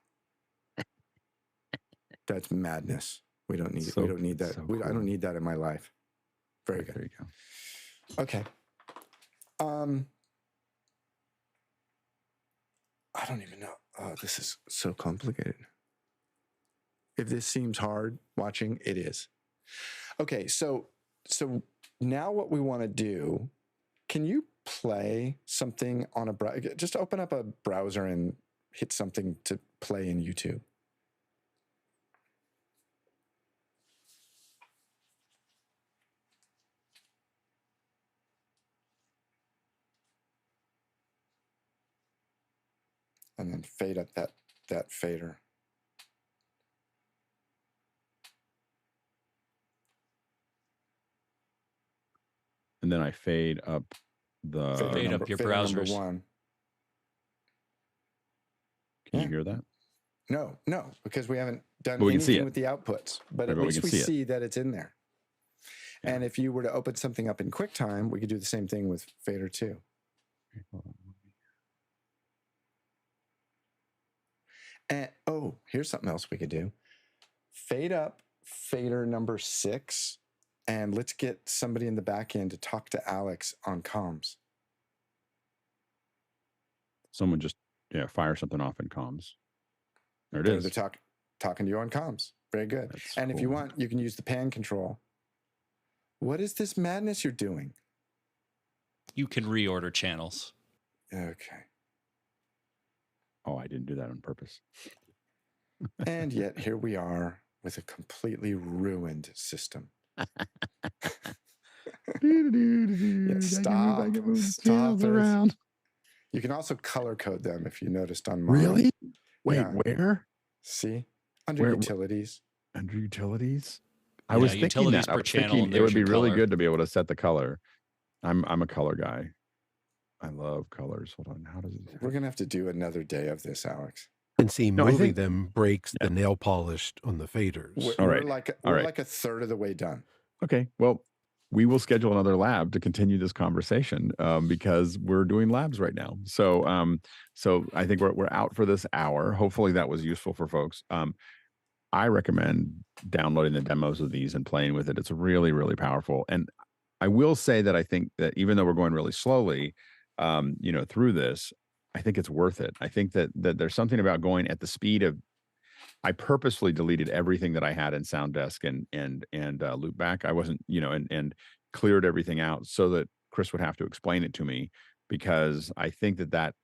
That's madness. We don't need that. So I don't need that in my life. Very good. There you go. Okay. I don't even know. Oh, this is so complicated. If this seems hard watching, it is. Okay, so now what we want to do, can you play something on a browser? Just open up a browser and hit something to play in YouTube. And then fade up that fader. And then I fade up your fader browsers. Number 1. Can you hear that? No, because we haven't done But we can see anything it. with the outputs. But Right, at but we least can we see it. see that it's in there. Yeah. And if you were to open something up in QuickTime, we could do the same thing with fader 2. And here's something else we could do. Fade up fader number 6, and let's get somebody in the back end to talk to Alex on comms. Someone just fire something off in comms. There it is. They're talking to you on comms. Very good. That's and if you cool. want, you can use the pan control. What is this madness you're doing? You can reorder channels. Okay. Oh, I didn't do that on purpose. And yet here we are with a completely ruined system. Stop this. You can also color code them if you noticed on mine. Really? Wait, Yeah. where? See? Under utilities. Under utilities? I Yeah, was thinking utilities that. I per was channel, thinking and it would there's be your really color. good to be able to set the color. I'm a color guy. I love colors. Hold on. How does it? We're going to have to do another day of this, Alex. And see, No, I moving think them breaks yeah. the nail polish on the faders. All We're right. like All we're right. like a third of the way done. Okay. Well, we will schedule another lab to continue this conversation because we're doing labs right now. So I think we're out for this hour. Hopefully that was useful for folks. I recommend downloading the demos of these and playing with it. It's really, really powerful. And I will say that I think that even though we're going really slowly, through this, I think it's worth it. I think that there's something about going at the speed of. I purposefully deleted everything that I had in SoundDesk and Loopback. I wasn't, and cleared everything out so that Chris would have to explain it to me, because I think that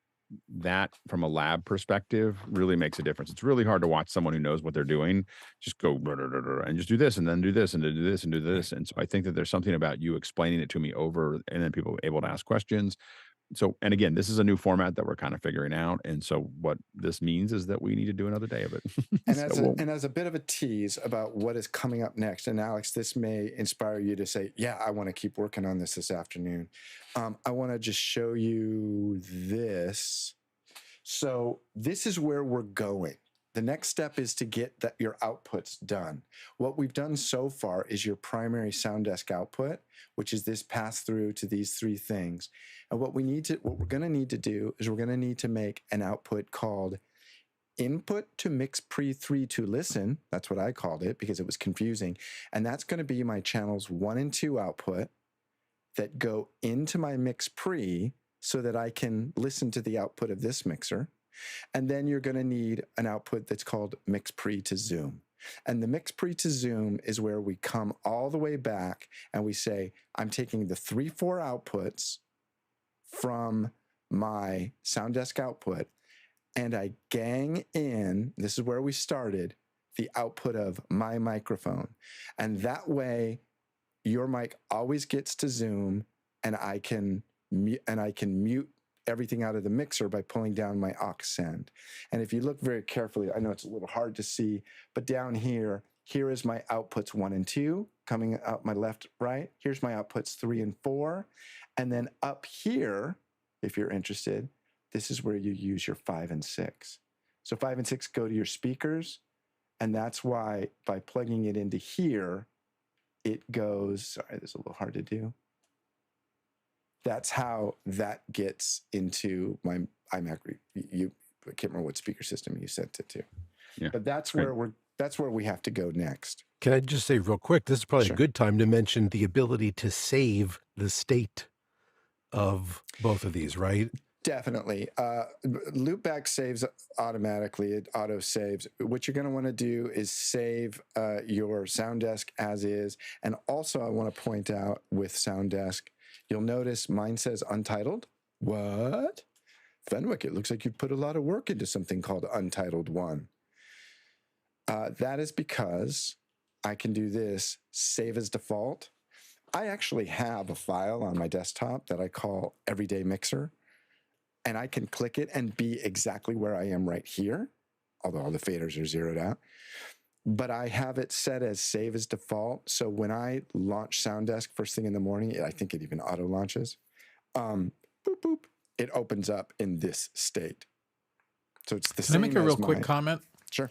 from a lab perspective really makes a difference. It's really hard to watch someone who knows what they're doing just go and just do this and then do this and do this and do this. And so I think that there's something about you explaining it to me over, and then people able to ask questions. So, and again, this is a new format that we're kind of figuring out. And so what this means is that we need to do another day of it. And So as a bit of a tease about what is coming up next, and Alex, this may inspire you to say, yeah, I want to keep working on this afternoon. I want to just show you this. So this is where we're going. The next step is to get your outputs done. What we've done so far is your primary SoundDesk output, which is this pass through to these three things. And what we're going to need to do is we're going to need to make an output called input to MixPre-III to listen. That's what I called it because it was confusing. And that's going to be my channels 1 and 2 output that go into my MixPre so that I can listen to the output of this mixer. And then you're going to need an output that's called MixPre to Zoom. And the MixPre to Zoom is where we come all the way back and we say, I'm taking the 3-4 outputs from my SoundDesk output and I gang in, this is where we started, the output of my microphone. And that way your mic always gets to Zoom and I can mute everything out of the mixer by pulling down my aux send. And if you look very carefully, I know it's a little hard to see, but down here is my outputs 1 and 2 coming out my left, right. Here's my outputs 3 and 4. And then up here, if you're interested, this is where you use your 5 and 6. So 5 and 6 go to your speakers. And that's why by plugging it into here, it goes, sorry, this is a little hard to do. That's how that gets into my iMac. I can't remember what speaker system you sent it to. Yeah. But that's where we have to go next. Can I just say real quick, this is probably a good time to mention the ability to save the state of both of these, right? Definitely. Loopback saves automatically. It auto saves. What you're going to want to do is save your SoundDesk as is. And also I want to point out with SoundDesk, you'll notice mine says untitled. What? Fenwick, it looks like you put a lot of work into something called Untitled 1. That is because I can do this, save as default. I actually have a file on my desktop that I call Everyday Mixer, and I can click it and be exactly where I am right here, although all the faders are zeroed out. But I have it set as save as default. So when I launch SoundDesk first thing in the morning, I think it even auto launches, boop, boop, it opens up in this state. So it's the same. Can I make a real quick comment? Sure.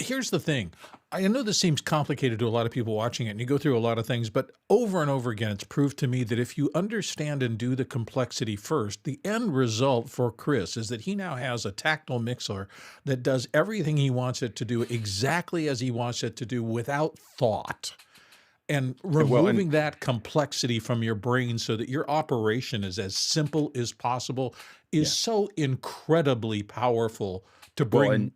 Here's the thing. I know this seems complicated to a lot of people watching it, and you go through a lot of things, but over and over again, it's proved to me that if you understand and do the complexity first, the end result for Chris is that he now has a tactile mixer that does everything he wants it to do exactly as he wants it to do without thought. And removing that complexity from your brain so that your operation is as simple as possible is so incredibly powerful to bring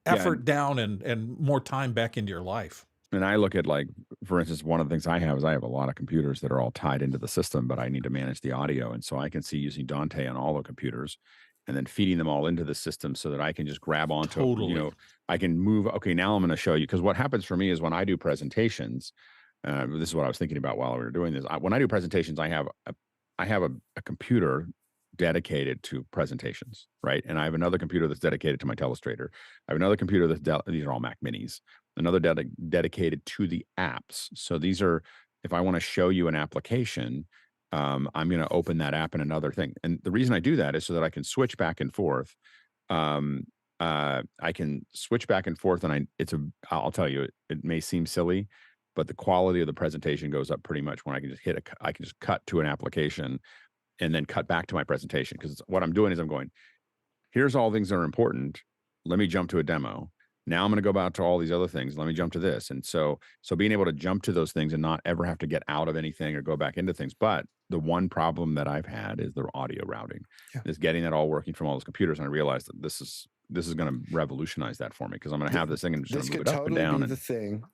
effort down and more time back into your life. And I look at, like, for instance, one of the things I have is I have a lot of computers that are all tied into the system, but I need to manage the audio. And so I can see using Dante on all the computers and then feeding them all into the system so that I can just grab onto, I can move. Okay, now I'm going to show you, because what happens for me is when I do presentations, this is what I was thinking about while we were doing this. When I do presentations, I have a computer dedicated to presentations, right? And I have another computer that's dedicated to my Telestrator. I have another computer these are all Mac Minis. Another dedicated to the apps. So these are, if I want to show you an application, I'm going to open that app in another thing. And the reason I do that is so that I can switch back and forth I can switch back and forth, and I'll tell you, it may seem silly, but the quality of the presentation goes up pretty much when I can just I can just cut to an application and then cut back to my presentation. Because what I'm doing is I'm going, here's all things that are important. Let me jump to a demo. Now I'm going to go back to all these other things. Let me jump to this. And so being able to jump to those things and not ever have to get out of anything or go back into things. But the one problem that I've had is the audio routing, is getting that all working from all those computers. And I realized that this is going to revolutionize that for me, because I'm going to have this thing and just move it up and down.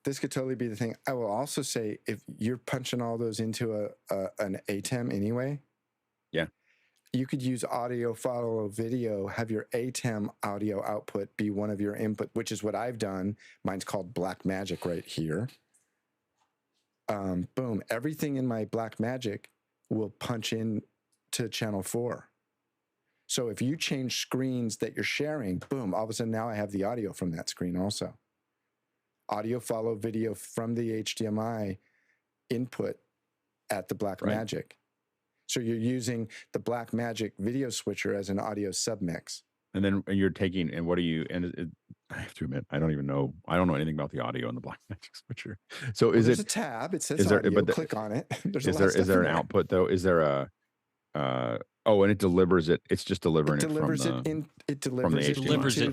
This could totally be the thing. I will also say, if you're punching all those into an ATEM anyway, you could use audio follow video, have your ATEM audio output be one of your input, which is what I've done. Mine's called Blackmagic right here. Boom. Everything in my Blackmagic will punch in to channel 4. So if you change screens that you're sharing, boom, all of a sudden now I have the audio from that screen also. Audio follow video from the HDMI input at the Blackmagic. Right. So you're using the Blackmagic video switcher as an audio submix. And then you're taking, and what do you, and I have to admit, I don't know anything about the audio on the Blackmagic switcher. So there's a tab, it says audio, click on it. Is there an output though? Is there a, and it delivers it. It's just delivering it delivers it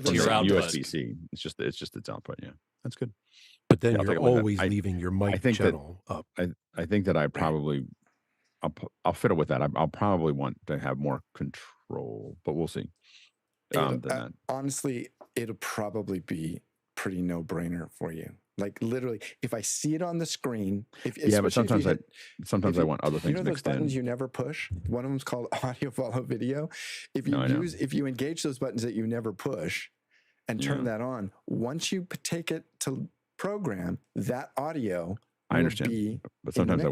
to your output. USB C. It's just its output. Yeah, that's good. But then you're always leaving your mic channel up. I think that I probably, I'll fiddle with that. I'll probably want to have more control, but we'll see. Honestly, it'll probably be pretty no-brainer for you. Like literally, if I see it on the screen, but sometimes I want other things those buttons you never push. One of them's called audio follow video. If you engage those buttons that you never push, and turn that on, once you take it to program, that audio I understand, but sometimes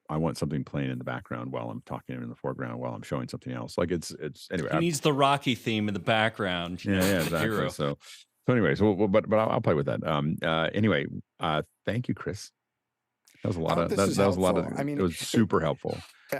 I want something playing in the background while I'm talking, in the foreground while I'm showing something else. Like it's anyway. He needs the Rocky theme in the background. Exactly. Hero. So anyway, but I'll play with that. Anyway, thank you, Chris. That was a lot of. I mean, it was super helpful.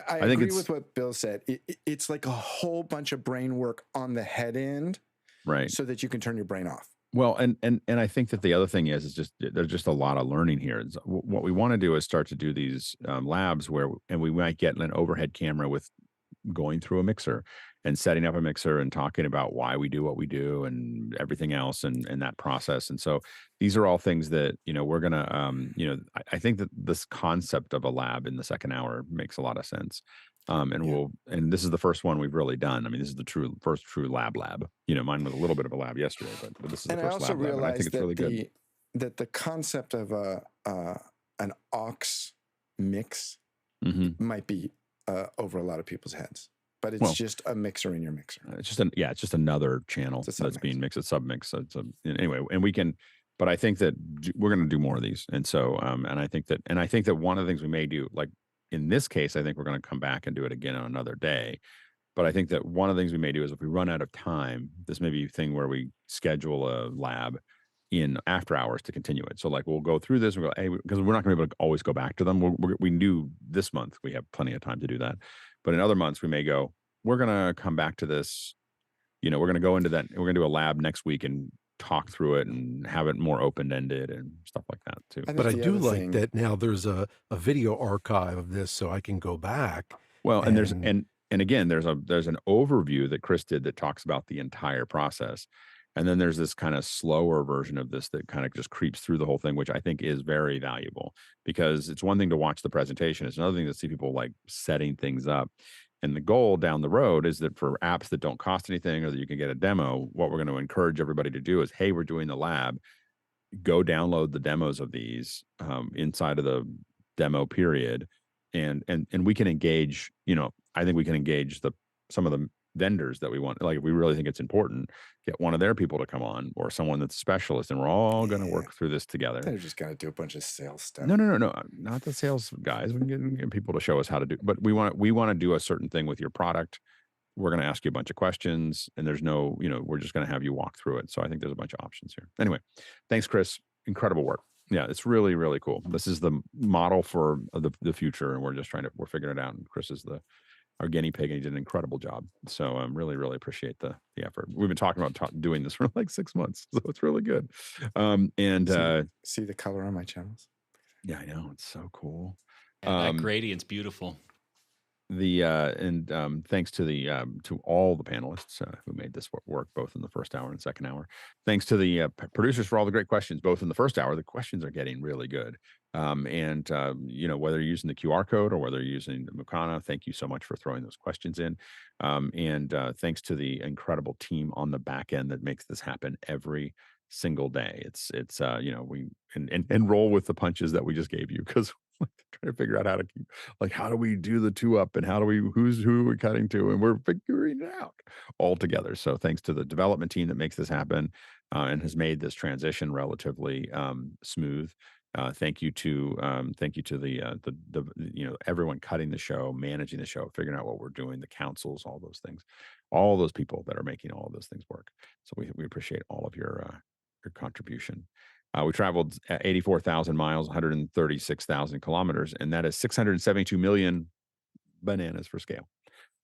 I agree with what Bill said. It's like a whole bunch of brain work on the head end, right? So that you can turn your brain off. Well, and I think that the other thing is just there's just a lot of learning here. What we want to do is start to do these labs and we might get an overhead camera with going through a mixer and setting up a mixer and talking about why we do what we do and everything else and that process. And so these are all things that, we're going to, I think that this concept of a lab in the second hour makes a lot of sense. And this is the first one we've really done. I mean, this is the first true lab. Mine was a little bit of a lab yesterday, but this is the first lab. And I think it's really good. That the concept of an aux mix might be over a lot of people's heads, but it's just a mixer in your mixer. It's just another channel that's being mixed, a submix. So anyway, and we can. But I think that we're going to do more of these, and so and I think that one of the things we may do, like in this case, I think we're going to come back and do it again on another day. But I think that one of the things we may do is if we run out of time, this may be a thing where we schedule a lab in after hours to continue it. So like we'll go through this and go, hey, because we're not going to be able to always go back to them. We knew this month we have plenty of time to do that. But in other months we may go, we're going to come back to this. We're going to go into that. We're going to do a lab next week and talk through it and have it more open-ended and stuff like that too. But I do like that now there's a video archive of this so I can go back. Well, and there's again, there's an overview that Chris did that talks about the entire process. And then there's this kind of slower version of this that kind of just creeps through the whole thing, which I think is very valuable, because it's one thing to watch the presentation. It's another thing to see people like setting things up. And the goal down the road is that for apps that don't cost anything or that you can get a demo, what we're going to encourage everybody to do is, hey, we're doing the lab, go download the demos of these inside of the demo period. And we can engage, I think we can engage some of the vendors that we want. Like if we really think it's important, get one of their people to come on or someone that's a specialist, and we're all going to work through this together. They're just going to do a bunch of sales stuff. No, not the sales guys. We can get people to show us how to do, but we want to do a certain thing with your product. We're going to ask you a bunch of questions, and there's no, we're just going to have you walk through it. So I think there's a bunch of options here. Anyway, thanks, Chris. Incredible work. Yeah, it's really, really cool. This is the model for the future, and we're figuring it out. And Chris is our guinea pig, and he did an incredible job. So really, really appreciate the effort. We've been talking about doing this for like 6 months, so it's really good. See the color on my channels? Yeah, I know, it's so cool. Yeah, that gradient's beautiful. Thanks to to all the panelists who made this work both in the first hour and second hour. Thanks to the producers for all the great questions, both in the first hour. The questions are getting really good. You know, whether you're using the QR code or whether you're using the Mukana, thank you so much for throwing those questions in. Thanks to the incredible team on the back end that makes this happen every single day. It's you know, we and roll with the punches that we just gave you, because trying to figure out how to keep, like, how do we do the 2-up, and how do we, who are we cutting to, and we're figuring it out all together. So thanks to the development team that makes this happen and has made this transition relatively smooth. Thank you to the you know, everyone cutting the show, managing the show, figuring out what we're doing, the councils, all those things, all those people that are making all of those things work. So we appreciate all of your contribution. We traveled 84,000 miles, 136,000 kilometers, and that is 672 million bananas for scale.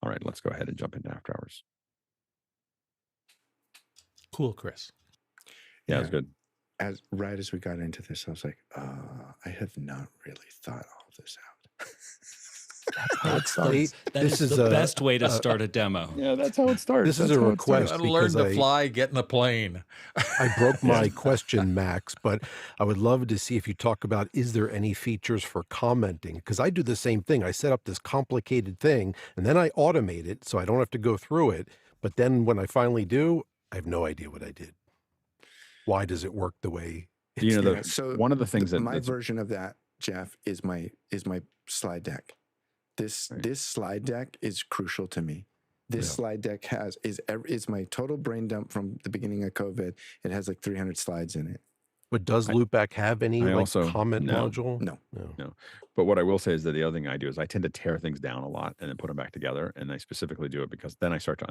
All right, let's go ahead and jump into After Hours. Cool, Chris. Yeah, it was good. Right as we got into this, I was like, I have not really thought all this out. That is the best way to start a demo. Yeah, that's how it starts. This is a request. Gotta learn to fly, get in a plane. I broke my question, Max, but I would love to see if you talk about, is there any features for commenting? Because I do the same thing. I set up this complicated thing, and then I automate it so I don't have to go through it. But then when I finally do, I have no idea what I did. Why does it work the way it's You know, so one of the things that my version of that, Jeff, is my slide deck. This slide deck is crucial to me. This slide deck is my total brain dump from the beginning of COVID. It has like 300 slides in it. But does Loopback have any comment module? No. But what I will say is that the other thing I do is I tend to tear things down a lot and then put them back together. And I specifically do it because then I start to